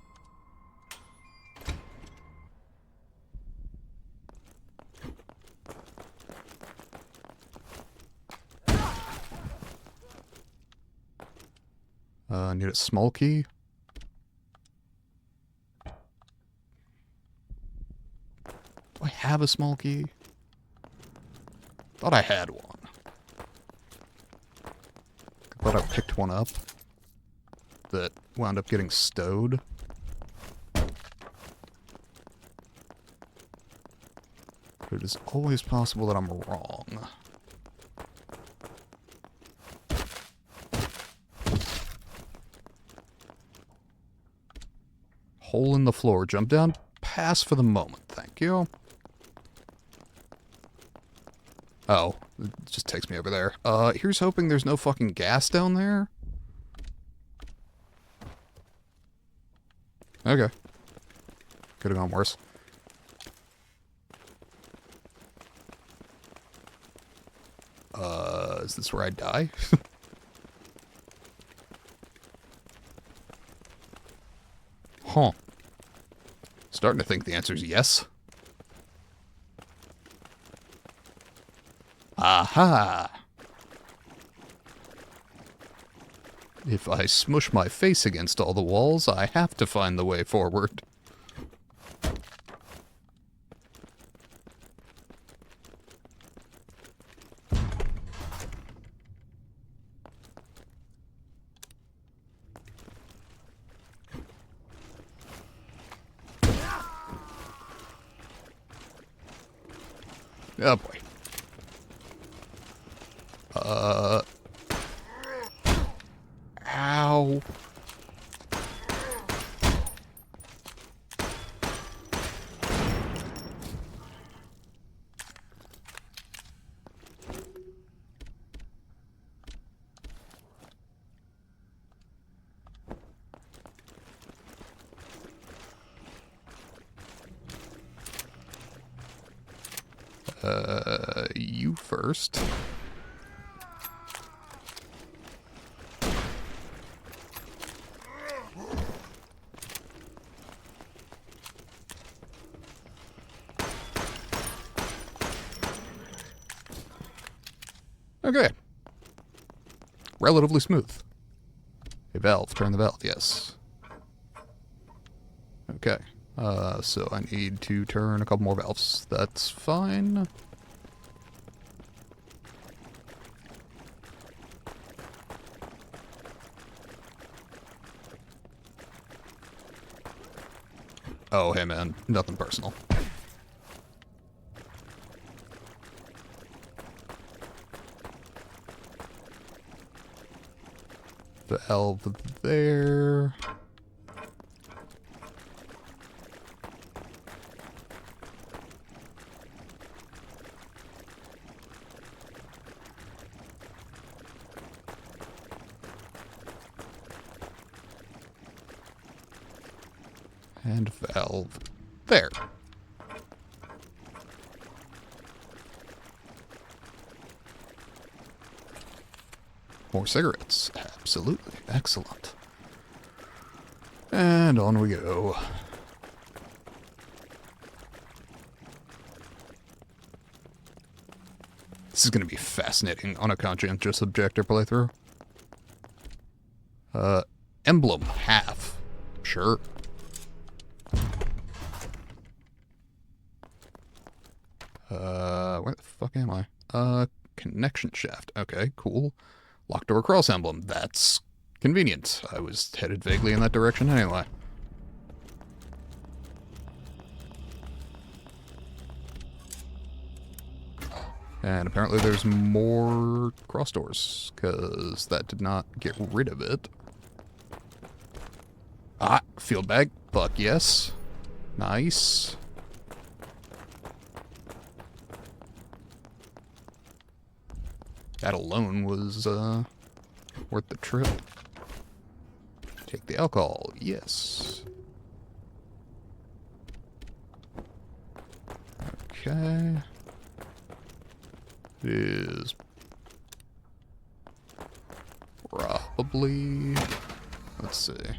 Need a small key. Do I have a small key? Thought I had one. Thought I picked one up that wound up getting stowed. But it is always possible that I'm wrong. Hole in the floor. Jump down. Pass for the moment. Thank you. Oh, it just takes me over there. Here's hoping there's no fucking gas down there. Okay. Could have gone worse. Is this where I die? Huh. Starting to think the answer is yes. Aha! If I smush my face against all the walls, I have to find the way forward. Oh boy. Ow. You first. Okay. Relatively smooth. A valve. Turn the valve. Yes. Okay. So I need to turn a couple more valves. That's fine. Oh, hey man. Nothing personal. Valve there. And valve there. More cigarettes. Absolutely. Excellent. And on we go. This is going to be fascinating on a conscientious objector playthrough. Emblem. Half. Sure. Where the fuck am I? Connection shaft. Okay, cool. Locked door cross emblem. That's convenient. I was headed vaguely in that direction anyway. And apparently there's more cross doors, because that did not get rid of it. Ah, field bag. Fuck yes. Nice. That alone was, worth the trip. Take the alcohol. Yes. Okay. It is probably... Let's see. There's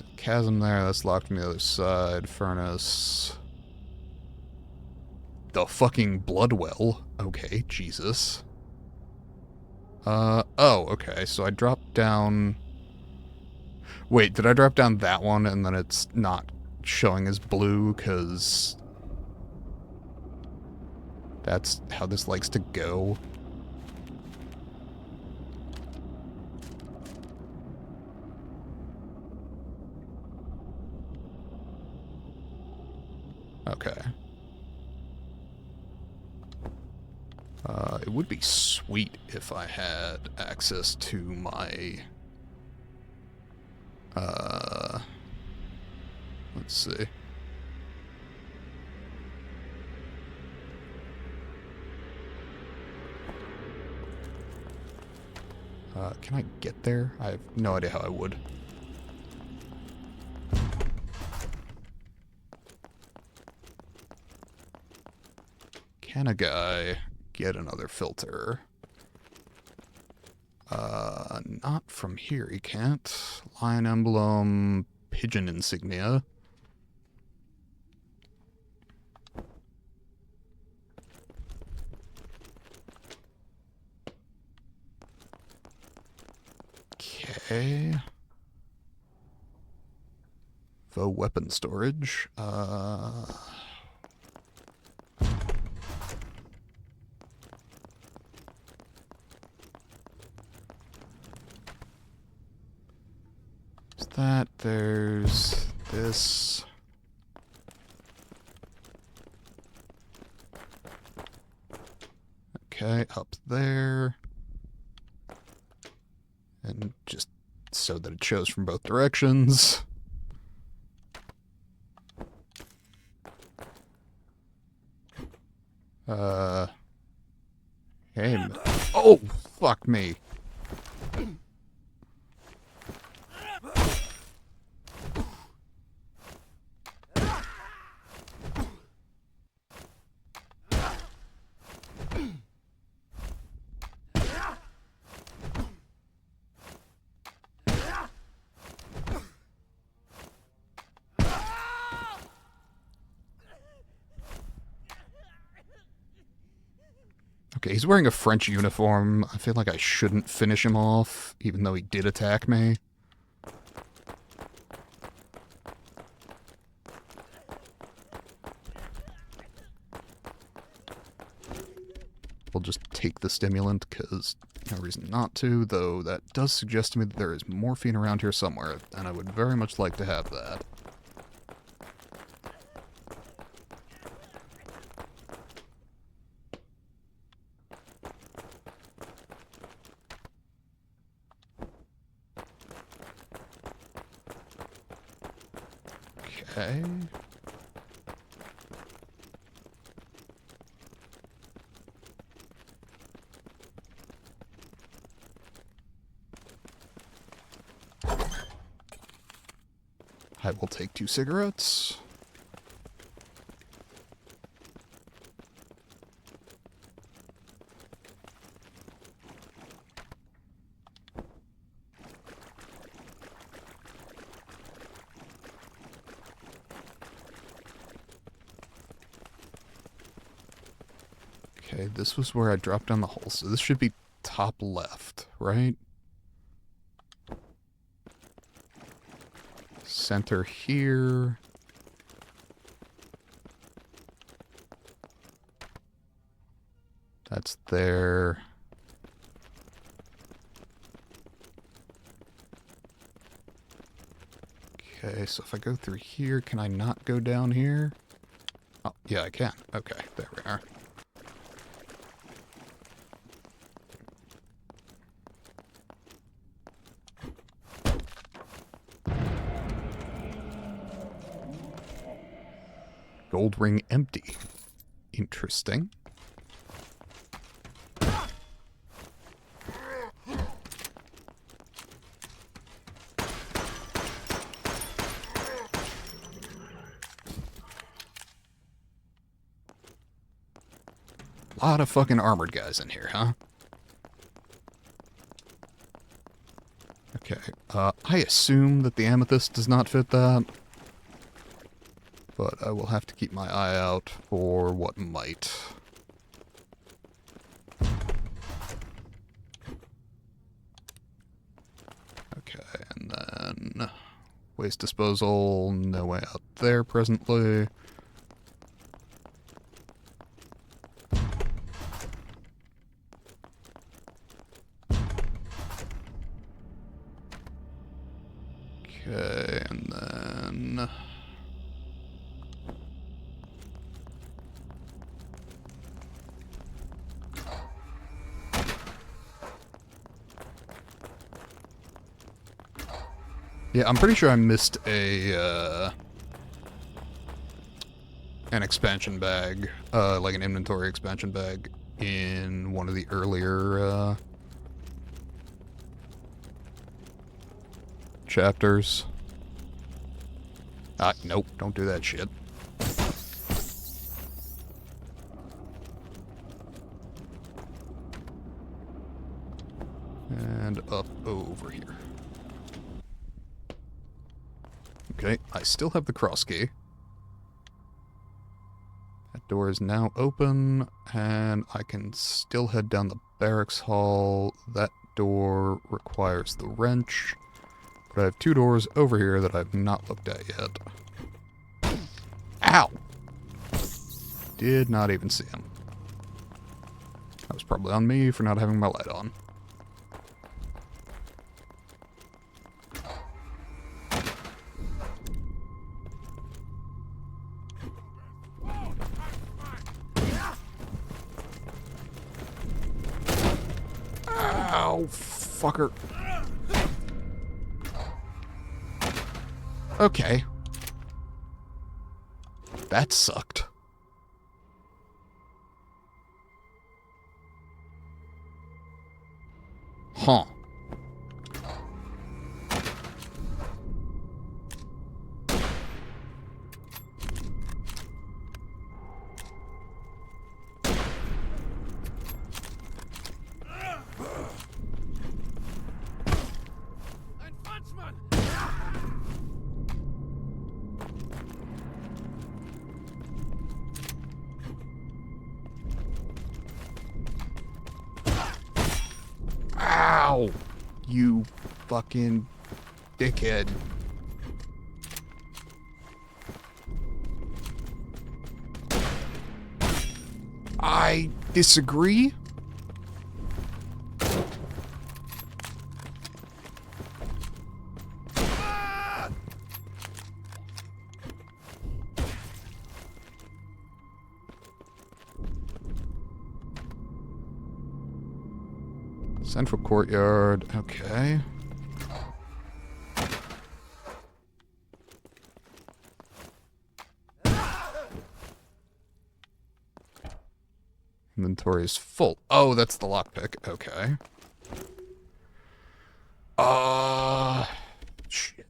a chasm there. That's locked on the other side. Furnace. The fucking blood well. Okay, Jesus. Oh, okay. So I dropped down... Wait, did I drop down that one and then it's not showing as blue? Because... that's how this likes to go. Okay. It would be sweet if I had access to my... let's see. Can I get there? I have no idea how I would. Can a guy get another filter? Not from here, he can't. Lion emblem, pigeon insignia. Okay. Faux weapon storage. That, there's this. Okay, up there. And just so that it shows from both directions. Hey. Oh, fuck me. Okay, he's wearing a French uniform. I feel like I shouldn't finish him off, even though he did attack me. We'll just take the stimulant, because no reason not to, though that does suggest to me that there is morphine around here somewhere, and I would very much like to have that. Okay. I will take 2 cigarettes. Okay, this was where I dropped down the hole, so this should be top left, right? Center here. That's there. Okay, so if I go through here, can I not go down here? Oh, yeah, I can. Okay, there we are. Gold ring empty. Interesting. A lot of fucking armored guys in here, huh? Okay, I assume that the amethyst does not fit that. But I will have to keep my eye out for what might. Okay, and then waste disposal, no way out there presently. Okay, and then... yeah, I'm pretty sure I missed an expansion bag, like an inventory expansion bag in one of the earlier, chapters. Nope, don't do that shit. And up over here. Okay, I still have the cross key. That door is now open, and I can still head down the barracks hall. That door requires the wrench. But I have two doors over here that I've not looked at yet. Ow! Did not even see him. That was probably on me for not having my light on. Ow, fucker. Okay. That sucked. Huh. Ow! You fucking dickhead. I disagree. Central courtyard, okay. Inventory is full. Oh, that's the lockpick. Okay. Shit.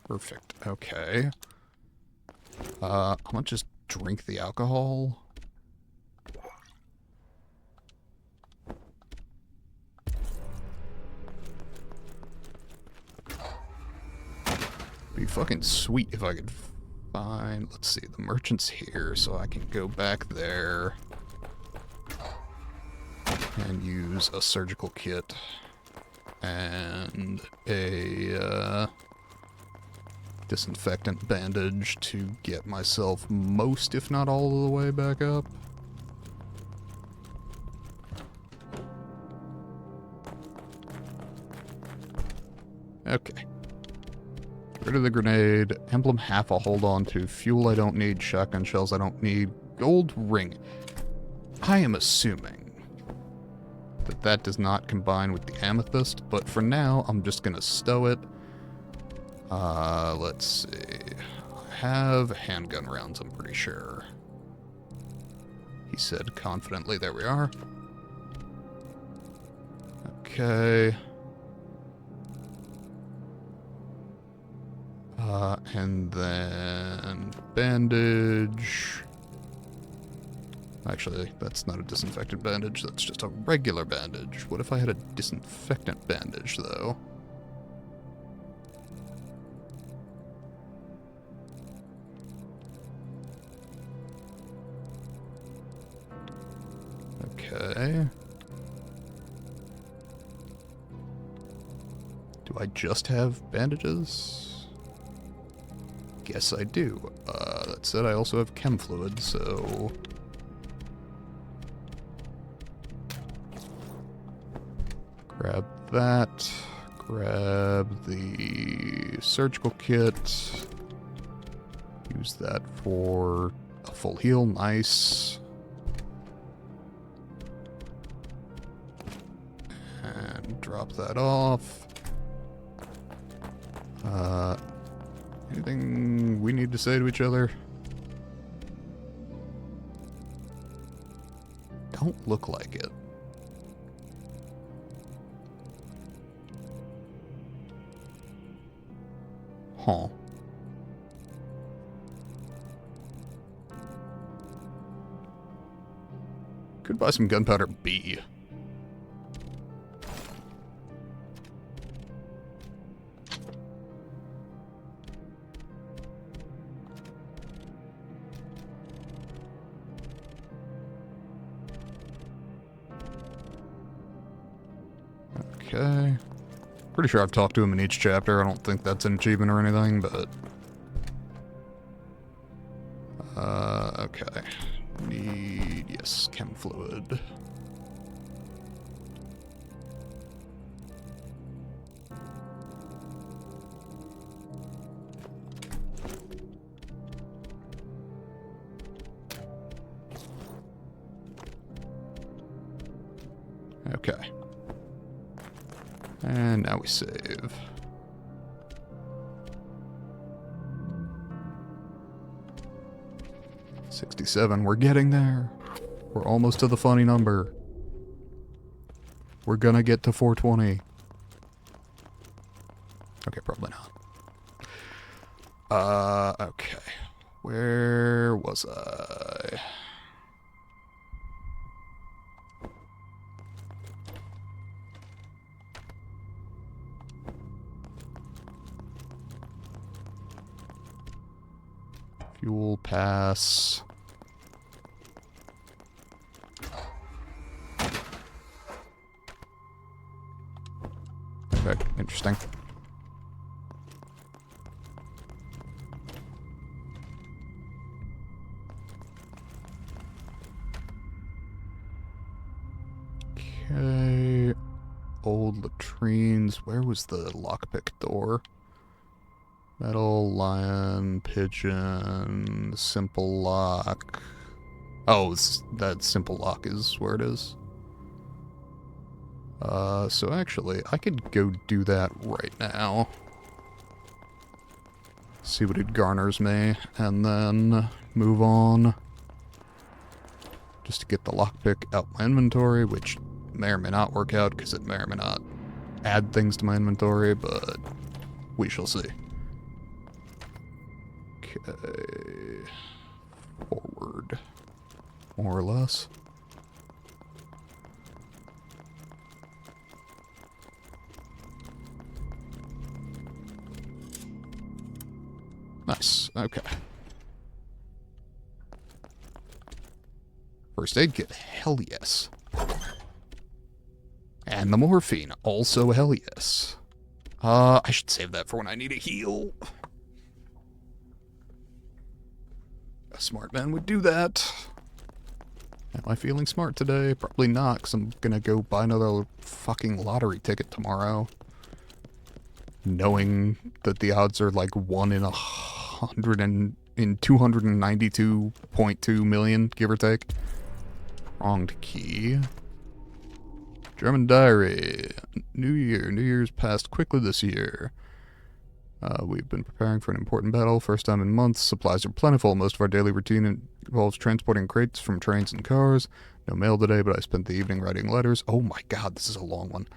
Perfect. Okay. I'm gonna just drink the alcohol. Be fucking sweet if I could find... let's see, the merchant's here, so I can go back there And use a surgical kit and a disinfectant bandage to get myself most, if not all, of the way back up. Okay. Get rid of the grenade. Emblem half I'll hold on to. Fuel I don't need. Shotgun shells I don't need. Gold ring. I am assuming that that does not combine with the amethyst, but for now, I'm just gonna stow it. Let's see. I have handgun rounds, I'm pretty sure. He said confidently. There we are. Okay. And then bandage. Actually, that's not a disinfectant bandage, that's just a regular bandage. What if I had a disinfectant bandage, though? Okay. Do I just have bandages? Guess I do. That said, I also have chem fluid, so... Grab that. Grab the surgical kit. Use that for a full heal. Nice. And drop that off. Anything we need to say to each other? Don't look like it. Huh. Could buy some gunpowder B. Okay. Pretty sure I've talked to him in each chapter. I don't think that's an achievement or anything, but... okay. Need... yes, chem fluid. Okay. And now we save. $67. We're getting there. We're almost to the funny number. We're gonna get to 420. Okay, probably not. Okay. Where was I? Fuel pass. Okay, interesting. Okay. Old latrines. Where was the lockpick door? Metal, lion, pigeon, simple lock. Oh, that simple lock is where it is. So actually, I could go do that right now. See what it garners me, and then move on. Just to get the lockpick out my inventory, which may or may not work out, because it may or may not add things to my inventory, but we shall see. Okay. Forward. More or less. Nice. Okay. First aid kit. Hell yes. And the morphine, also hell yes. I should save that for when I need a heal. A smart man would do that. Am I feeling smart today? Probably not, because I'm gonna go buy another fucking lottery ticket tomorrow. Knowing that the odds are like 1 in 100 and in 292.2 million, give or take. Wronged key. German diary. New Year. New Year's passed quickly this year. We've been preparing for an important battle. First time in months. Supplies are plentiful. Most of our daily routine involves transporting crates from trains and cars. No mail today, but I spent the evening writing letters. Oh my god, this is a long one.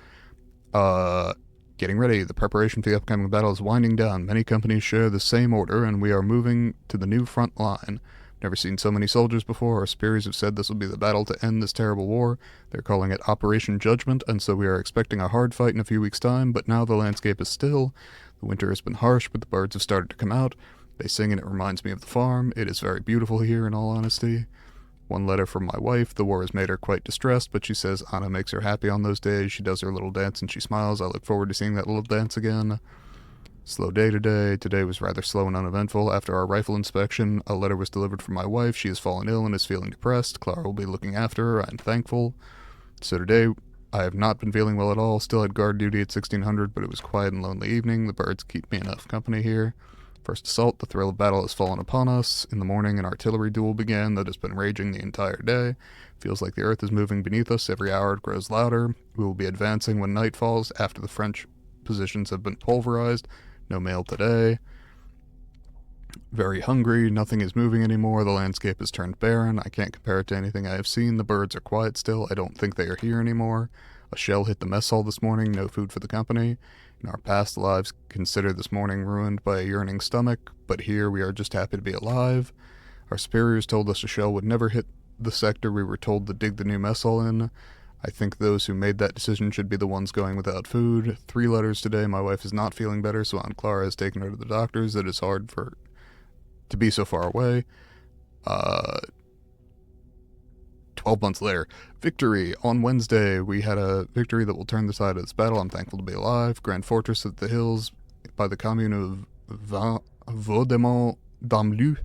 Getting ready. The preparation for the upcoming battle is winding down. Many companies share the same order, and we are moving to the new front line. Never seen so many soldiers before. Our superiors have said this will be the battle to end this terrible war. They're calling it Operation Judgment, and so we are expecting a hard fight in a few weeks' time, but now the landscape is still. The winter has been harsh, but the birds have started to come out. They sing and it reminds me of the farm. It is very beautiful here, in all honesty. One letter from my wife. The war has made her quite distressed, but she says Anna makes her happy on those days. She does her little dance and she smiles. I look forward to seeing that little dance again. Slow day today. Today was rather slow and uneventful. After our rifle inspection, a letter was delivered from my wife. She has fallen ill and is feeling depressed. Clara will be looking after her. I'm thankful. So today, I have not been feeling well at all. Still had guard duty at 1600, but it was a quiet and lonely evening. The birds keep me enough company here. First assault, the thrill of battle has fallen upon us. In the morning, an artillery duel began that has been raging the entire day. Feels like the earth is moving beneath us. Every hour it grows louder. We will be advancing when night falls, after the French positions have been pulverized. No mail today. Very hungry. Nothing is moving anymore. The landscape has turned barren. I can't compare it to anything I have seen. The birds are quiet still. I don't think they are here anymore. A shell hit the mess hall this morning. No food for the company. In our past lives, consider this morning ruined by a yearning stomach, but here we are just happy to be alive. Our superiors told us a shell would never hit the sector we were told to dig the new mess hall in. I think those who made that decision should be the ones going without food. 3 letters today. My wife is not feeling better, so Aunt Clara has taken her to the doctors. It is hard to be so far away. 12 months later. Victory. On Wednesday, we had a victory that will turn the tide of this battle. I'm thankful to be alive. Grand Fortress at the hills by the commune of Vaudemont-Damlu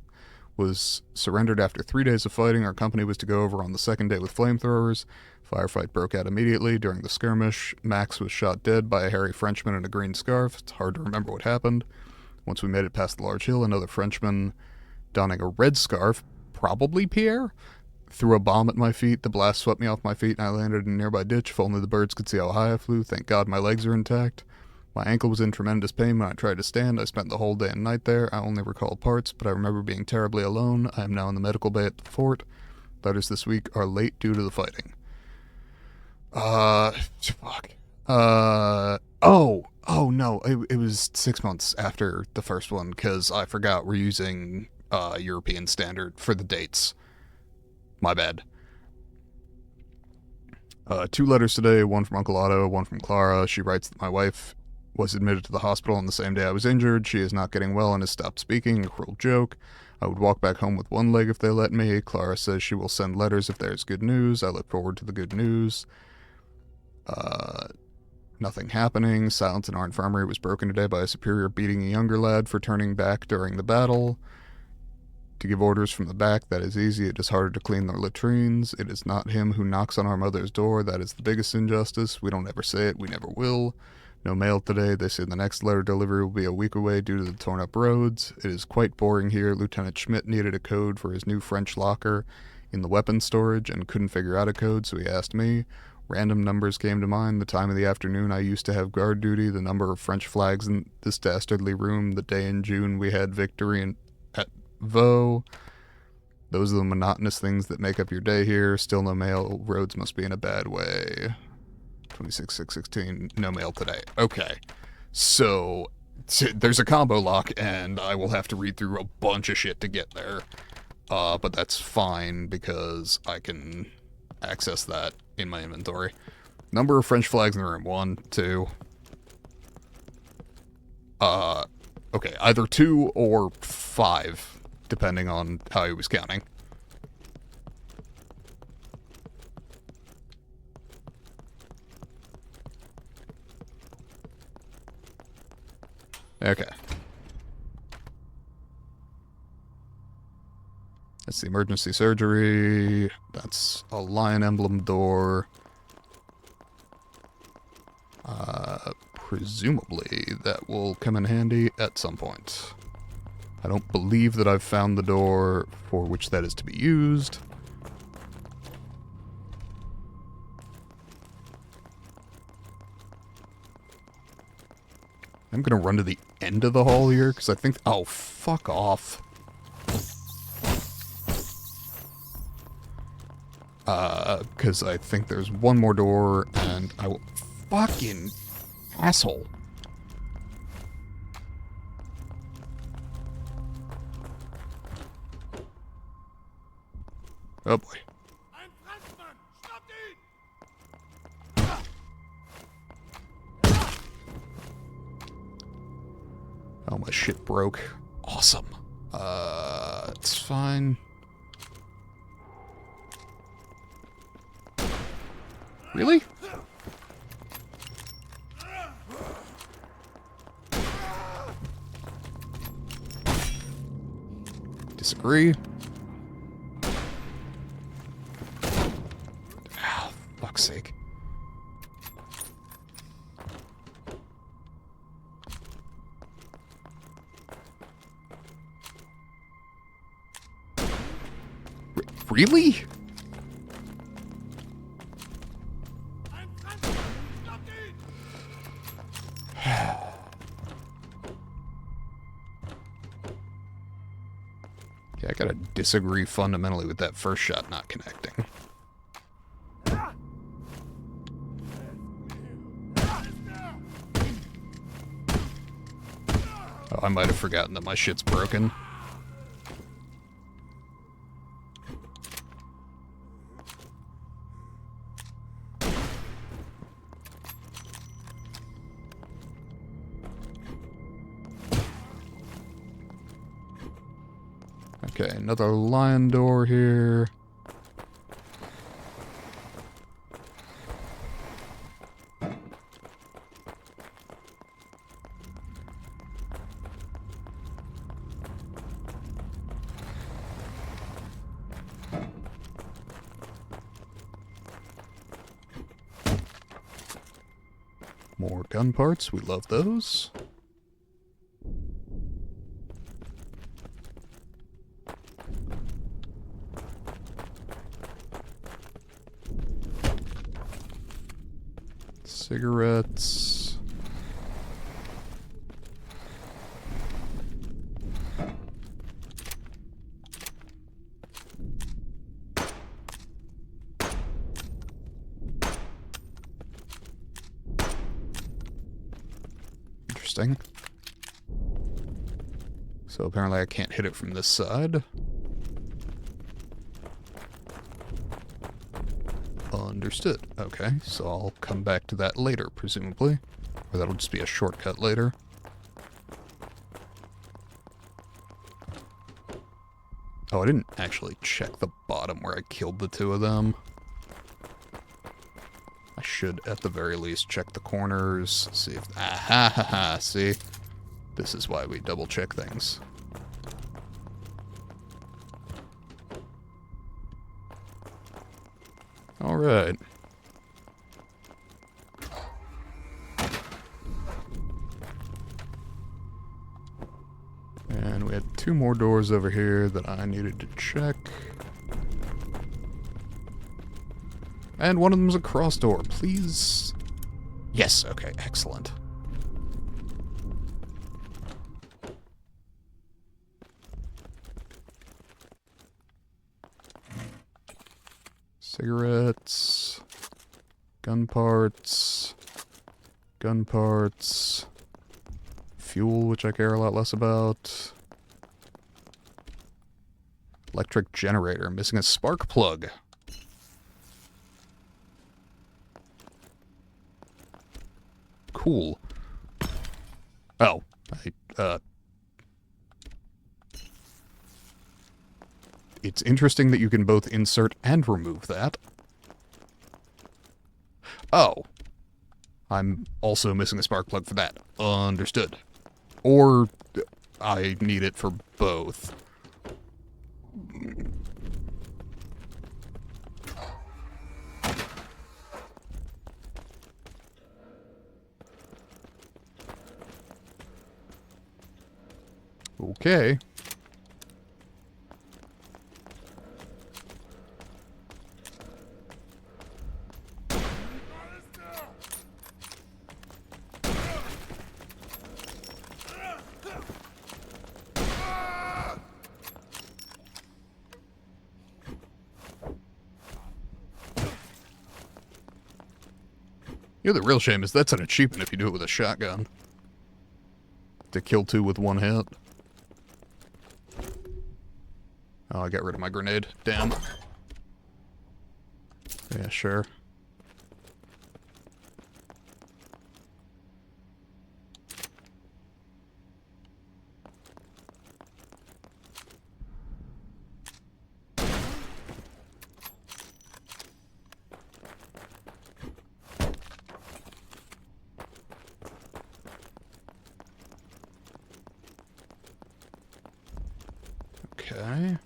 was surrendered after 3 days of fighting. Our company was to go over on the second day with flamethrowers. Firefight broke out immediately. During the skirmish, Max was shot dead by a hairy Frenchman in a green scarf. It's hard to remember what happened. Once we made it past the large hill, another Frenchman donning a red scarf, probably Pierre, threw a bomb at my feet. The blast swept me off my feet and I landed in a nearby ditch. If only the birds could see how high I flew. Thank God my legs are intact. My ankle was in tremendous pain when I tried to stand. I spent the whole day and night there. I only recall parts, but I remember being terribly alone. I am now in the medical bay at the fort. Letters this week are late due to the fighting. Fuck. Oh no, it was 6 months after the first one, because I forgot we're using, European standard for the dates. My bad. 2 letters today, one from Uncle Otto, one from Clara. She writes that my wife was admitted to the hospital on the same day I was injured. She is not getting well and has stopped speaking. A cruel joke. I would walk back home with one leg if they let me. Clara says she will send letters if there's good news. I look forward to the good news. Nothing happening. Silence in our infirmary was broken today by a superior beating a younger lad for turning back during the battle. To give orders from the back, that is easy. It is harder to clean the latrines. It is not him who knocks on our mother's door. That is the biggest injustice. We don't ever say it. We never will. No mail today. They say the next letter delivery will be a week away due to the torn up roads. It is quite boring here. Lieutenant Schmidt needed a code for his new French locker in the weapons storage and couldn't figure out a code, so he asked me. Random numbers came to mind. The time of the afternoon I used to have guard duty, the number of French flags in this dastardly room, the day in June we had victory at Vaux. Those are the monotonous things that make up your day here. Still no mail. Roads must be in a bad way. 26/6/16. No mail today. Okay. So, there's a combo lock, and I will have to read through a bunch of shit to get there. But that's fine, because I can access that in my inventory. Number of French flags in the room. 1, 2. Okay, either 2 or 5, depending on how he was counting. Okay. That's the emergency surgery. That's a lion emblem door. Presumably that will come in handy at some point. I don't believe that I've found the door for which that is to be used. I'm gonna run to the end of the hall here, because I think... Oh, fuck off. Because I think there's one more door, and I will... Fucking asshole. Oh boy. Oh, my shit broke. Awesome. It's fine. Really? Disagree. Ah, fuck's sake. Really? Yeah, I gotta disagree fundamentally with that first shot not connecting. Oh, I might have forgotten that my shit's broken. Okay, another lion door here. More gun parts, we love those. Cigarettes. Interesting. So apparently I can't hit it from this side. Understood. Okay, so I'll come back to that later, presumably. Or that'll just be a shortcut later. Oh, I didn't actually check the bottom where I killed the two of them. I should, at the very least, check the corners, see if... Ah, ha, ha, see? This is why we double-check things. Alright. And we had two more doors over here that I needed to check. And one of them is a cross door, please. Yes, okay, excellent. Cigarettes, gun parts, fuel, which I care a lot less about. Electric generator, missing a spark plug. Cool. Oh, it's interesting that you can both insert and remove that. Oh. I'm also missing a spark plug for that. Understood. Or I need it for both. Okay. You know, the real shame is that's an achievement if you do it with a shotgun. To kill two with one hit. Oh, I got rid of my grenade. Damn. Yeah, sure. Okay.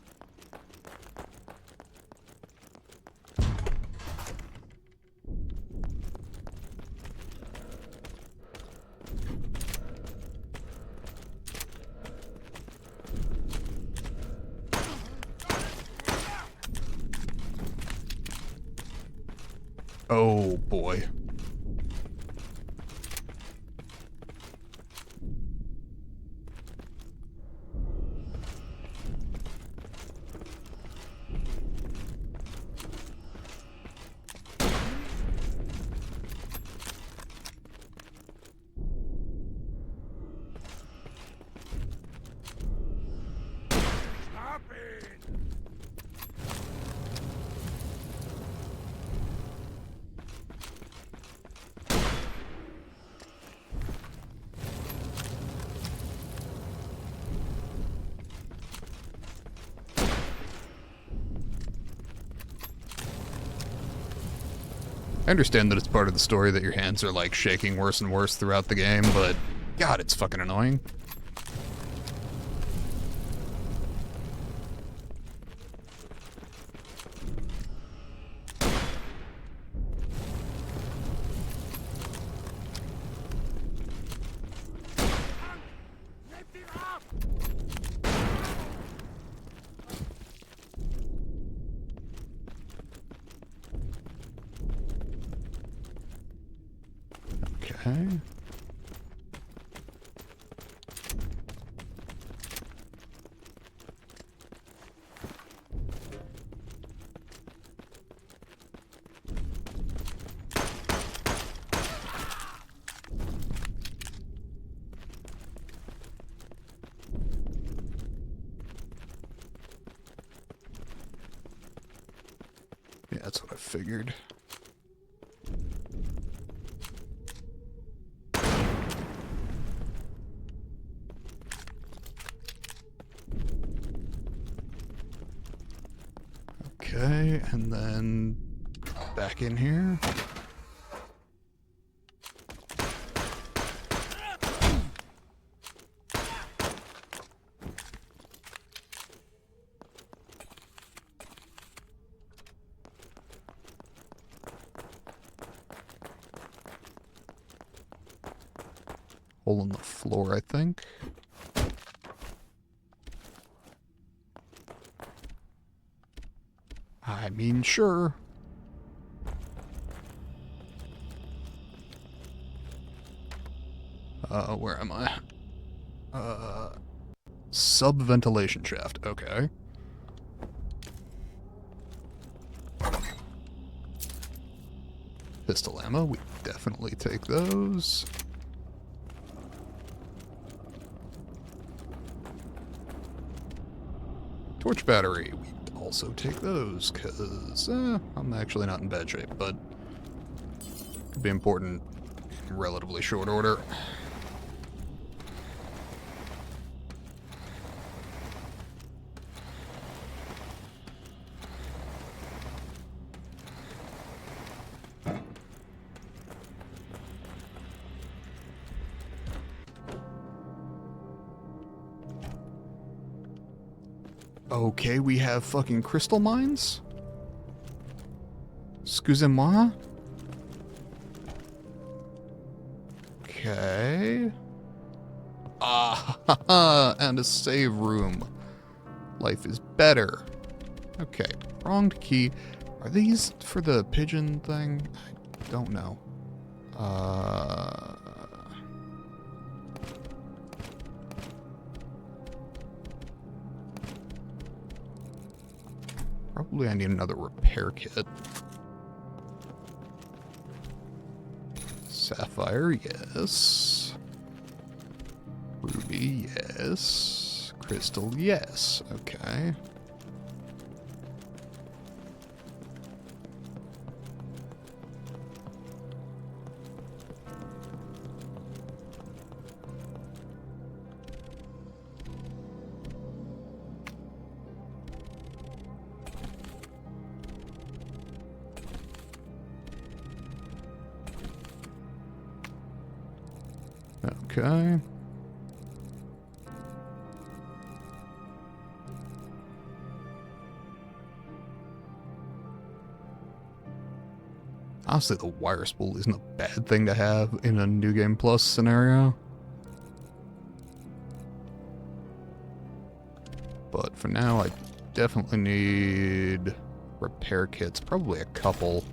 Oh, boy. I understand that it's part of the story that your hands are, like, shaking worse and worse throughout the game, but God, it's fucking annoying. Okay. Yeah, that's what I figured. Okay, and then back in here. Hole in the floor, I think. I mean, sure. Where am I? Sub-ventilation shaft. Okay. Pistol ammo. We definitely take those. Torch battery. We also take those, because I'm actually not in bad shape, but could be important in relatively short order. Okay, we have fucking crystal mines? Excusez-moi? Okay. Ah, and a save room. Life is better. Okay, wronged key. Are these for the pigeon thing? I don't know. Probably I need another repair kit. Sapphire, yes. Ruby, yes. Crystal, yes. Okay. Okay. Honestly, the wire spool isn't a bad thing to have in a New Game Plus scenario. But for now, I definitely need repair kits. Probably a couple.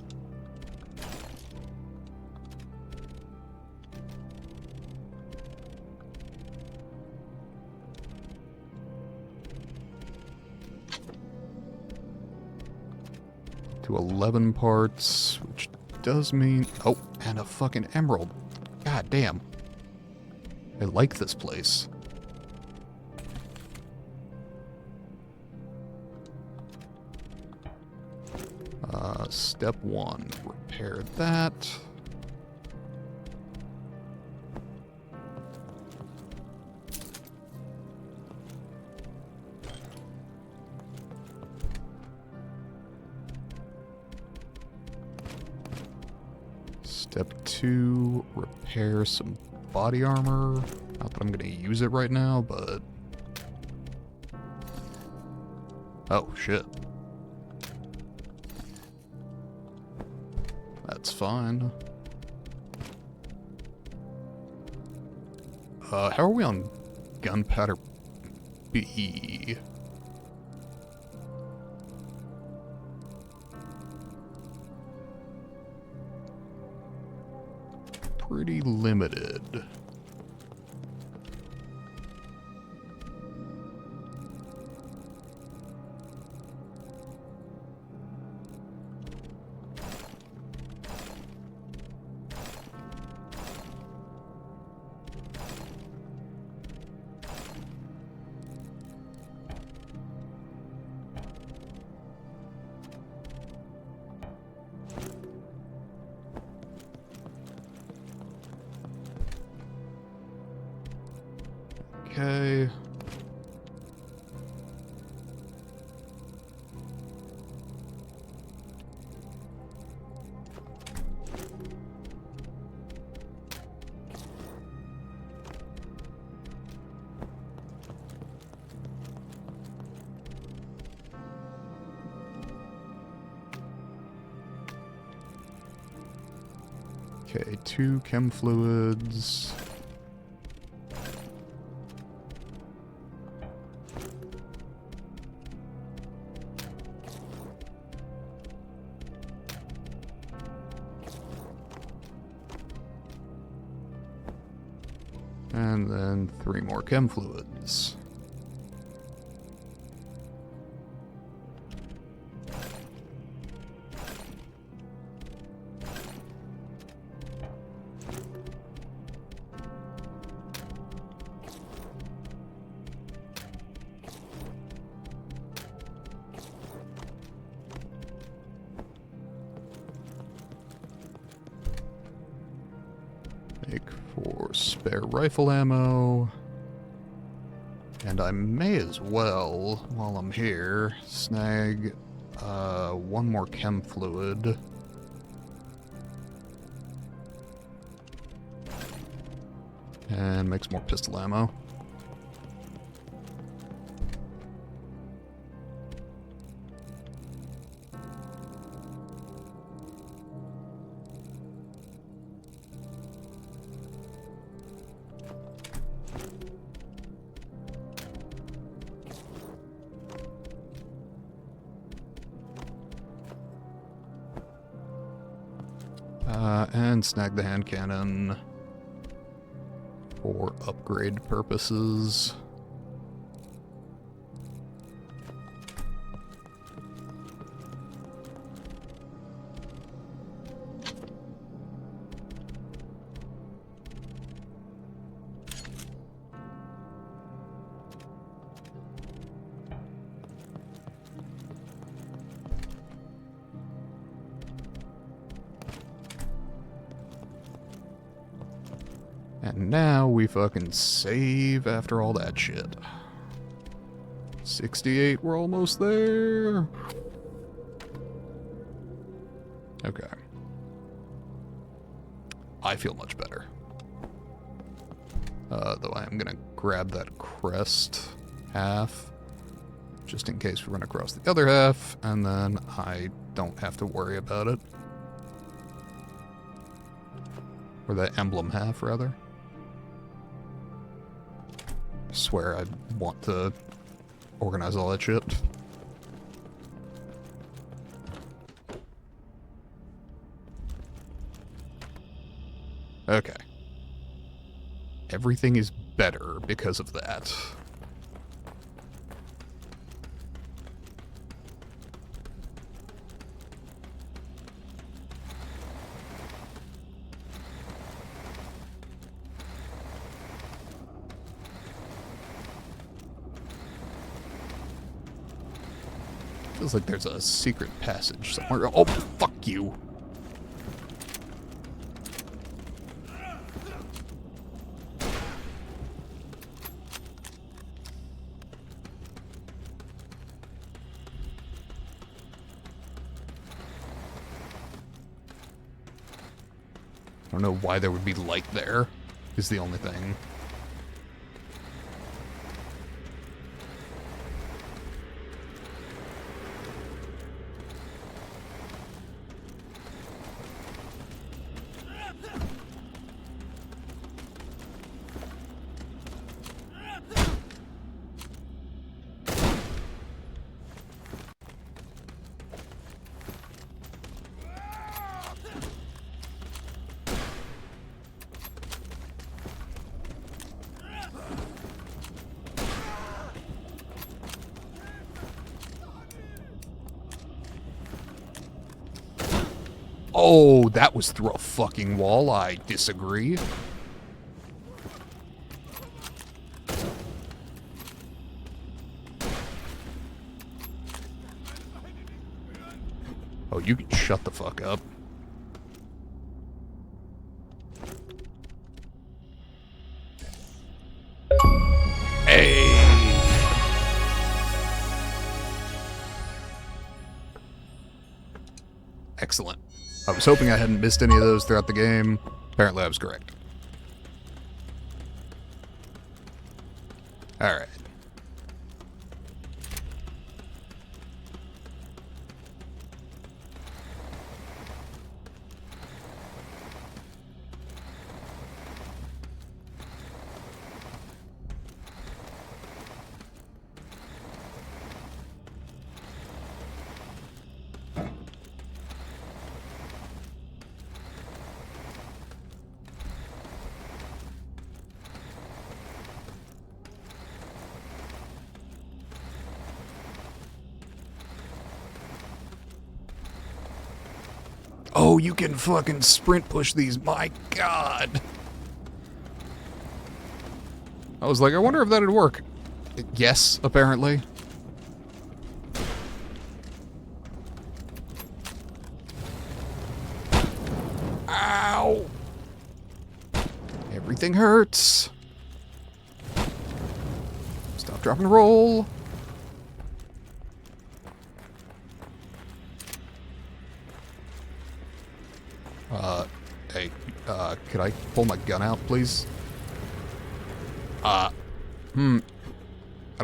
To 11 parts, which does mean... Oh, and a fucking emerald. God damn. I like this place. Step 1, repair that. Step 2, repair some body armor. Not that I'm going to use it right now, but... Oh, shit. That's fine. How are we on gunpowder B? Pretty limited. Okay. Okay, 2 chem fluids. And then 3 more chem fluids. Make 4 spare rifle ammo. And I may as well, while I'm here, snag 1 more chem fluid. And make some more pistol ammo. And snag the hand cannon for upgrade purposes. And now we fucking save after all that shit. 68, we're almost there. Okay. I feel much better. Though I am gonna grab that crest half, just in case we run across the other half, and then I don't have to worry about it. Or that emblem half, rather. I swear I want to organize all that shit. Okay. Everything is better because of that. Feels like there's a secret passage somewhere. Oh, fuck you. I don't know why there would be light there, is the only thing. Oh, that was through a fucking wall. I disagree. Oh, you can shut the fuck up. Hey! Excellent. I was hoping I hadn't missed any of those throughout the game. Apparently I was correct. Alright. Oh, you can fucking sprint push these. My God. I was like, I wonder if that'd work. Yes, apparently. Ow. Everything hurts. Stop, drop, and roll. Hey, could I pull my gun out, please? I don't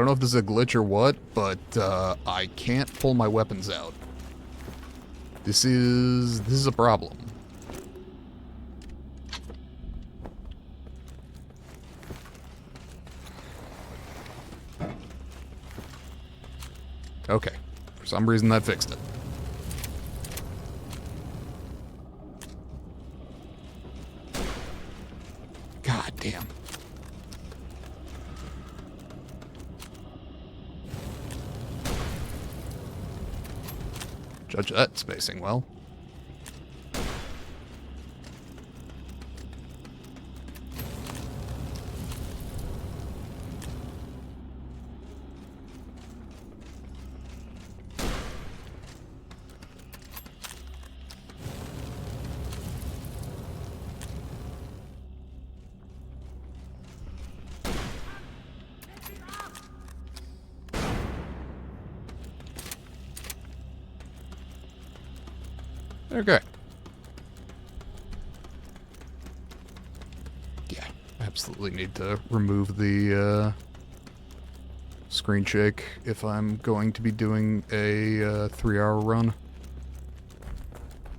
know if this is a glitch or what, but, I can't pull my weapons out. This is a problem. Okay. For some reason that fixed it. Damn. Judge that spacing well. Okay. Yeah, absolutely need to remove the screen shake if I'm going to be doing a 3-hour run.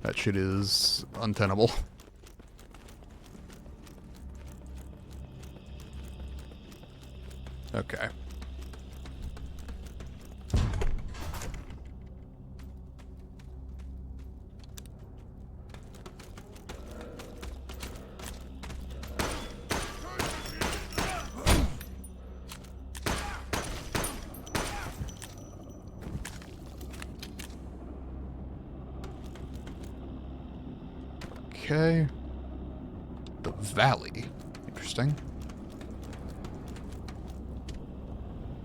That shit is untenable. Okay. Okay. The valley. Interesting.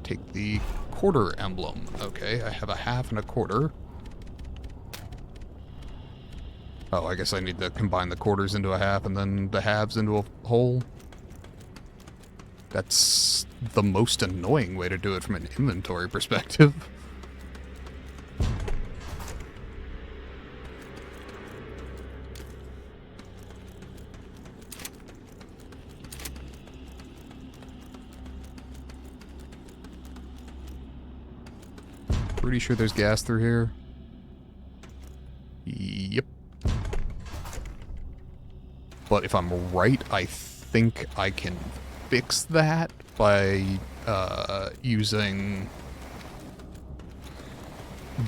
Take the quarter emblem. Okay, I have a half and a quarter. Oh, I guess I need to combine the quarters into a half and then the halves into a whole. That's the most annoying way to do it from an inventory perspective. Pretty sure there's gas through here. Yep. But if I'm right, I think I can fix that by using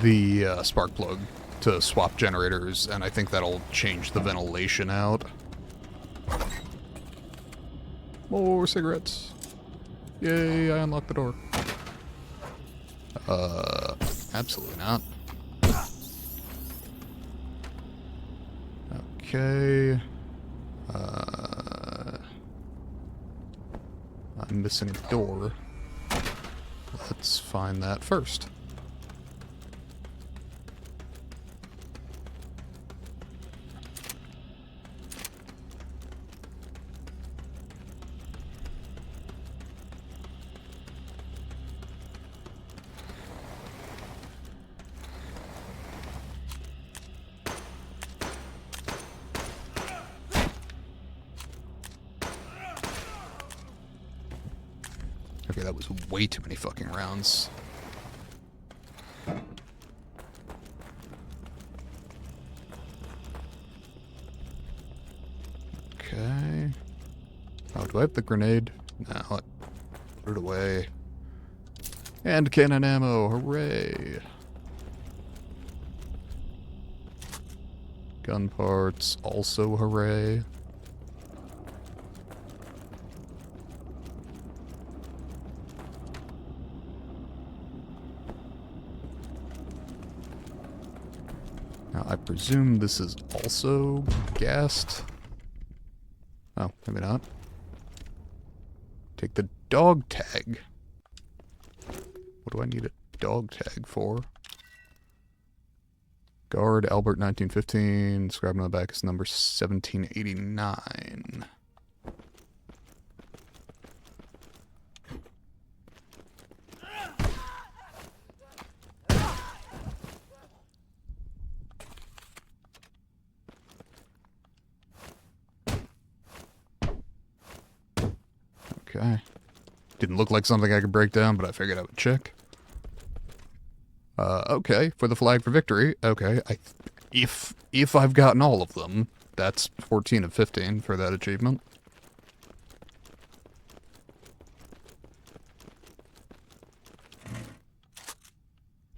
the spark plug to swap generators, and I think that'll change the ventilation out. More cigarettes. Yay, I unlocked the door. Absolutely not. Okay. I'm missing a door. Let's find that first. Okay, that was way too many fucking rounds. Okay. Oh, do I have the grenade? No, put it away. And cannon ammo, hooray! Gun parts, also hooray. Now, I presume this is also gassed. Oh, maybe not. Take the dog tag. What do I need a dog tag for? Guard, Albert 1915. Scribed on the back is number 1789. Okay. Didn't look like something I could break down, but I figured I would check. Okay, for the flag for victory. Okay, if I've gotten all of them, that's 14 of 15 for that achievement.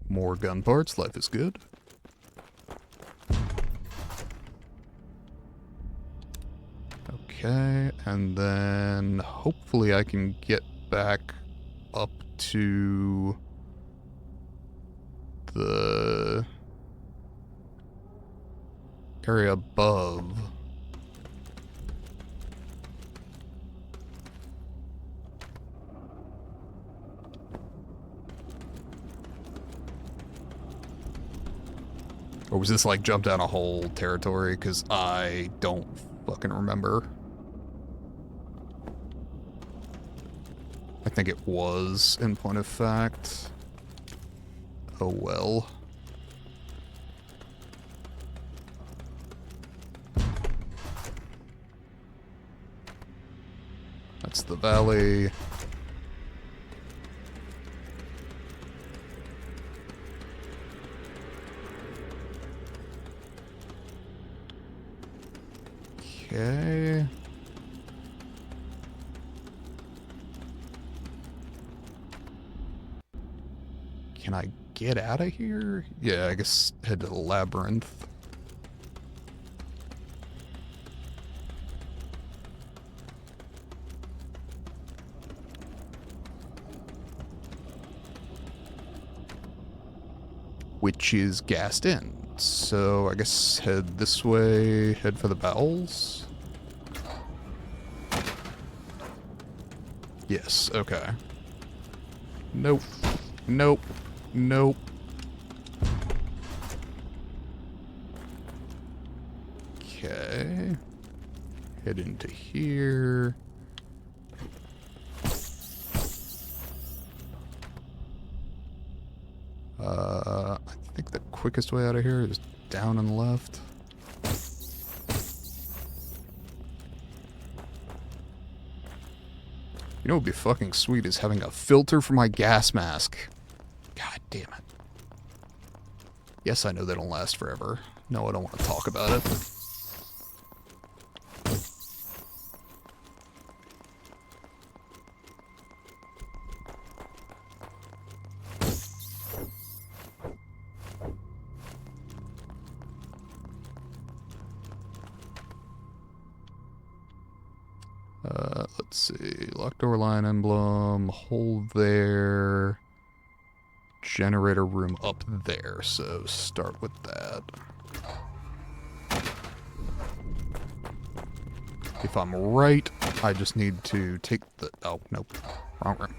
More gun parts, life is good. Okay, and then hopefully I can get back up to the area above. Or was this like jump down a whole territory? Because I don't fucking remember. I think it was, in point of fact. Oh well. That's the valley. Okay. Can I get out of here? Yeah, I guess head to the labyrinth. Which is gassed in. So I guess head this way, head for the bowels. Yes, okay. Nope. Nope. Nope. Okay. Head into here. I think the quickest way out of here is down and left. You know what would be fucking sweet is having a filter for my gas mask. God damn it. Yes, I know they don't last forever. No, I don't want to talk about it. Let's see. Locked door line emblem. Hole there. Generator room up there. So start with that. If I'm right, I just need to take the... Oh, nope. Wrong room.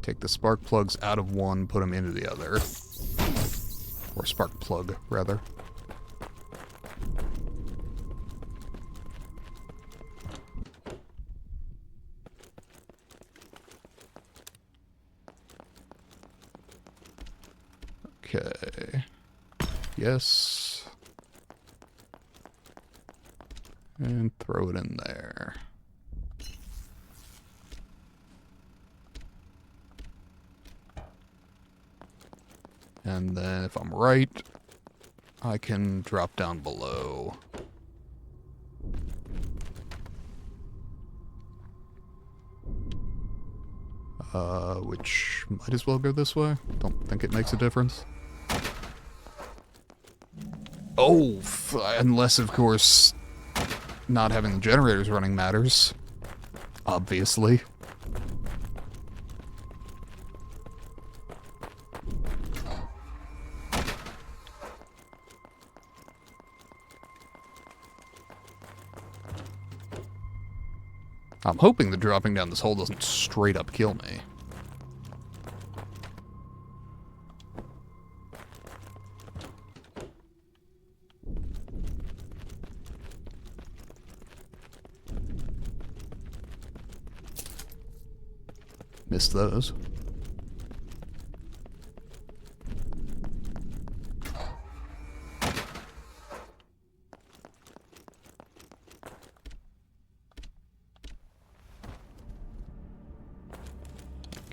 Take the spark plugs out of one, put them into the other. Or spark plug, rather. Okay. Yes. And throw it in there. And then if I'm right, I can drop down below. Which might as well go this way. Don't think it makes a difference. Oh, unless, of course, not having the generators running matters. Obviously. I'm hoping that dropping down this hole doesn't straight up kill me. Missed those.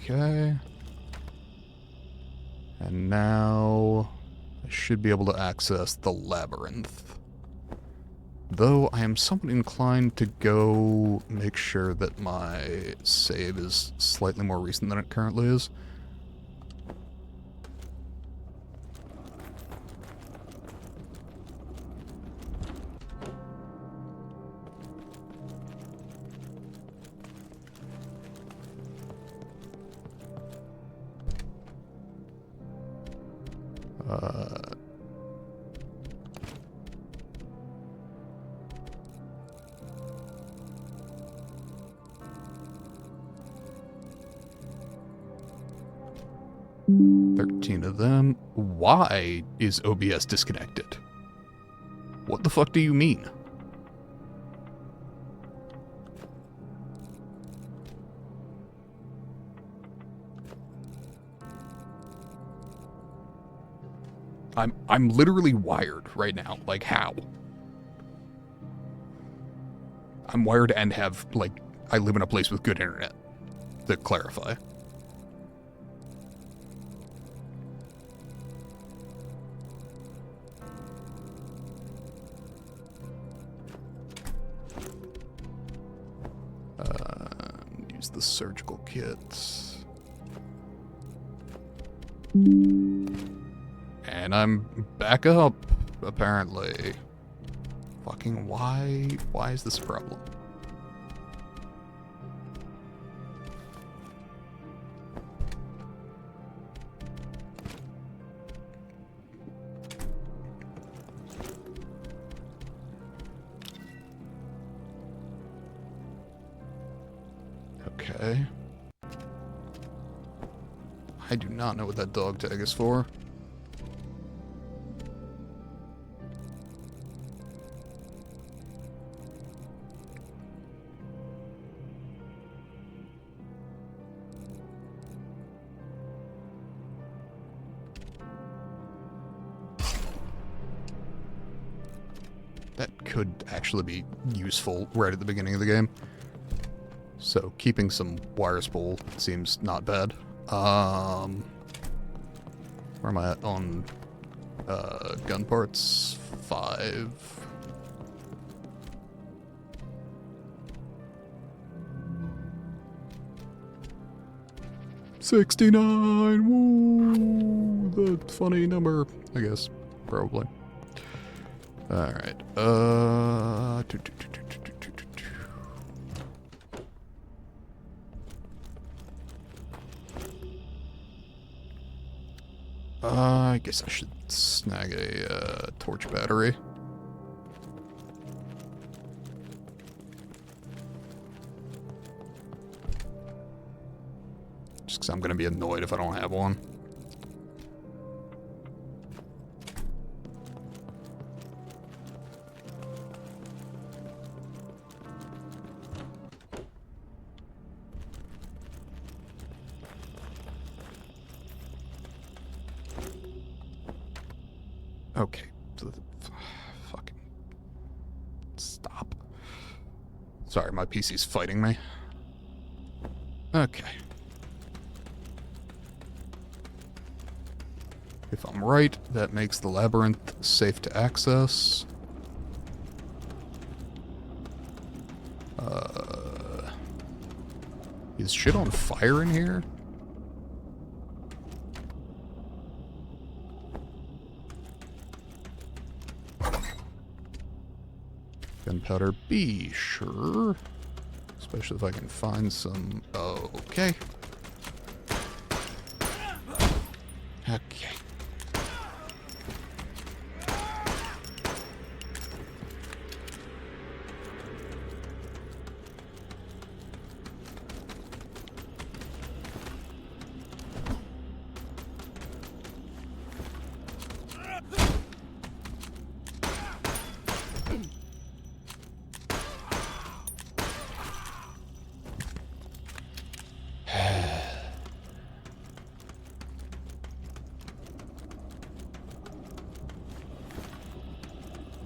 Okay. And now I should be able to access the labyrinth. Though I am somewhat inclined to go make sure that my save is slightly more recent than it currently is. 13 of them. Why is OBS disconnected? What the fuck do you mean? I'm literally wired right now. Like, how? I'm wired and have, like, I live in a place with good internet. To clarify. Use the surgical kits. And I'm back up, apparently. Fucking why? Why is this a problem? Okay. I do not know what that dog tag is for. That could actually be useful right at the beginning of the game. So keeping some wire spool seems not bad. Where am I at on gun parts? 5. $69. Woo! The funny number, I guess, probably. All right. I guess I should snag a torch battery. Just because I'm going to be annoyed if I don't have one. Okay. Fucking stop. Sorry, my PC's fighting me. Okay. If I'm right, that makes the labyrinth safe to access. Is shit on fire in here? Gunpowder B, sure. Especially if I can find some... Okay. Okay.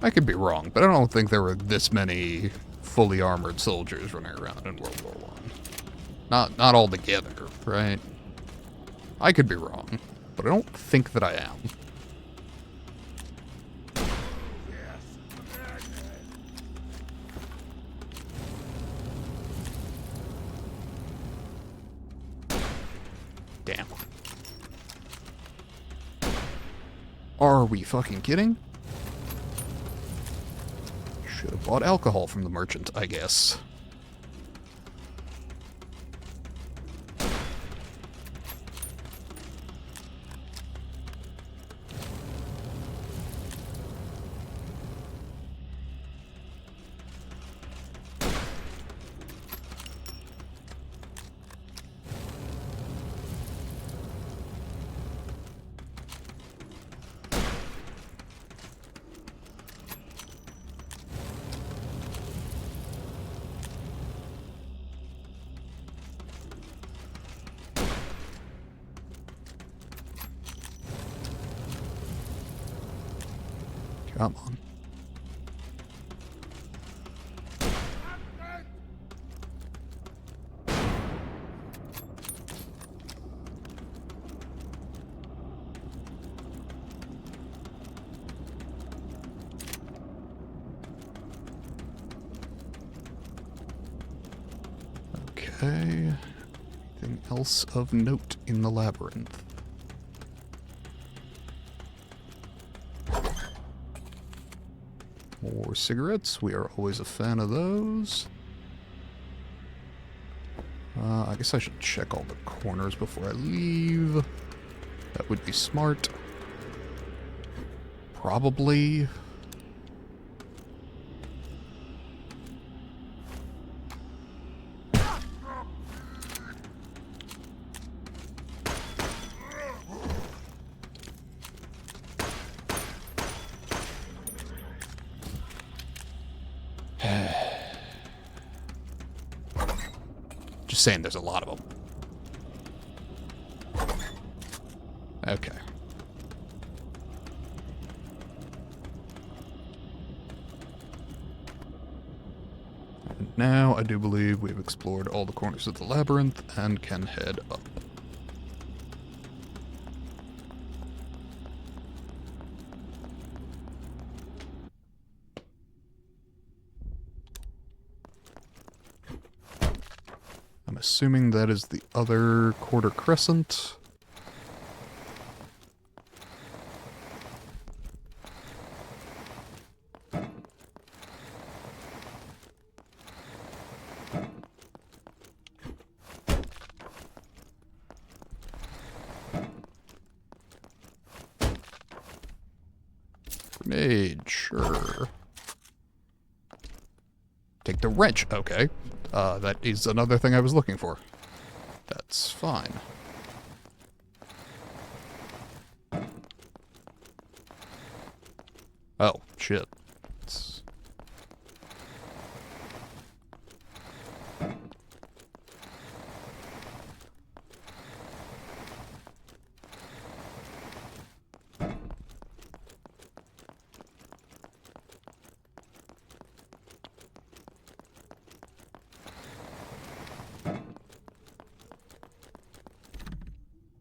I could be wrong, but I don't think there were this many fully armored soldiers running around in World War I. Not all together, right? I could be wrong, but I don't think that I am. Damn. Are we fucking kidding? Should have bought alcohol from the merchant, I guess. Come on. Okay. Anything else of note in the labyrinth? More cigarettes. We are always a fan of those. I guess I should check all the corners before I leave. That would be smart. Probably. Just saying there's a lot of them. Okay. And now I do believe we've explored all the corners of the labyrinth and can head up. I'm assuming that is the other quarter crescent. Grenade, sure. Take the wrench, okay. That is another thing I was looking for. That's fine. Oh, shit. It's...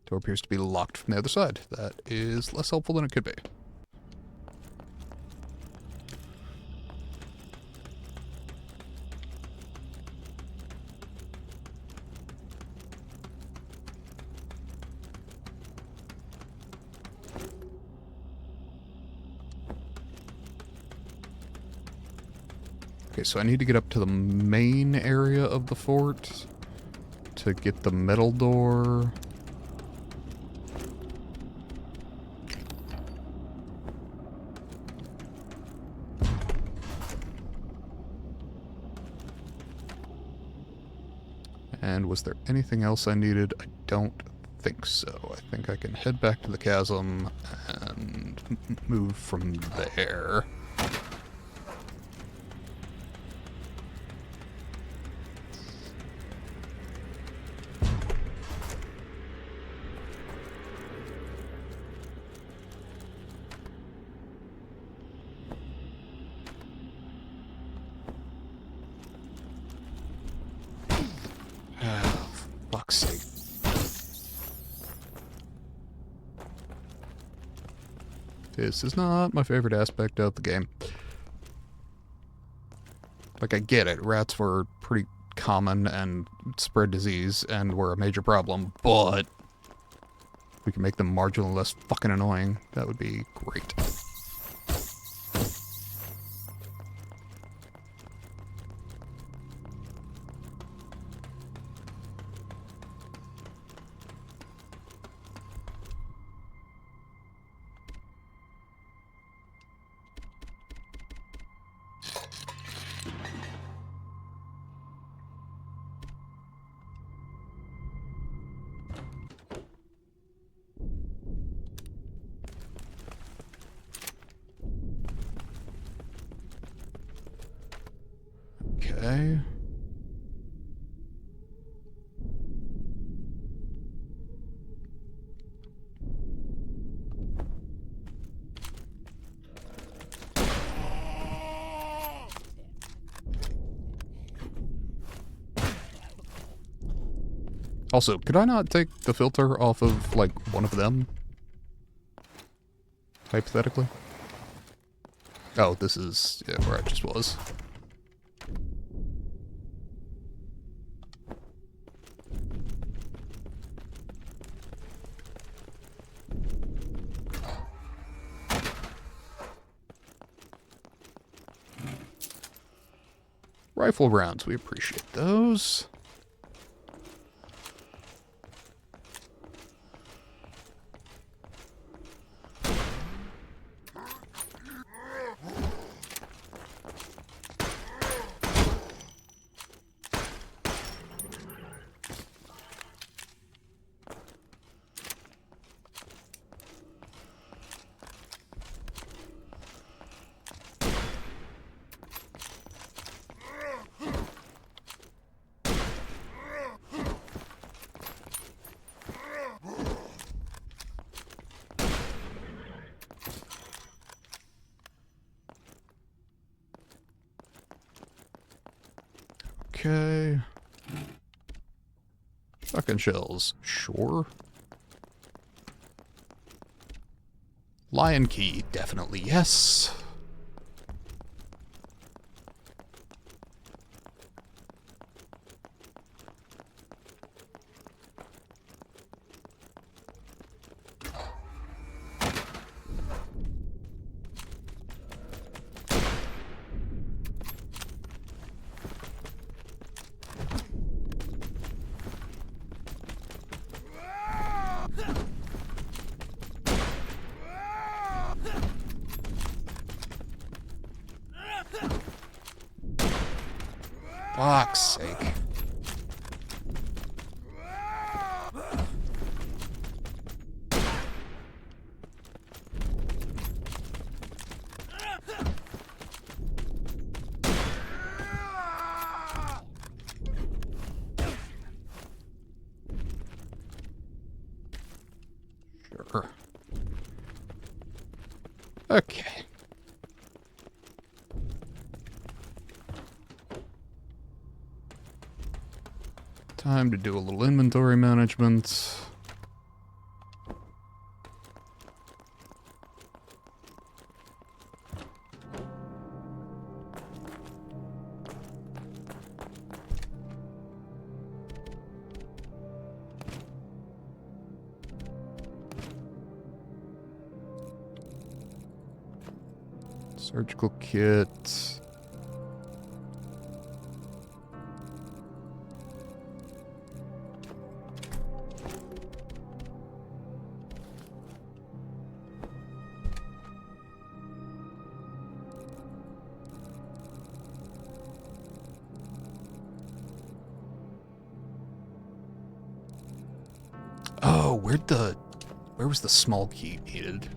Door appears to be locked from the other side. That is less helpful than it could be. Okay, so I need to get up to the main area of the fort to get the metal door. And was there anything else I needed? I don't think so. I think I can head back to the chasm and move from there. Fuck's sake. This is not my favorite aspect of the game. Like, I get it. Rats were pretty common and spread disease and were a major problem, but we can make them marginally less fucking annoying. That would be great. Okay. Also, could I not take the filter off of, like, one of them? Hypothetically? Oh, this is where I just was. Rifle rounds, we appreciate those. Okay. Shotgun shells, sure. Lion key, definitely yes. Fuck's sake. Sure. Okay. Time to do a little inventory management. Surgical kit. Oh, where was the small key needed?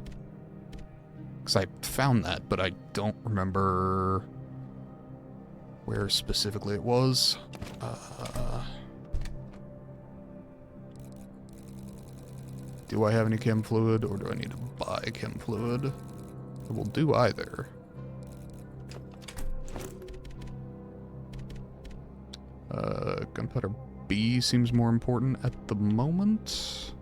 Because I found that, but I don't remember where specifically it was. Do I have any chem fluid, or do I need to buy chem fluid? I will do either. Gunpowder B seems more important at the moment.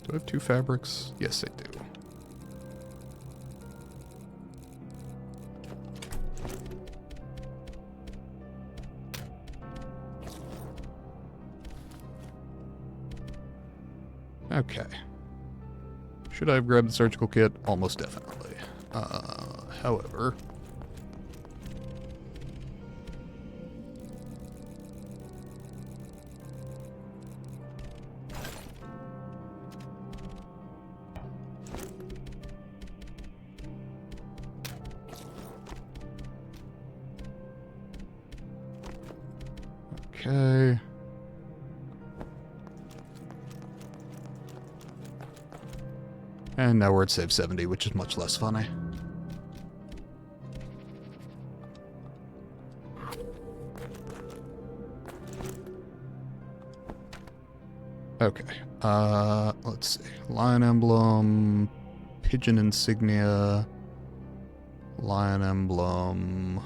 Do I have 2 fabrics? Yes, I do. Okay. Should I have grabbed the surgical kit? Almost definitely. However... Okay. And now we're at save 70, which is much less funny. Okay. Let's see. Lion emblem, pigeon insignia, lion emblem.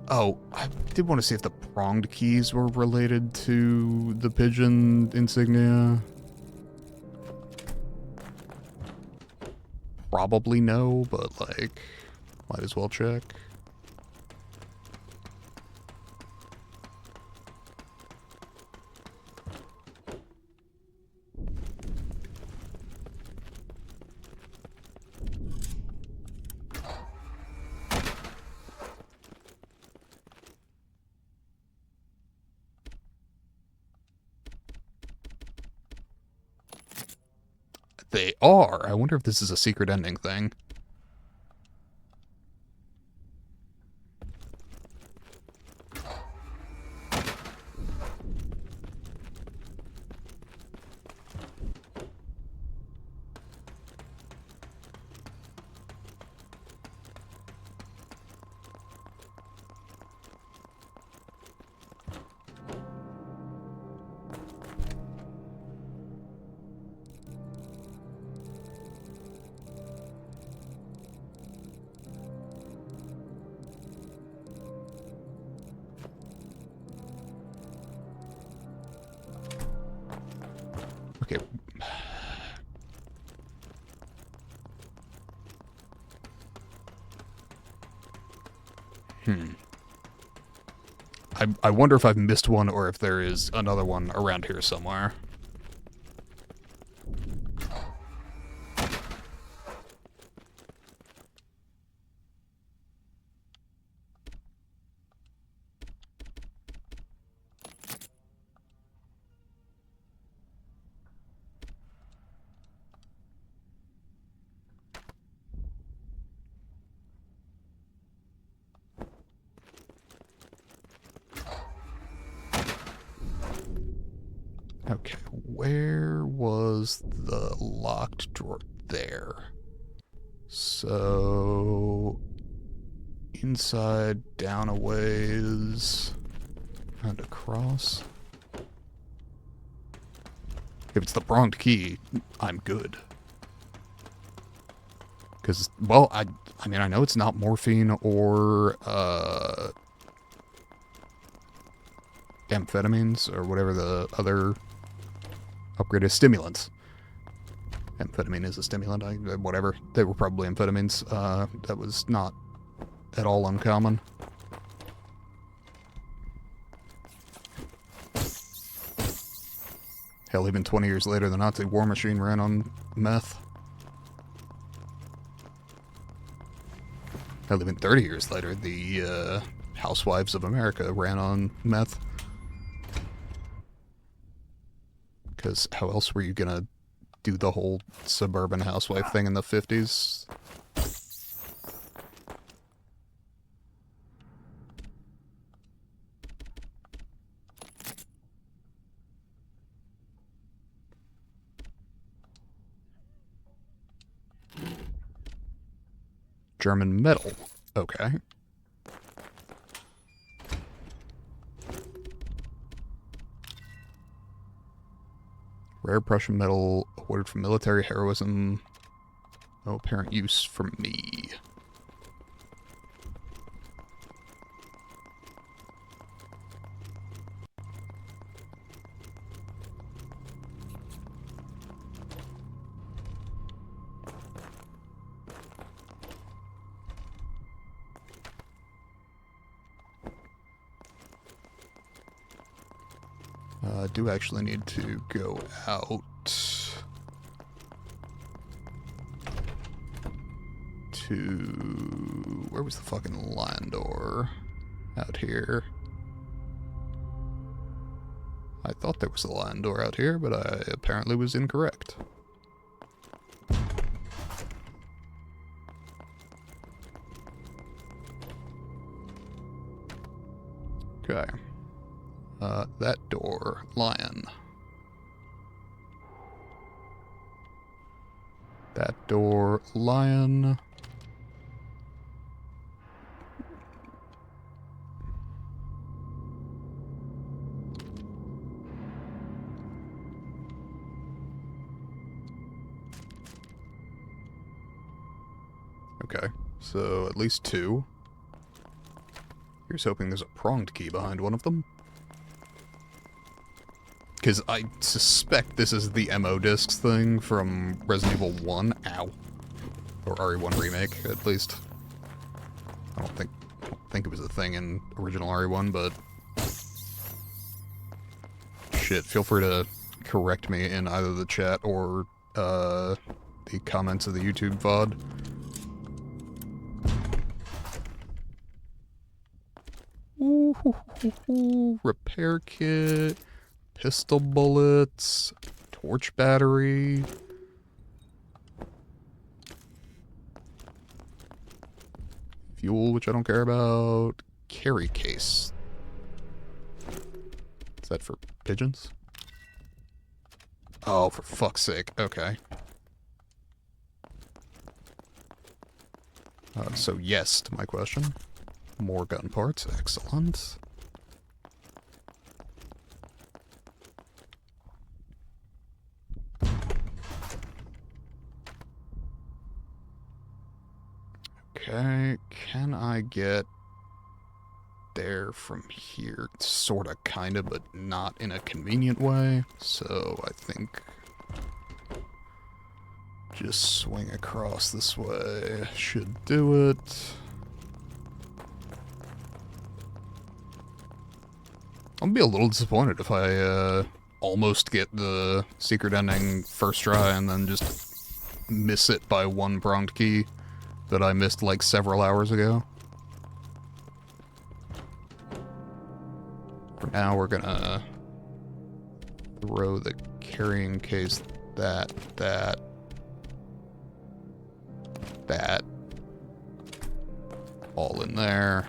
Oh, I did want to see if the pronged keys were related to the pigeon insignia. Probably no, but like, might as well check. They are. I wonder if this is a secret ending thing. Okay. I wonder if I've missed one or if there is another one around here somewhere. Okay, where was the locked drawer? There. So, inside, down a ways, and across. If it's the pronged key, I'm good. Because, well, I mean, I know it's not morphine or amphetamines or whatever the other upgraded stimulants. Amphetamine is a stimulant, whatever. They were probably amphetamines. That was not at all uncommon. Hell, even 20 years later, the Nazi war machine ran on meth. Hell, even 30 years later, the Housewives of America ran on meth. Because how else were you gonna do the whole suburban housewife thing in the 50s? German metal. Okay. Rare Prussian metal awarded for military heroism. No apparent use for me. I do actually need to go out to... Where was the fucking lion door? Out here. I thought there was a lion door out here, but I apparently was incorrect. Okay. That door, lion. That door, lion. Okay, so at least 2. Here's hoping there's a pronged key behind one of them. Because I suspect this is the MO discs thing from Resident Evil 1. Ow. Or RE1 Remake, at least. I don't think it was a thing in original RE1, but... Shit, feel free to correct me in either the chat or the comments of the YouTube VOD. Ooh, repair kit, pistol bullets, torch battery. Fuel, which I don't care about. Carry case. Is that for pigeons? Oh, for fuck's sake. Okay. So yes to my question. More gun parts. Excellent. Okay, can I get there from here? Sorta, kinda, but not in a convenient way. So I think just swing across this way should do it. I'll be a little disappointed if I almost get the secret ending first try and then just miss it by one pronged key that I missed like several hours ago. For now, we're gonna throw the carrying case, that, all in there.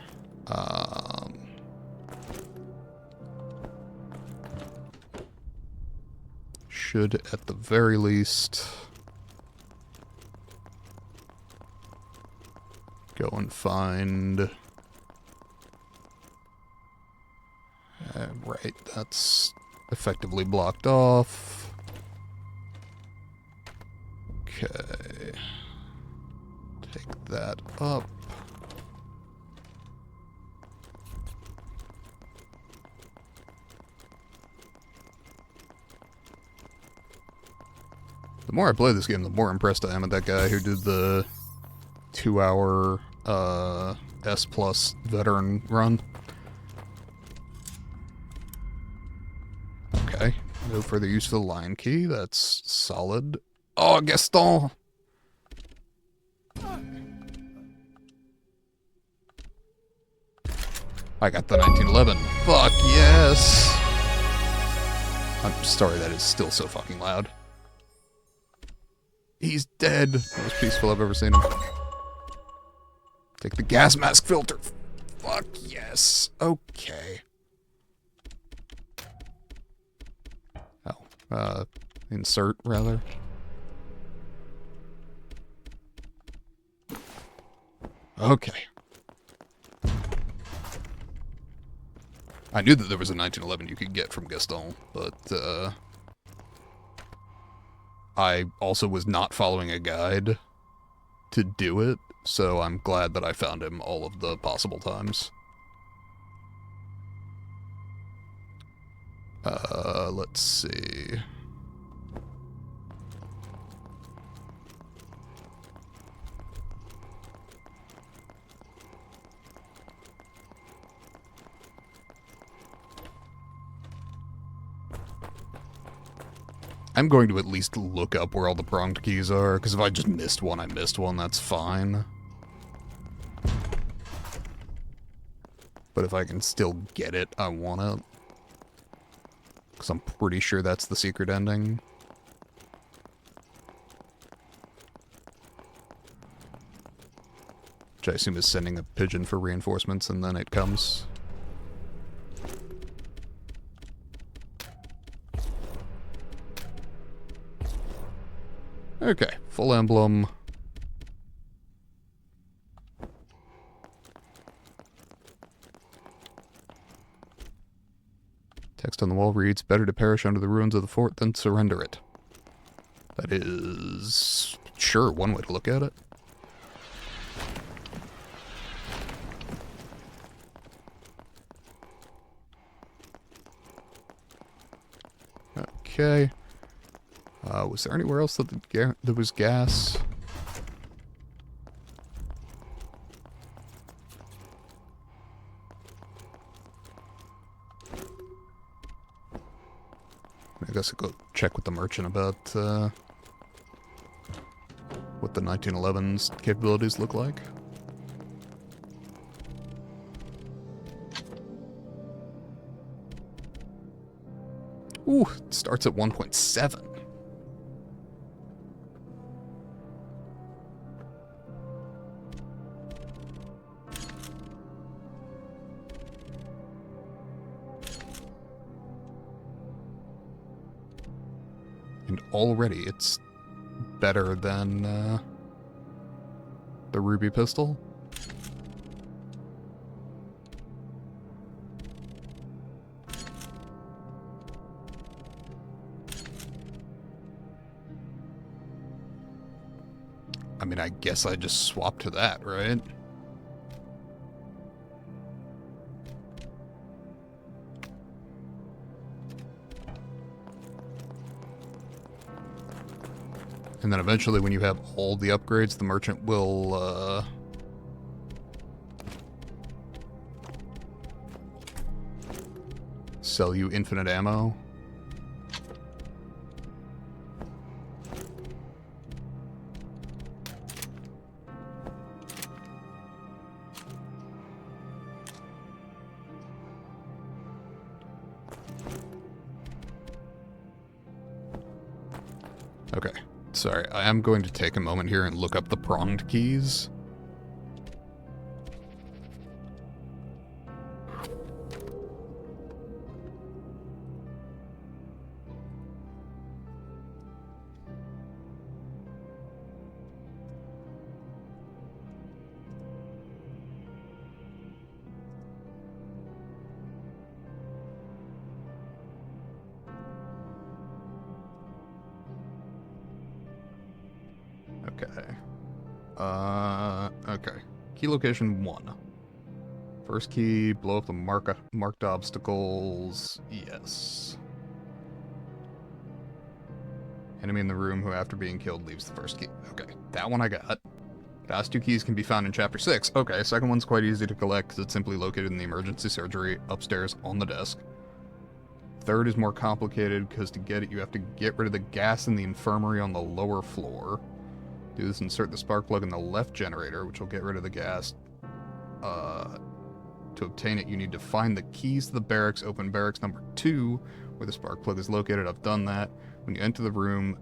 Should, at the very least, go and find... right, that's effectively blocked off. Okay. Take that up. The more I play this game, the more impressed I am at that guy who did the 2-hour S plus veteran run. Okay, no further use of the line key, that's solid. Oh, Gaston! I got the 1911. Fuck yes! I'm sorry that is still so fucking loud. He's dead. Most peaceful I've ever seen him. Take the gas mask filter. Fuck yes. Okay. Oh. Insert, rather. Okay. I knew that there was a 1911 you could get from Gaston, but, I also was not following a guide to do it, so I'm glad that I found him all of the possible times. Let's see. I'm going to at least look up where all the pronged keys are, because if I just missed one, I missed one, that's fine. But if I can still get it, I want it. Because I'm pretty sure that's the secret ending. Which I assume is sending a pigeon for reinforcements, and then it comes. Okay, full emblem. Text on the wall reads, "Better to perish under the ruins of the fort than surrender it." That is, sure, one way to look at it. Okay. Was there anywhere else that there was gas? I guess I'll go check with the merchant about what the 1911's capabilities look like. Ooh, it starts at 1.7. And already it's better than the ruby pistol. I mean, I guess I just swap to that, right? And then eventually when you have all the upgrades, the merchant will, sell you infinite ammo. Okay. Sorry, I am going to take a moment here and look up the pronged keys. Okay. Okay. Key location 1. First key, blow up the marked obstacles. Yes. Enemy in the room who, after being killed, leaves the first key. Okay, that one I got. Last 2 keys can be found in Chapter 6. Okay, second one's quite easy to collect because it's simply located in the emergency surgery upstairs on the desk. Third is more complicated because to get it, you have to get rid of the gas in the infirmary on the lower floor. Do this, insert the spark plug in the left generator, which will get rid of the gas. To obtain it, you need to find the keys to the barracks, open barracks number 2, where the spark plug is located. I've done that. When you enter the room,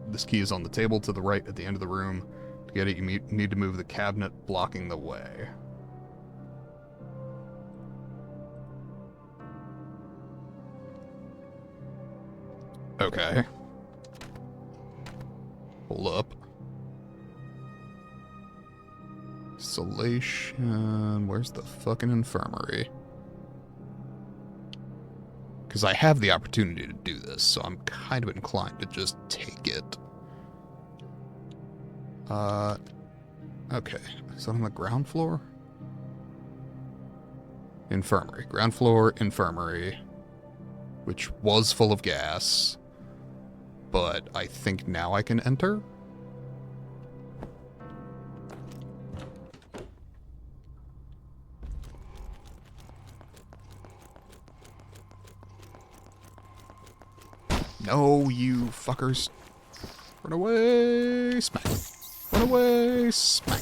this key is on the table to the right at the end of the room. To get it, you need to move the cabinet blocking the way. Okay. Hold up. Isolation. Where's the fucking infirmary? Because I have the opportunity to do this, so I'm kind of inclined to just take it. Okay. Is that on the ground floor? Infirmary. Ground floor, infirmary. Which was full of gas. But I think now I can enter? No, you fuckers. Run away, smack. Run away, smack.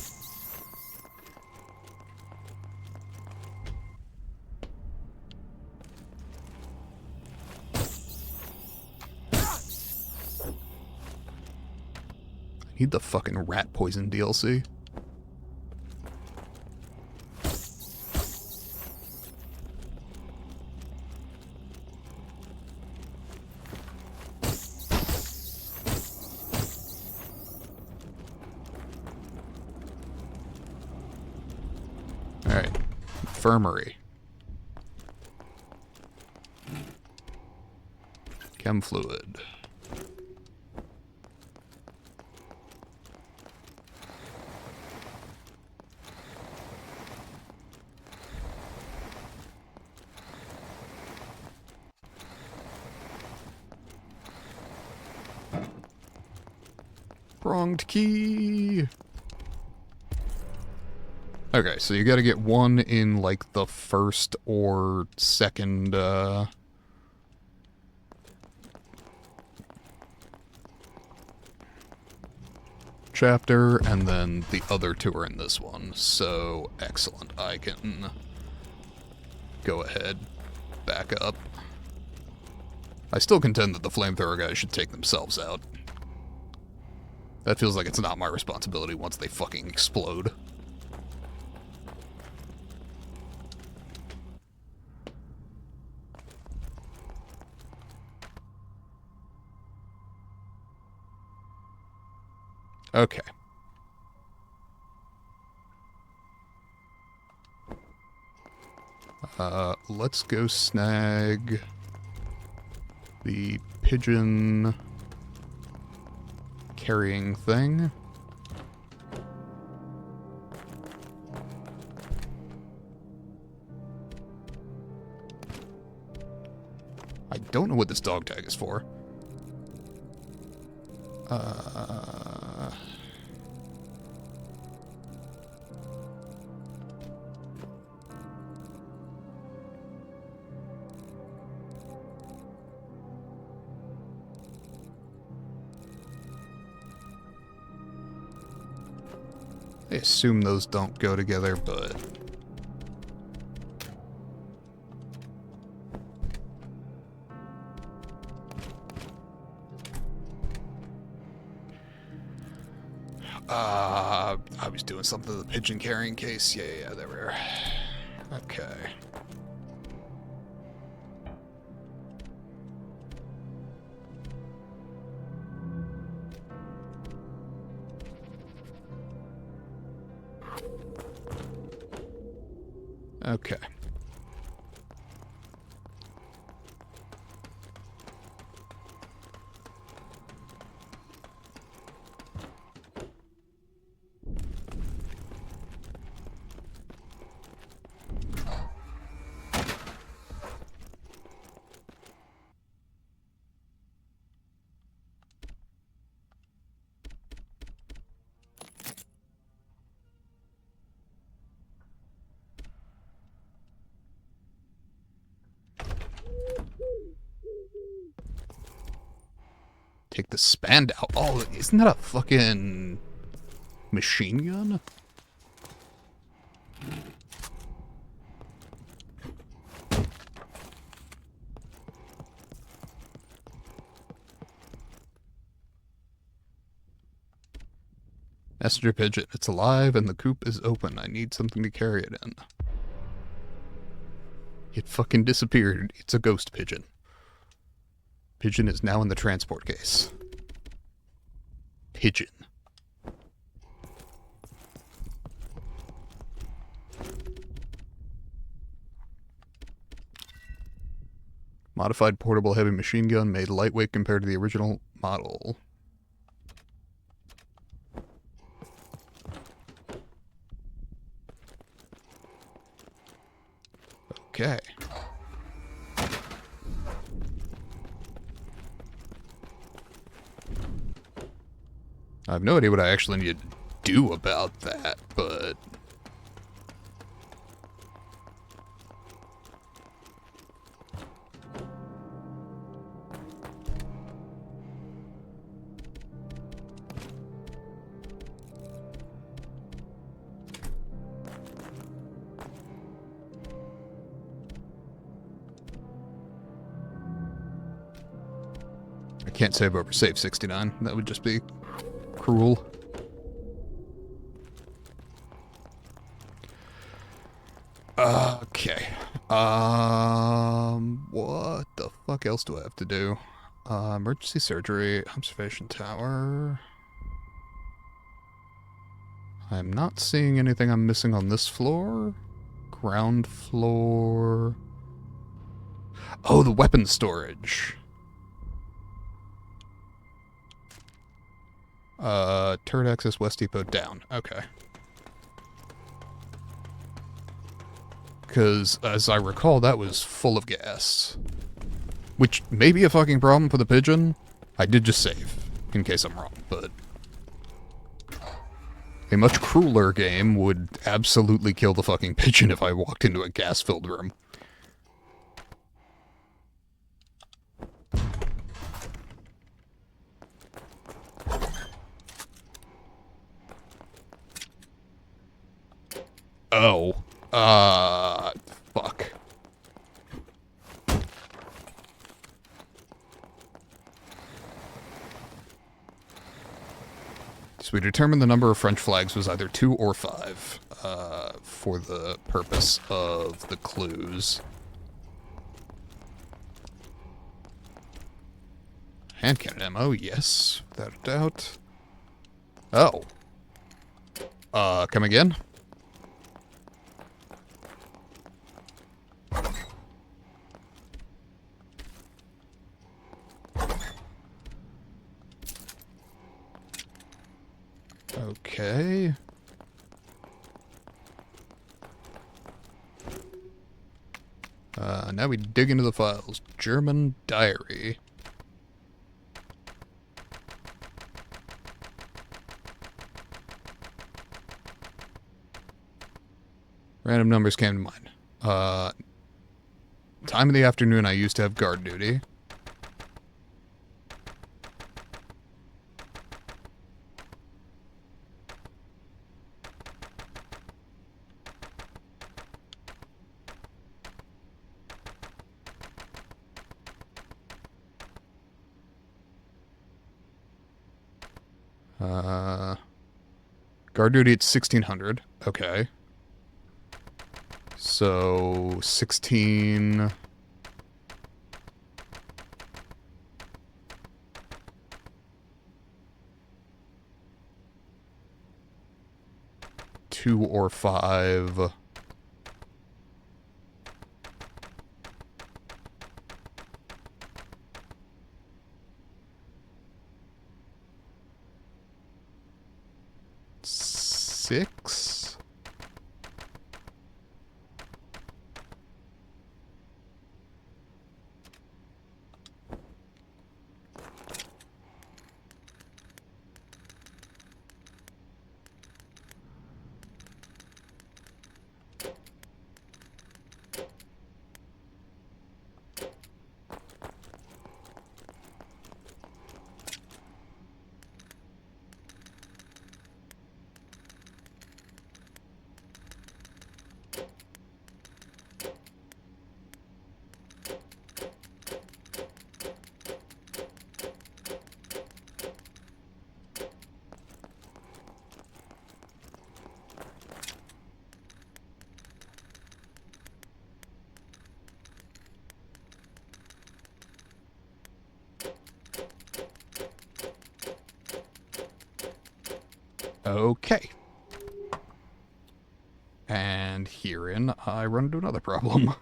I need the fucking rat poison DLC. Alright. Infirmary. Chem fluid. Wronged key! Okay, so you gotta get one in, like, the first or second, chapter, and then the other two are in this one. So, excellent. I can go ahead, back up. I still contend that the flamethrower guys should take themselves out. That feels like it's not my responsibility once they fucking explode. Okay. Let's go snag the pigeon carrying thing. I don't know what this dog tag is for. I assume those don't go together, but... I was doing something to the pigeon carrying case. Yeah, there we are. Okay. Okay. Take the Spandau. Oh, isn't that a fucking machine gun? Messenger pigeon. It's alive and the coop is open. I need something to carry it in. It fucking disappeared. It's a ghost pigeon. Pigeon is now in the transport case. Pigeon. Modified portable heavy machine gun made lightweight compared to the original model. Okay. I have no idea what I actually need to do about that, but... I can't save over save 69. That would just be cruel. Okay. What the fuck else do I have to do? Emergency surgery, observation tower. I'm not seeing anything I'm missing on this floor. Ground floor. Oh, the weapon storage. Turret access West Depot down. Okay. Because, as I recall, that was full of gas. Which may be a fucking problem for the pigeon. I did just save, in case I'm wrong, but... A much crueler game would absolutely kill the fucking pigeon if I walked into a gas-filled room. Oh. Fuck. So we determined the number of French flags was either 2 or 5, for the purpose of the clues. Hand cannon ammo, yes, without a doubt. Oh. Come again? Okay. Now we dig into the files. German diary. Random numbers came to mind. Time of the afternoon I used to have guard duty. Guard duty at 1600. Okay. So, 16... Two or 5... Six? Okay. And herein, I run into another problem.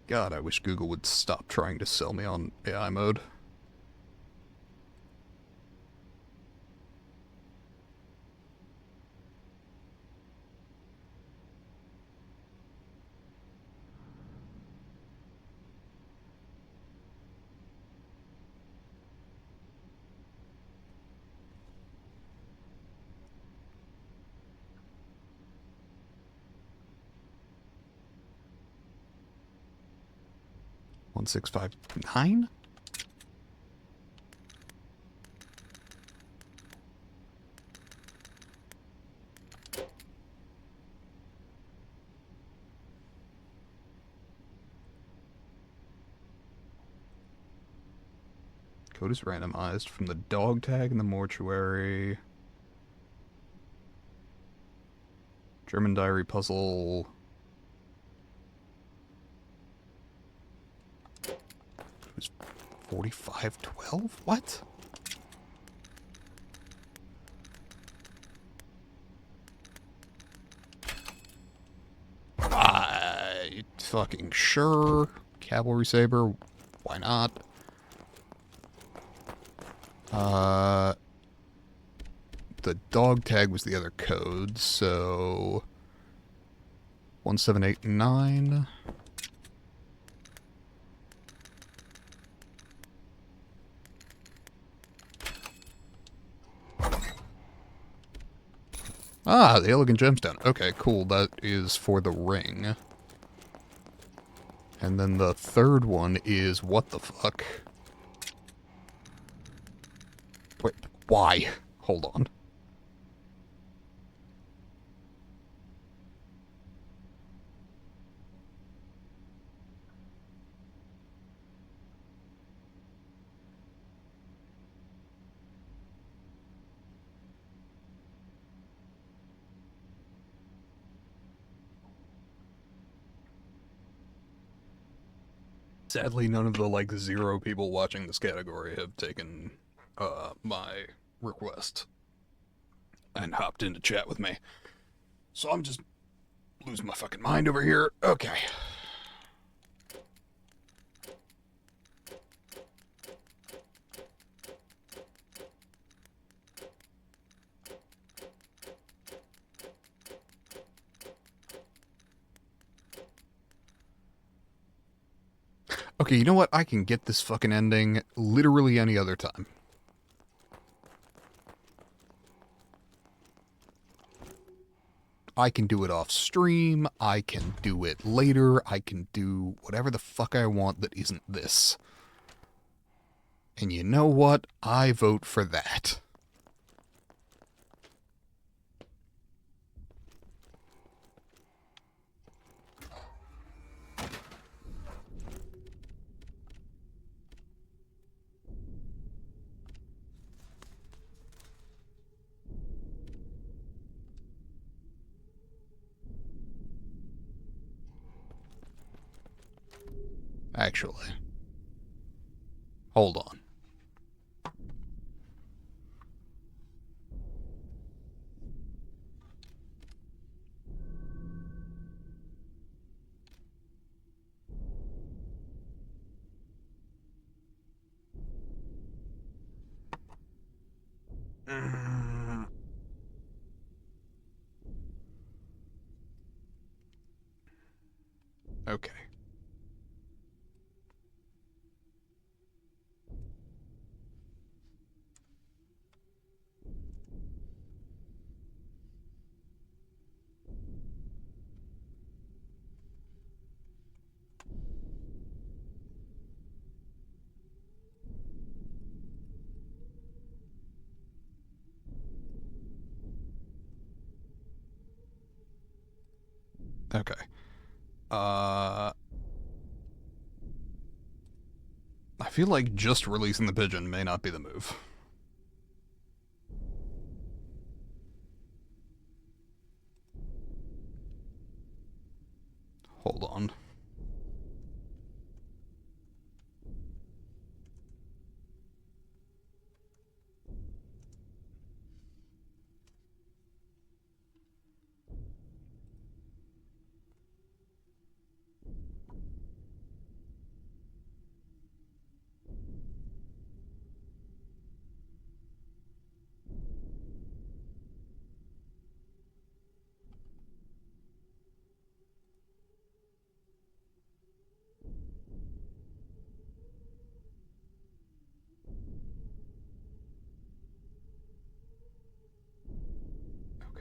God, I wish Google would stop trying to sell me on AI mode. One 659? Code is randomized from the dog tag in the mortuary. German diary puzzle. It was 4512? What? fucking sure. Cavalry saber, why not? The dog tag was the other code, so 1789. Ah, the elegant gemstone. Okay, cool. That is for the ring. And then the third one is what the fuck? Wait, why? Hold on. Sadly, none of the, like, 0 people watching this category have taken, my request and hopped into chat with me. So I'm just losing my fucking mind over here. Okay. Okay, you know what? I can get this fucking ending literally any other time. I can do it off stream, I can do it later, I can do whatever the fuck I want that isn't this. And you know what? I vote for that. Actually. Hold on. Okay. Okay. I feel like just releasing the pigeon may not be the move. Hold on.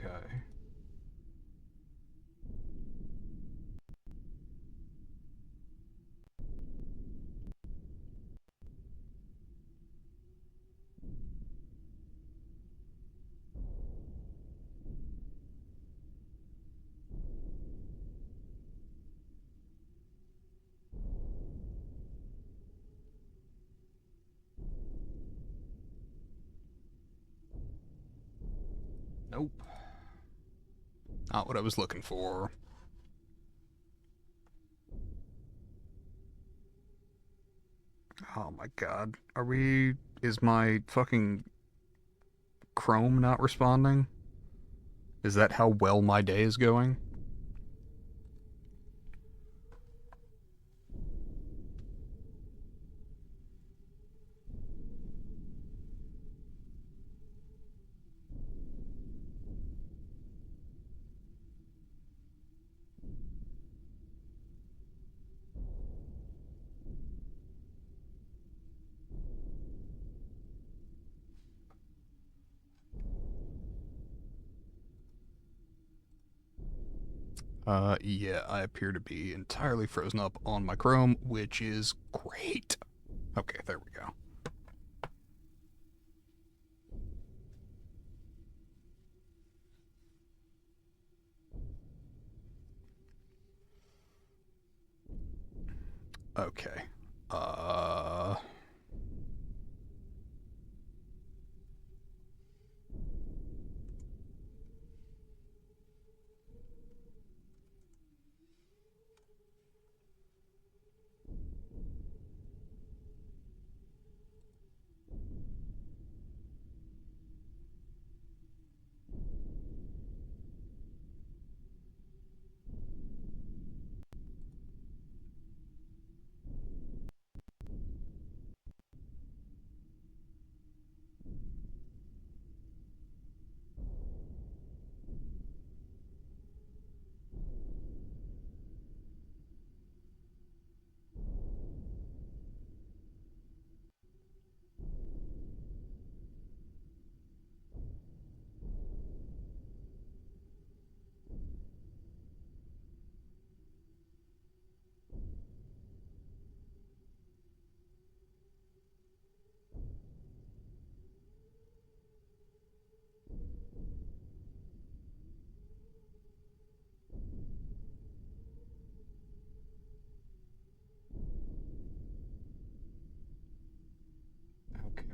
Okay. Nope. Not what I was looking for. Oh my god. Are we... Is my fucking Chrome not responding? Is that how well my day is going? Yeah, I appear to be entirely frozen up on my Chrome, which is great. Okay, there we go. Okay. Uh...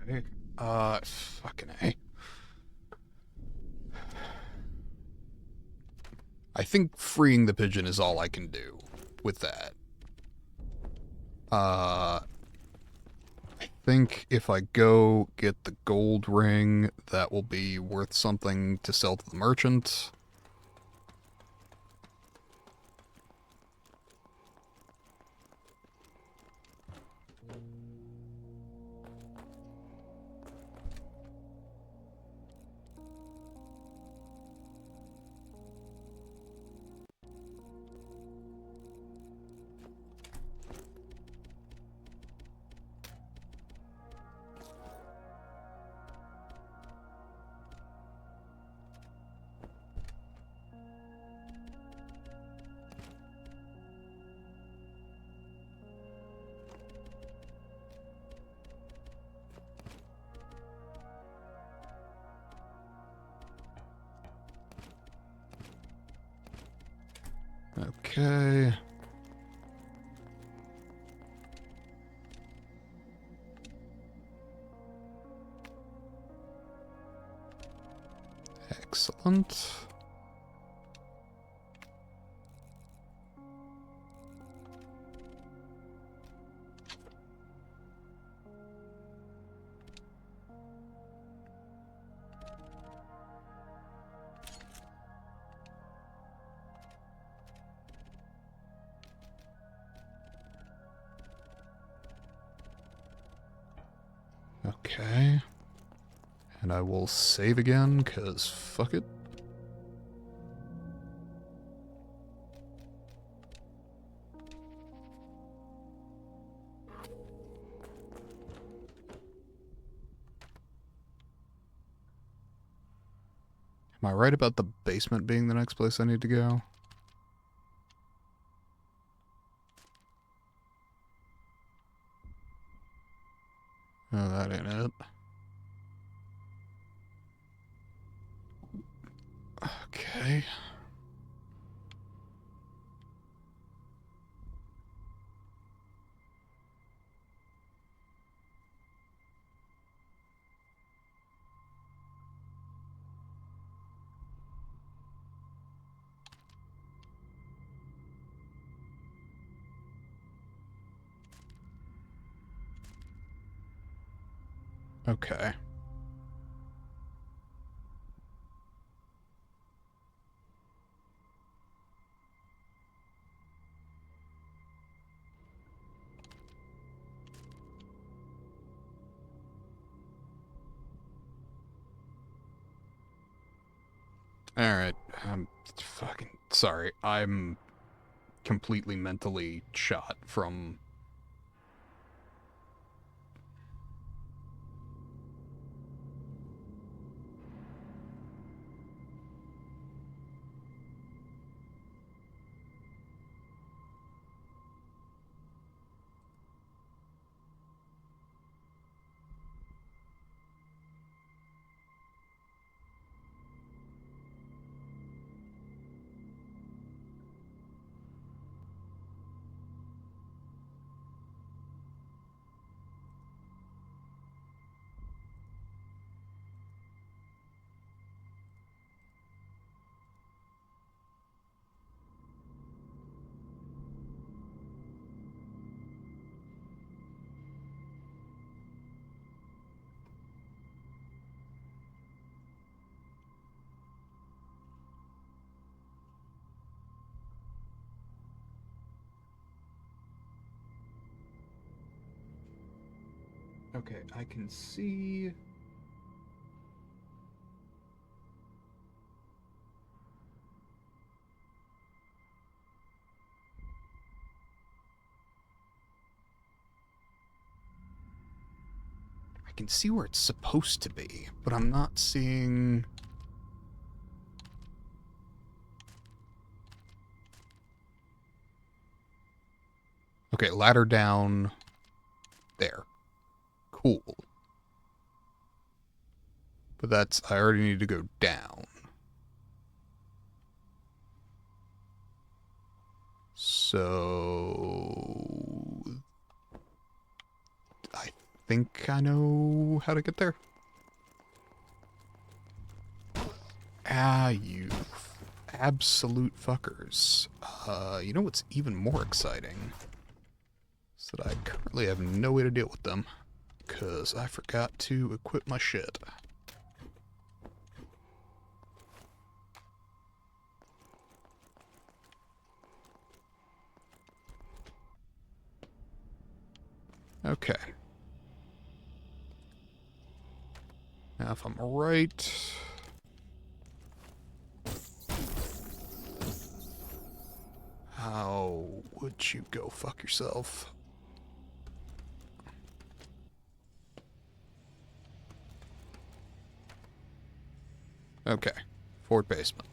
Okay. Fucking A. I think freeing the pigeon is all I can do with that. I think if I go get the gold ring, that will be worth something to sell to the merchant. Okay. Excellent. Okay. And I will save again, because fuck it. Am I right about the basement being the next place I need to go? Oh, that ain't it. Okay. Okay. Alright. I'm fucking sorry. I'm completely mentally shot from... Okay, I can see... I can see where it's supposed to be, but I'm not seeing... Okay, ladder down there. Cool. But that's... I already need to go down. So... I think I know how to get there. Ah, you absolute fuckers. You know what's even more exciting? Is that I currently have no way to deal with them. Because I forgot to equip my shit. Okay. Now if I'm right... How would you go fuck yourself? Okay. Forward basement.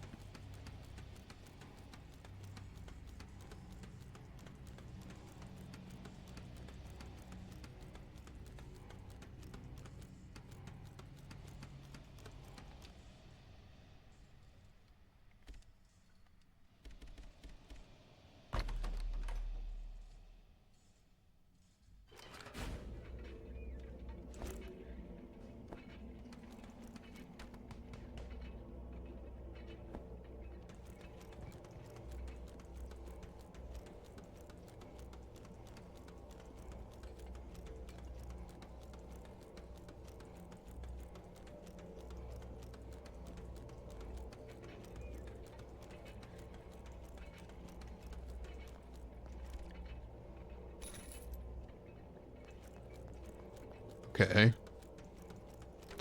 Okay.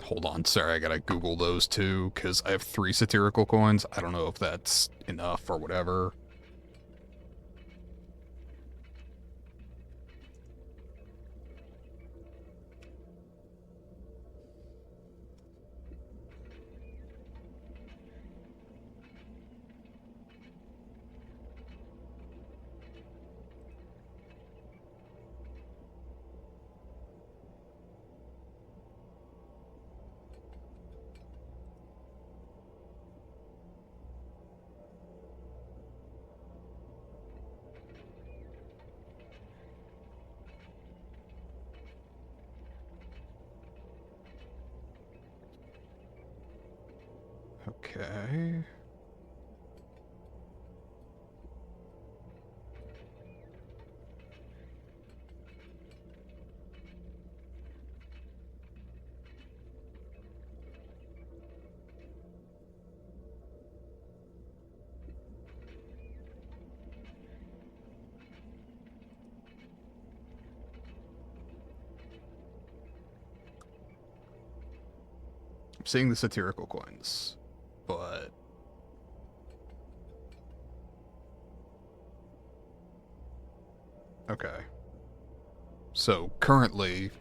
Hold on, sorry, I gotta Google those two, because I have 3 satirical coins. I don't know if that's enough or whatever. Okay. I'm seeing the satirical coins, but... Okay. So, currently...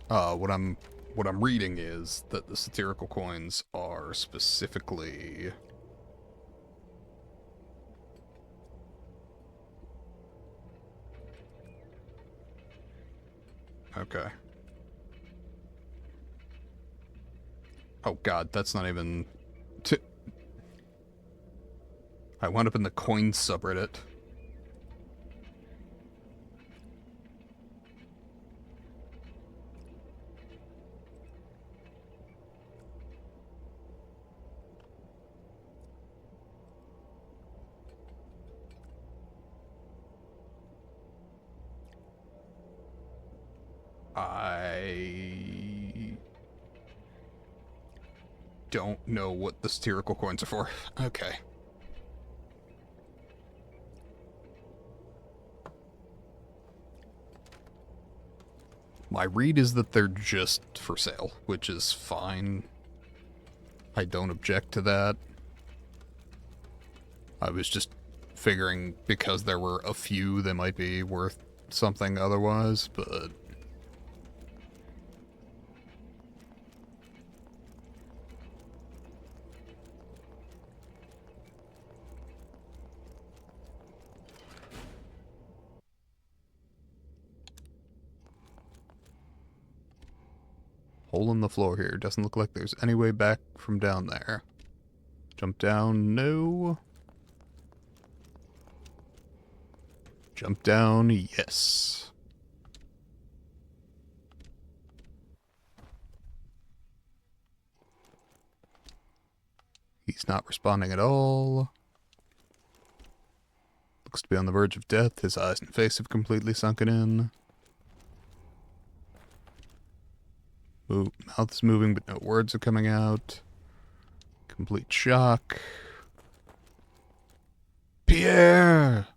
what I'm reading is that the satirical coins are specifically... Okay. Oh god, that's not even... I wound up in the coin subreddit. I don't know what the satirical coins are for. Okay. My read is that they're just for sale, which is fine. I don't object to that. I was just figuring because there were a few, they might be worth something otherwise, but... Hole in the floor here. Doesn't look like there's any way back from down there. Jump down, no. Jump down, yes. He's not responding at all. Looks to be on the verge of death. His eyes and face have completely sunken in. Mouth is moving, but no words are coming out. Complete shock. Pierre!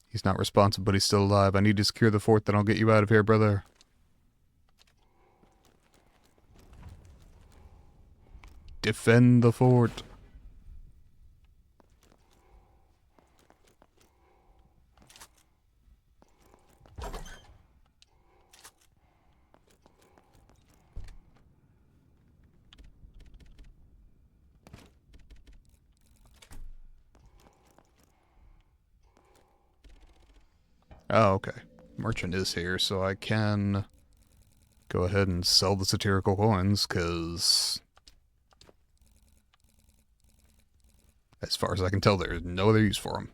He's not responsive, but he's still alive. I need to secure the fort, then I'll get you out of here, brother. Defend the fort. Oh, okay. Merchant is here, so I can go ahead and sell the satirical coins, because as far as I can tell, there's no other use for them.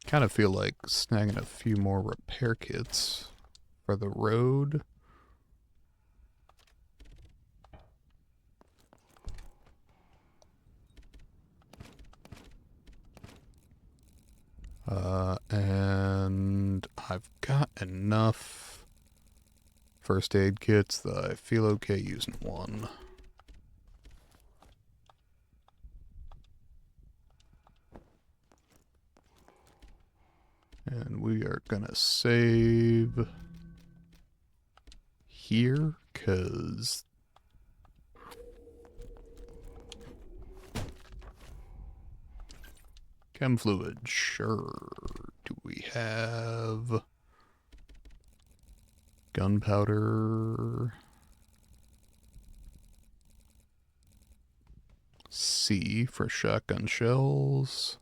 Kind of feel like snagging a few more repair kits for the road. And I've got enough first aid kits that I feel okay using one. And we are gonna save here, because chem fluid, sure. Do we have gunpowder? C for shotgun shells.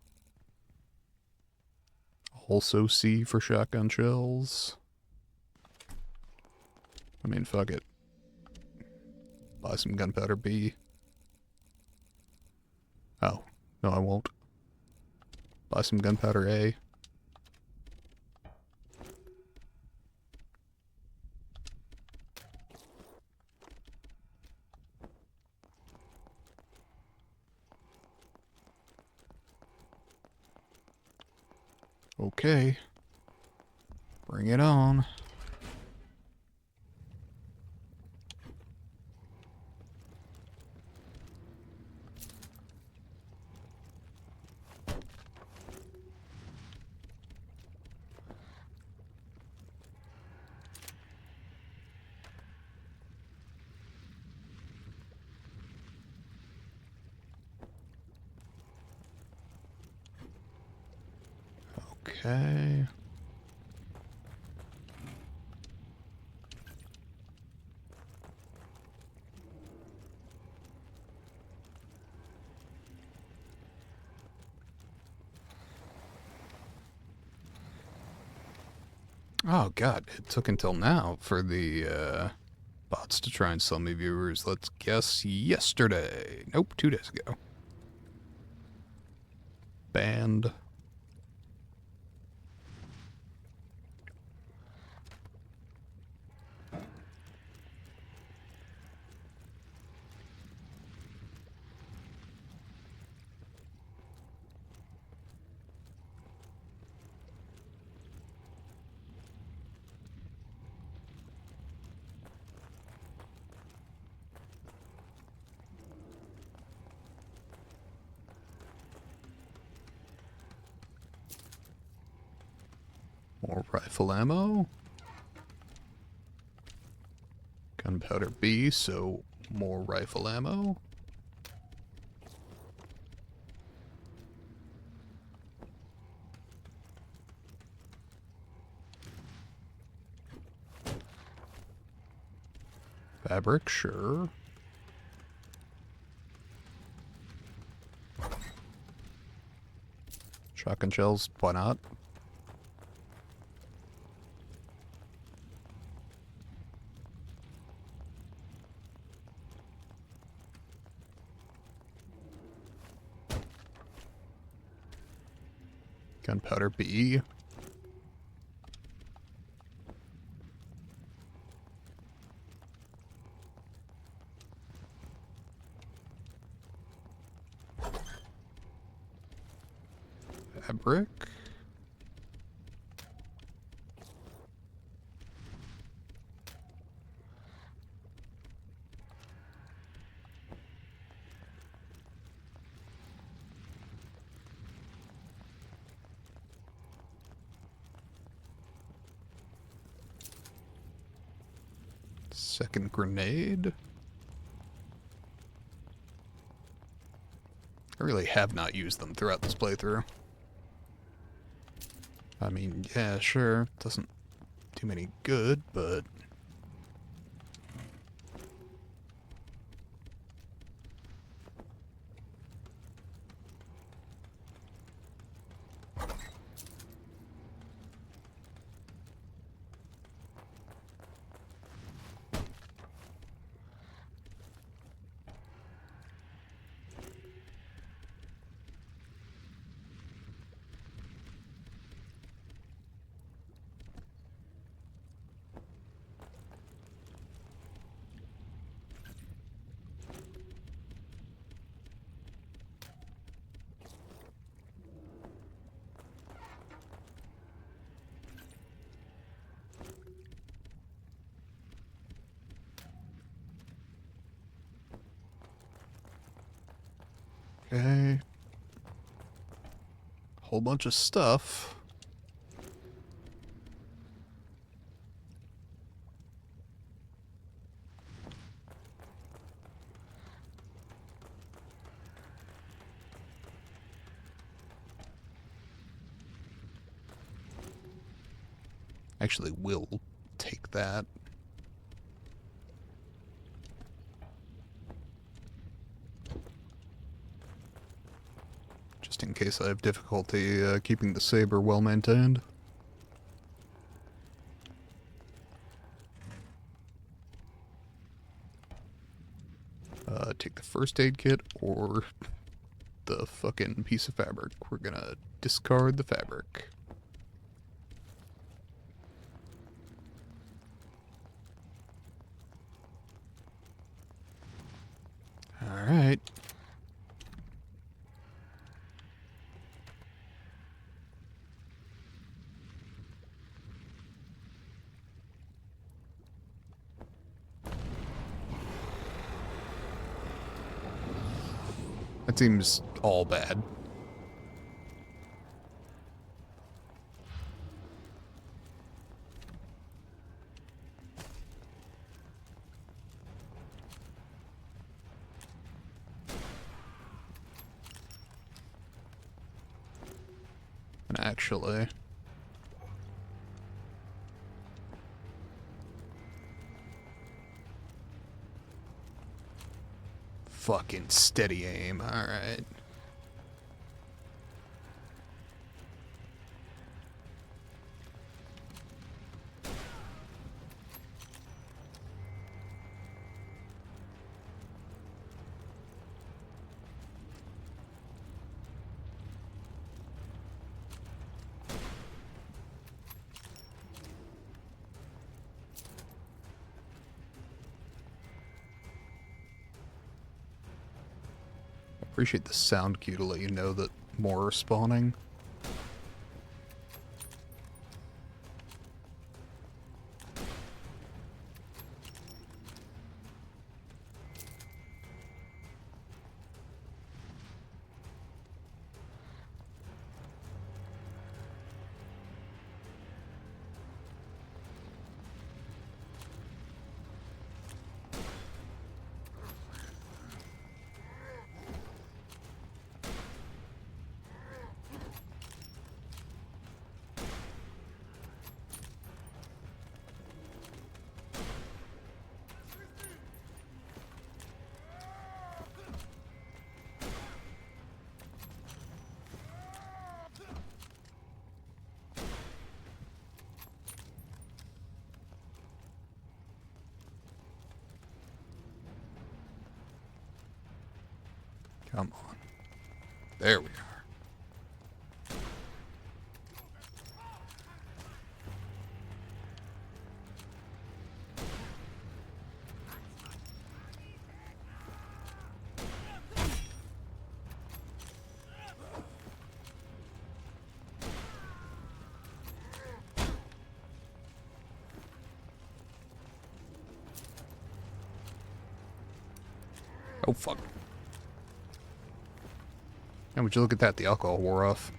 Also C for shotgun shells. I mean, fuck it. Buy some gunpowder B. Oh, no I won't. Buy some gunpowder A. Okay. Bring it on. Okay. Oh god, it took until now for the bots to try and sell me viewers. Let's guess yesterday. Nope, 2 days ago. Banned. More rifle ammo. Gunpowder B, so more rifle ammo. Fabric, sure. Shotgun shells, why not? Gunpowder B. Fabric. Second grenade. I really have not used them throughout this playthrough. I mean, yeah, sure, doesn't do me any good, but... Okay. Whole bunch of stuff. Actually, will take that. Just in case I have difficulty keeping the saber well maintained. Take the first aid kit or the fucking piece of fabric. We're gonna discard the fabric. Alright. That seems all bad. And actually... Fucking steady aim, alright. Appreciate the sound cue to let you know that more are spawning. Come on. There we are. Oh, fuck. And would you look at that? The alcohol wore off.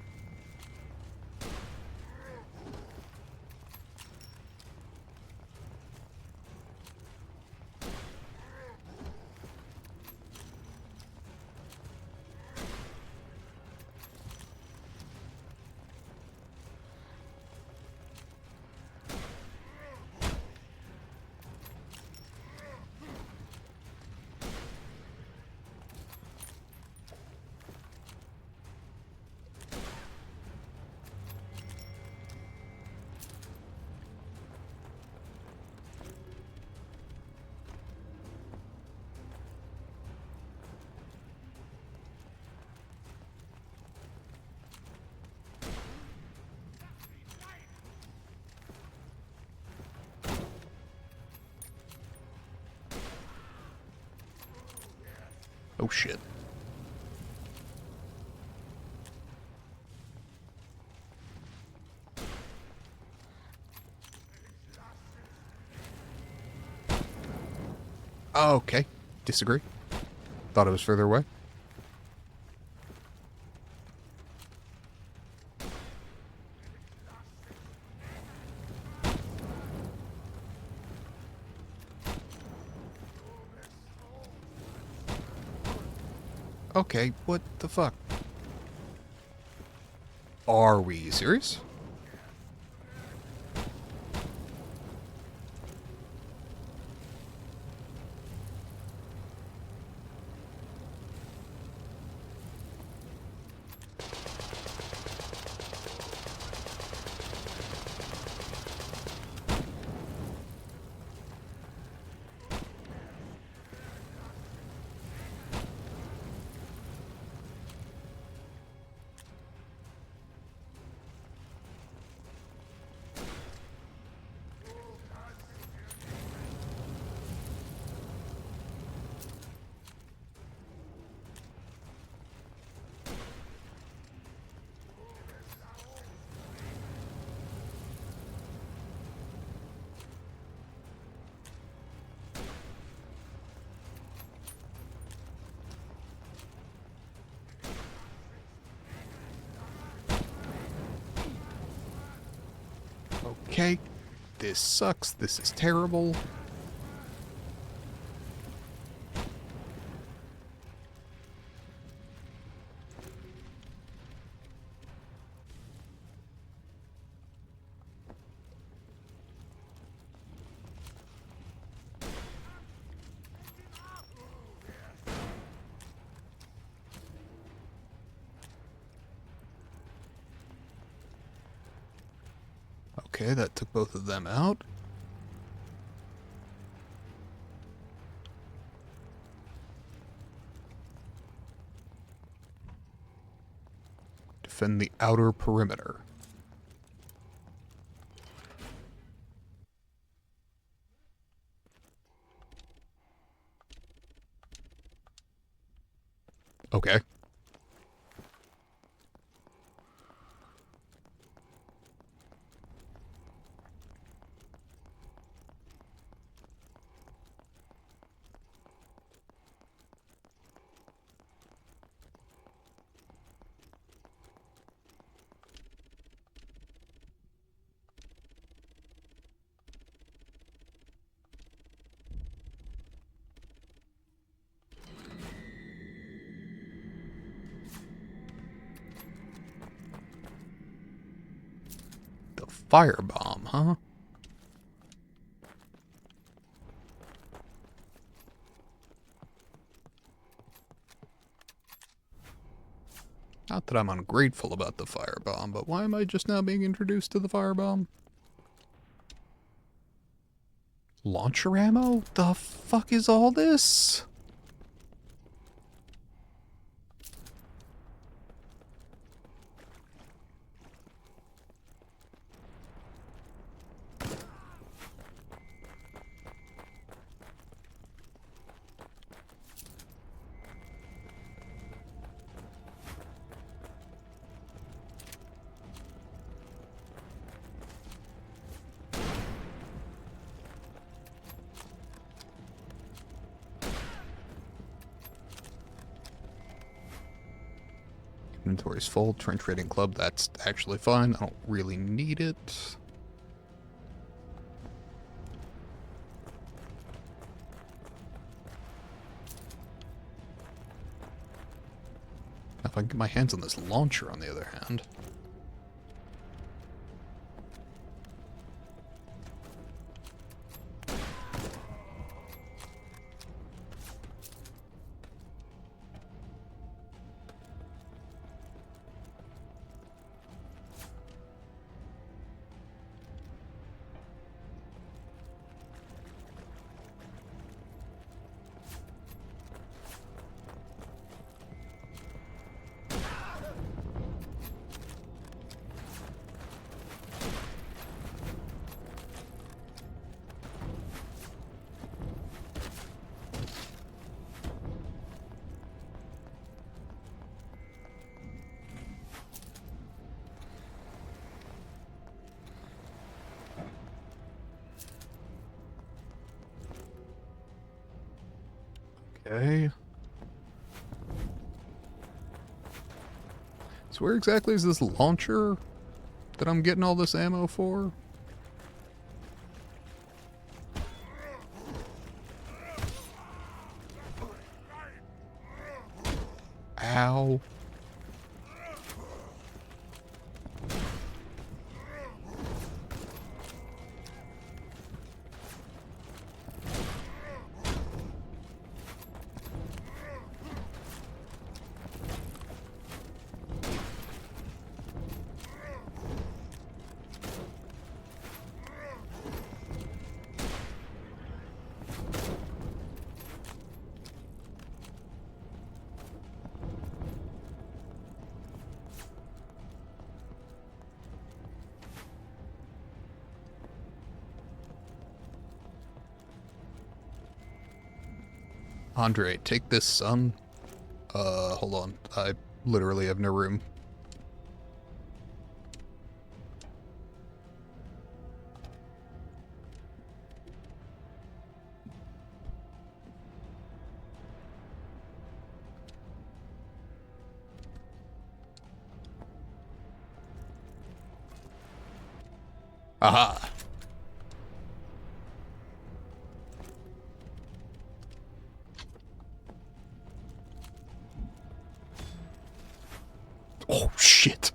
Oh, shit. Okay. Disagree. Thought it was further away. Okay, what the fuck? Are we serious? Okay. This sucks. This is terrible. Okay, that took both of them out. Defend the outer perimeter. Okay. The firebomb, huh? Not that I'm ungrateful about the firebomb, but why am I just now being introduced to the firebomb? Launcher ammo? The fuck is all this? Inventory's full. Trench raiding club, that's actually fine. I don't really need it. If I can get my hands on this launcher, on the other hand. Okay. So where exactly is this launcher that I'm getting all this ammo for? Ow. Andre, take this, son. Hold on. I literally have no room. Aha! Oh, shit.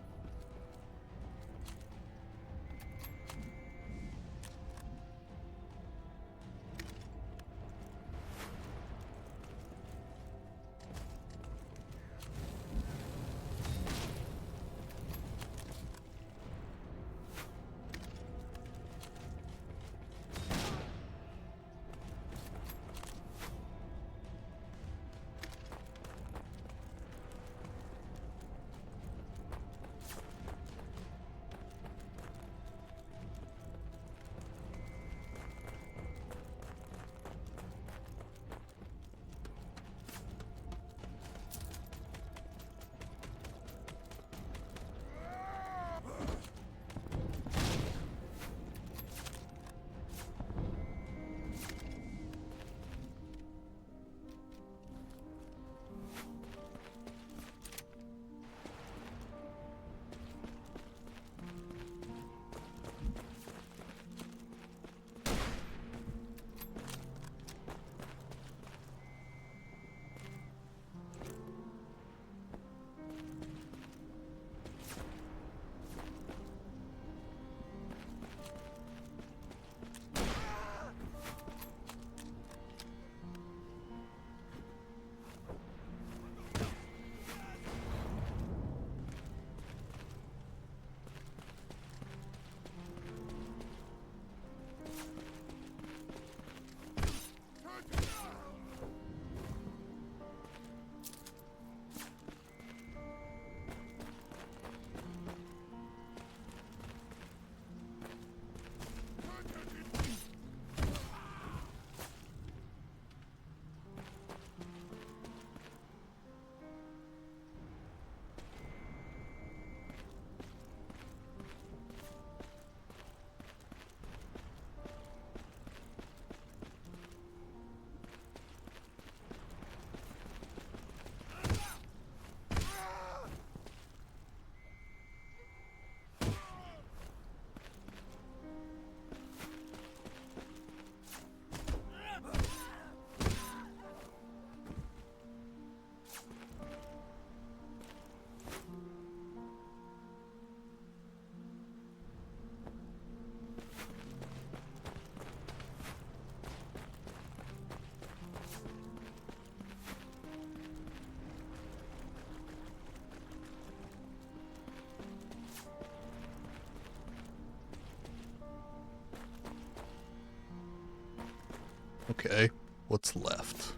Okay, what's left?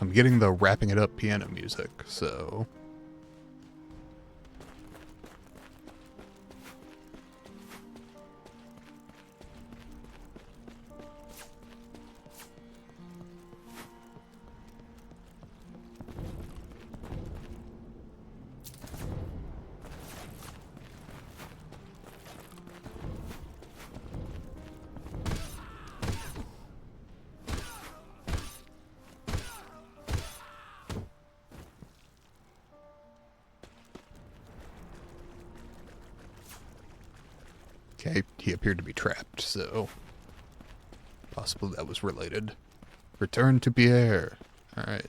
I'm getting the wrapping it up piano music, so... Okay, he appeared to be trapped, so... possibly that was related. Return to Pierre. Alright.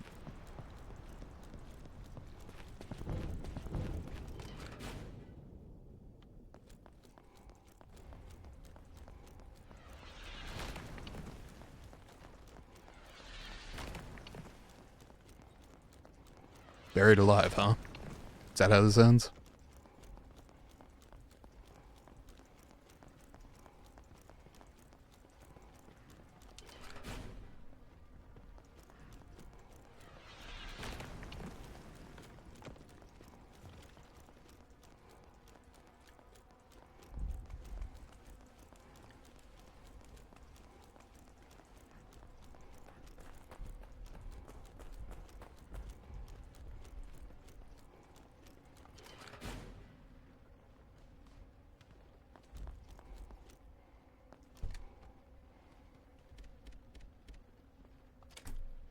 Buried alive, huh? Is that how this ends?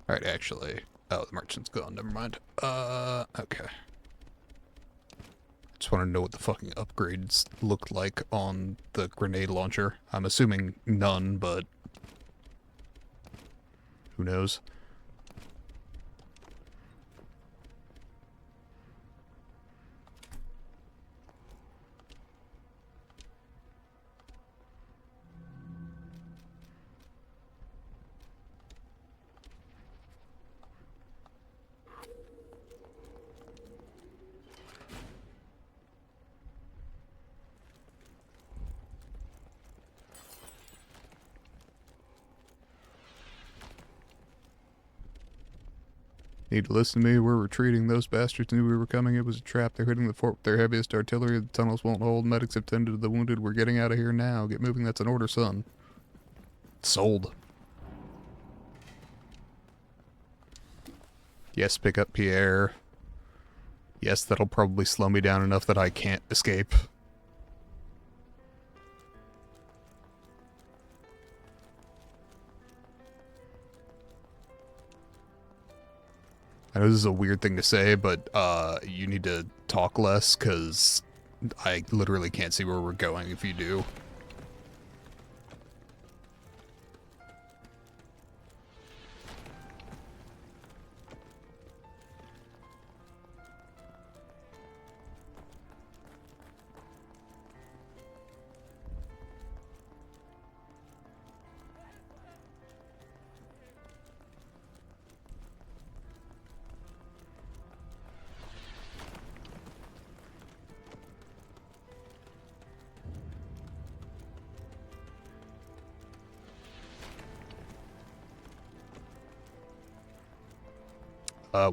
Alright, actually. Oh, the merchant's gone. Never mind. Okay. Just want to know what the fucking upgrades looked like on the grenade launcher. I'm assuming none, but... who knows? Need to listen to me. We're retreating. Those bastards knew we were coming. It was a trap. They're hitting the fort with their heaviest artillery. The tunnels won't hold. Medics have tended to the wounded. We're getting out of here now. Get moving. That's an order, son. Sold. Yes, pick up Pierre. Yes, that'll probably slow me down enough that I can't escape. I know this is a weird thing to say, but you need to talk less, because I literally can't see where we're going if you do.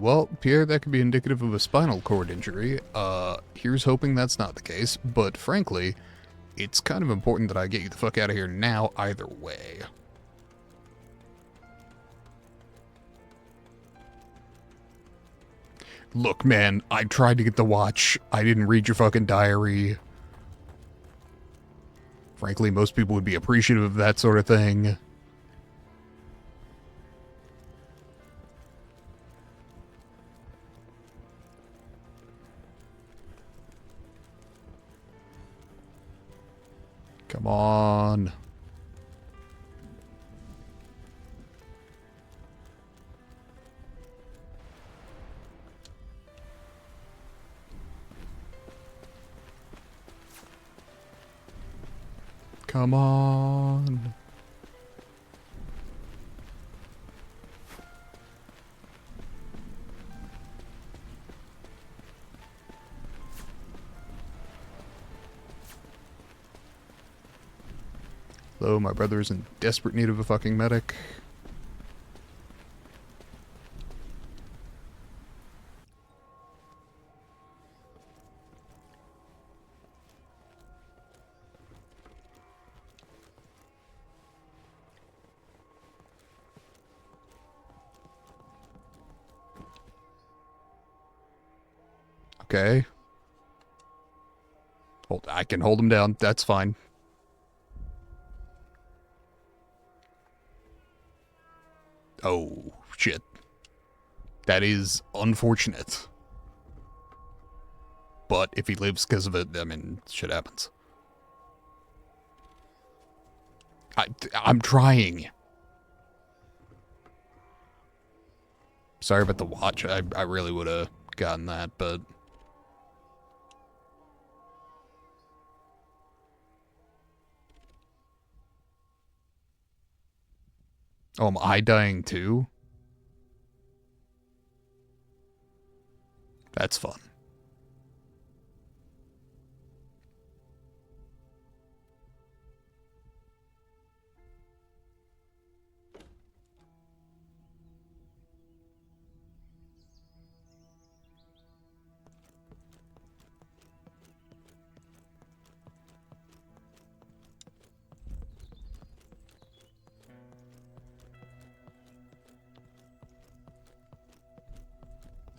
Well, Pierre, that could be indicative of a spinal cord injury. Here's hoping that's not the case, but frankly, it's kind of important that I get you the fuck out of here now either way. Look, man, I tried to get the watch. I didn't read your fucking diary. Frankly, most people would be appreciative of that sort of thing. Come on. Come on. Hello, my brother is in desperate need of a fucking medic. Okay. I can hold him down. That's fine. Oh, shit. That is unfortunate. But if he lives because of it, I mean, shit happens. I'm trying. Sorry about the watch. I really would have gotten that, but... Oh, am I dying too? That's fun.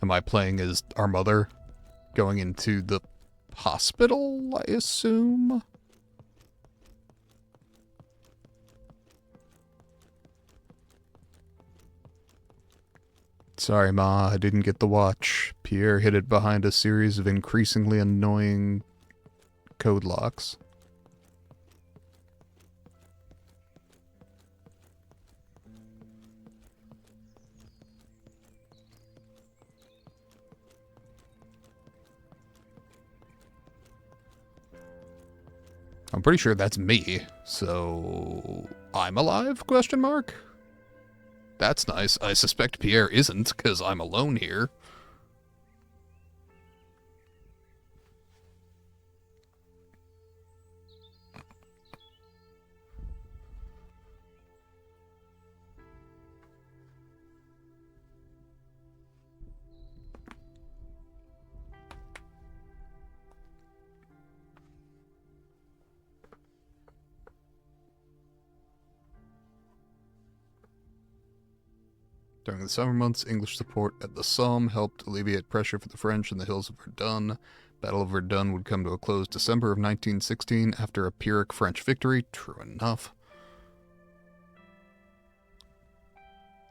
Am I playing as our mother? Going into the hospital, I assume? Sorry, Ma, I didn't get the watch. Pierre hid it behind a series of increasingly annoying code locks. I'm pretty sure that's me, so... I'm alive, question mark? That's nice. I suspect Pierre isn't, because I'm alone here. During the summer months, English support at the Somme helped alleviate pressure for the French in the hills of Verdun. Battle of Verdun would come to a close December of 1916 after a Pyrrhic French victory. True enough.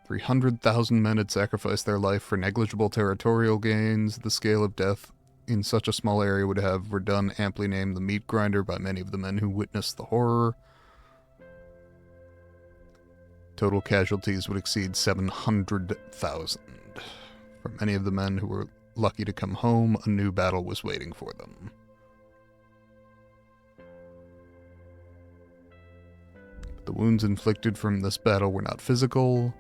300,000 men had sacrificed their life for negligible territorial gains. The scale of death in such a small area would have Verdun amply named the meat grinder by many of the men who witnessed the horror. Total casualties would exceed 700,000. For many of the men who were lucky to come home, a new battle was waiting for them. The wounds inflicted from this battle were not physical.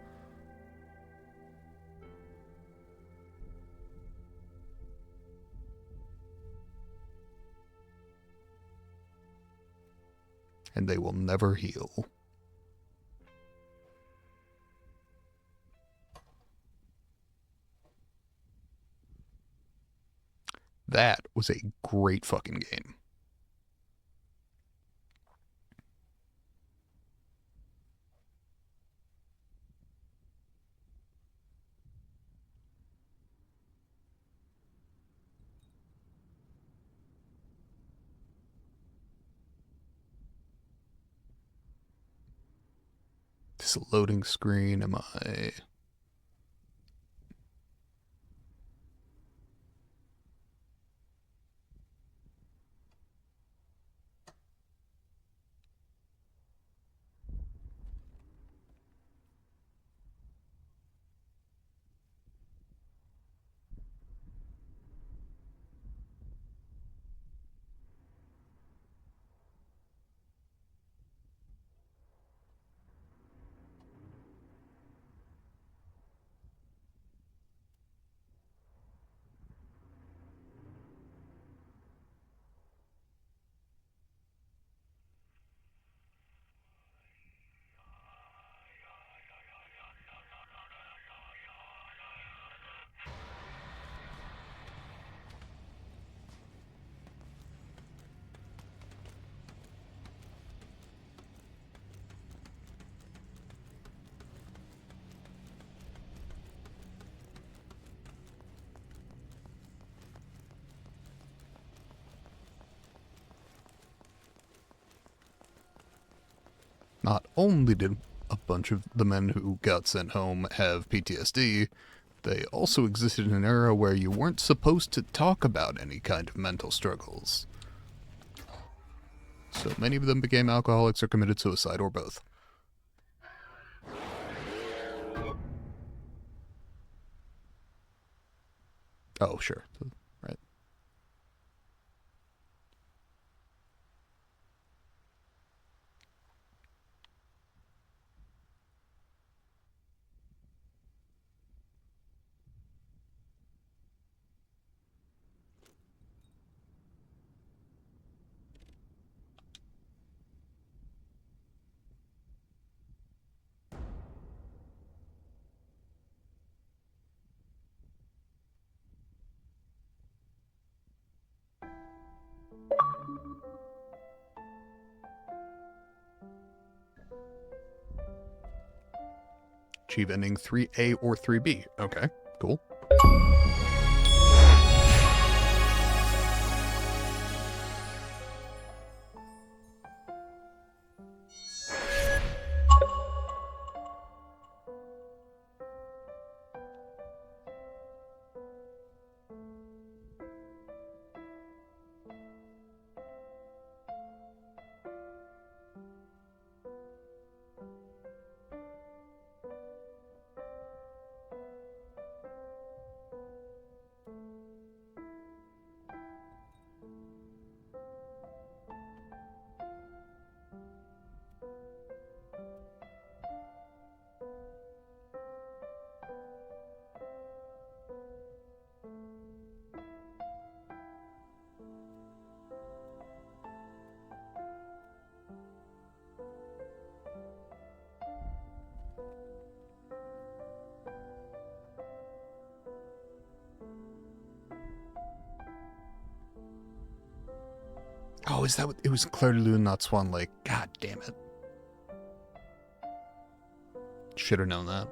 And they will never heal. That was a great fucking game. This loading screen, am I... Not only did a bunch of the men who got sent home have PTSD, they also existed in an era where you weren't supposed to talk about any kind of mental struggles. So many of them became alcoholics or committed suicide, or both. Oh, sure. Right. Achieve ending 3A or 3B. Okay, cool. Oh, is that what it was? Claire de Lune, not Swan Lake. God damn it. Should have known that.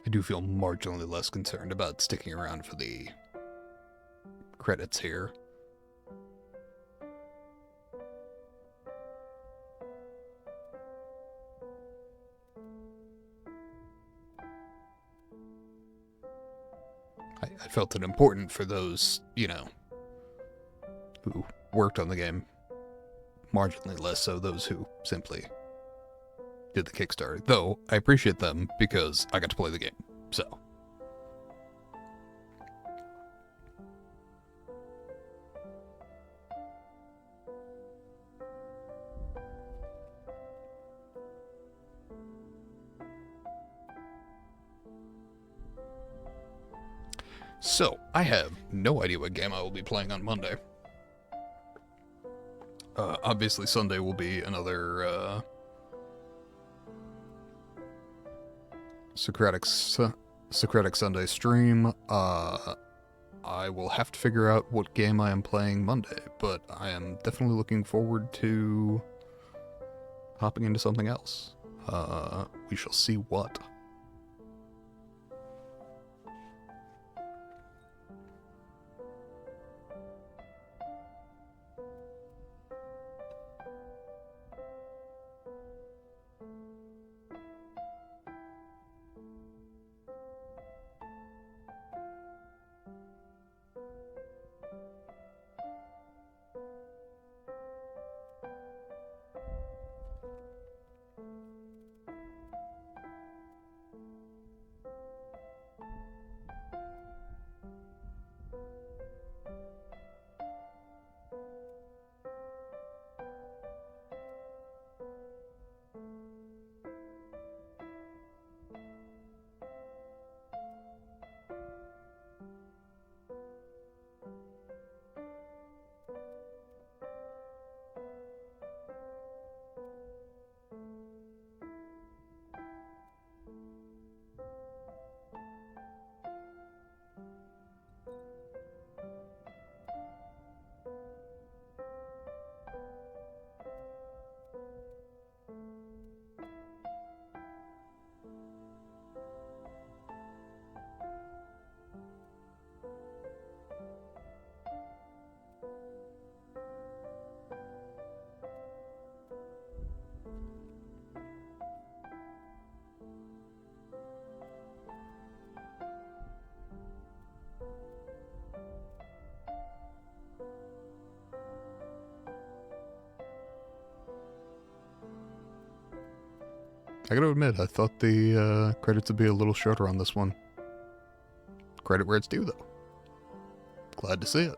I do feel marginally less concerned about sticking around for the credits here. I felt it important for those, you know, who worked on the game. Marginally less so those who simply did the Kickstarter. Though, I appreciate them because I got to play the game. So. So, I have no idea what game I will be playing on Monday. Obviously, Sunday will be another Socratic Sunday stream. I will have to figure out what game I am playing Monday, but I am definitely looking forward to hopping into something else. We shall see what. I gotta admit, I thought the credits would be a little shorter on this one. Credit where it's due, though. Glad to see it.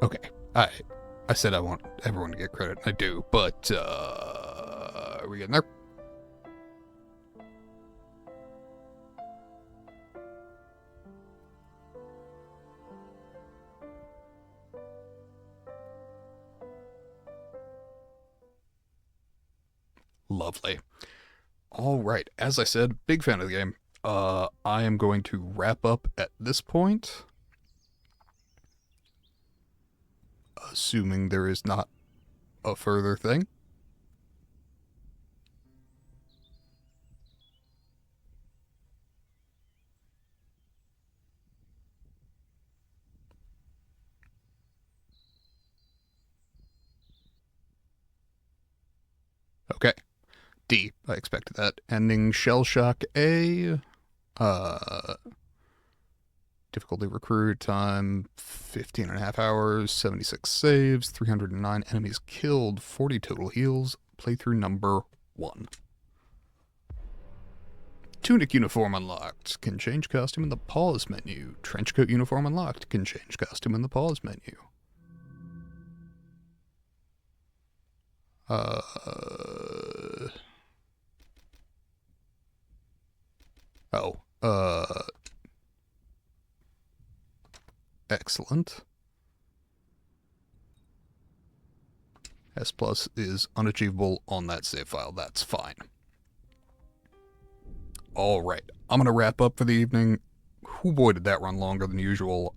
Okay, I said I want everyone to get credit, I do, but, are we getting there? Lovely. Alright, as I said, big fan of the game. I am going to wrap up at this point. Assuming there is not a further thing. Okay. D. I expected that. Ending Shell Shock A. Difficulty recruit time 15 and a half hours, 76 saves, 309 enemies killed, 40 total heals. Playthrough number 1. Tunic uniform unlocked. Can change costume in the pause menu. Trenchcoat uniform unlocked. Can change costume in the pause menu. Excellent. S plus is unachievable on that save file. That's fine. Alright, I'm gonna wrap up for the evening. Who boy did that run longer than usual.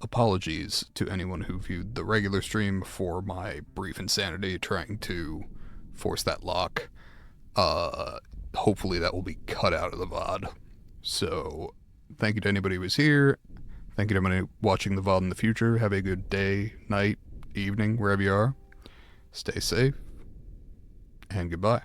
Apologies to anyone who viewed the regular stream for my brief insanity trying to force that lock. Hopefully that will be cut out of the VOD. So, thank you to anybody who was here. Thank you to everybody watching the VOD in the future. Have a good day, night, evening, wherever you are. Stay safe, and goodbye.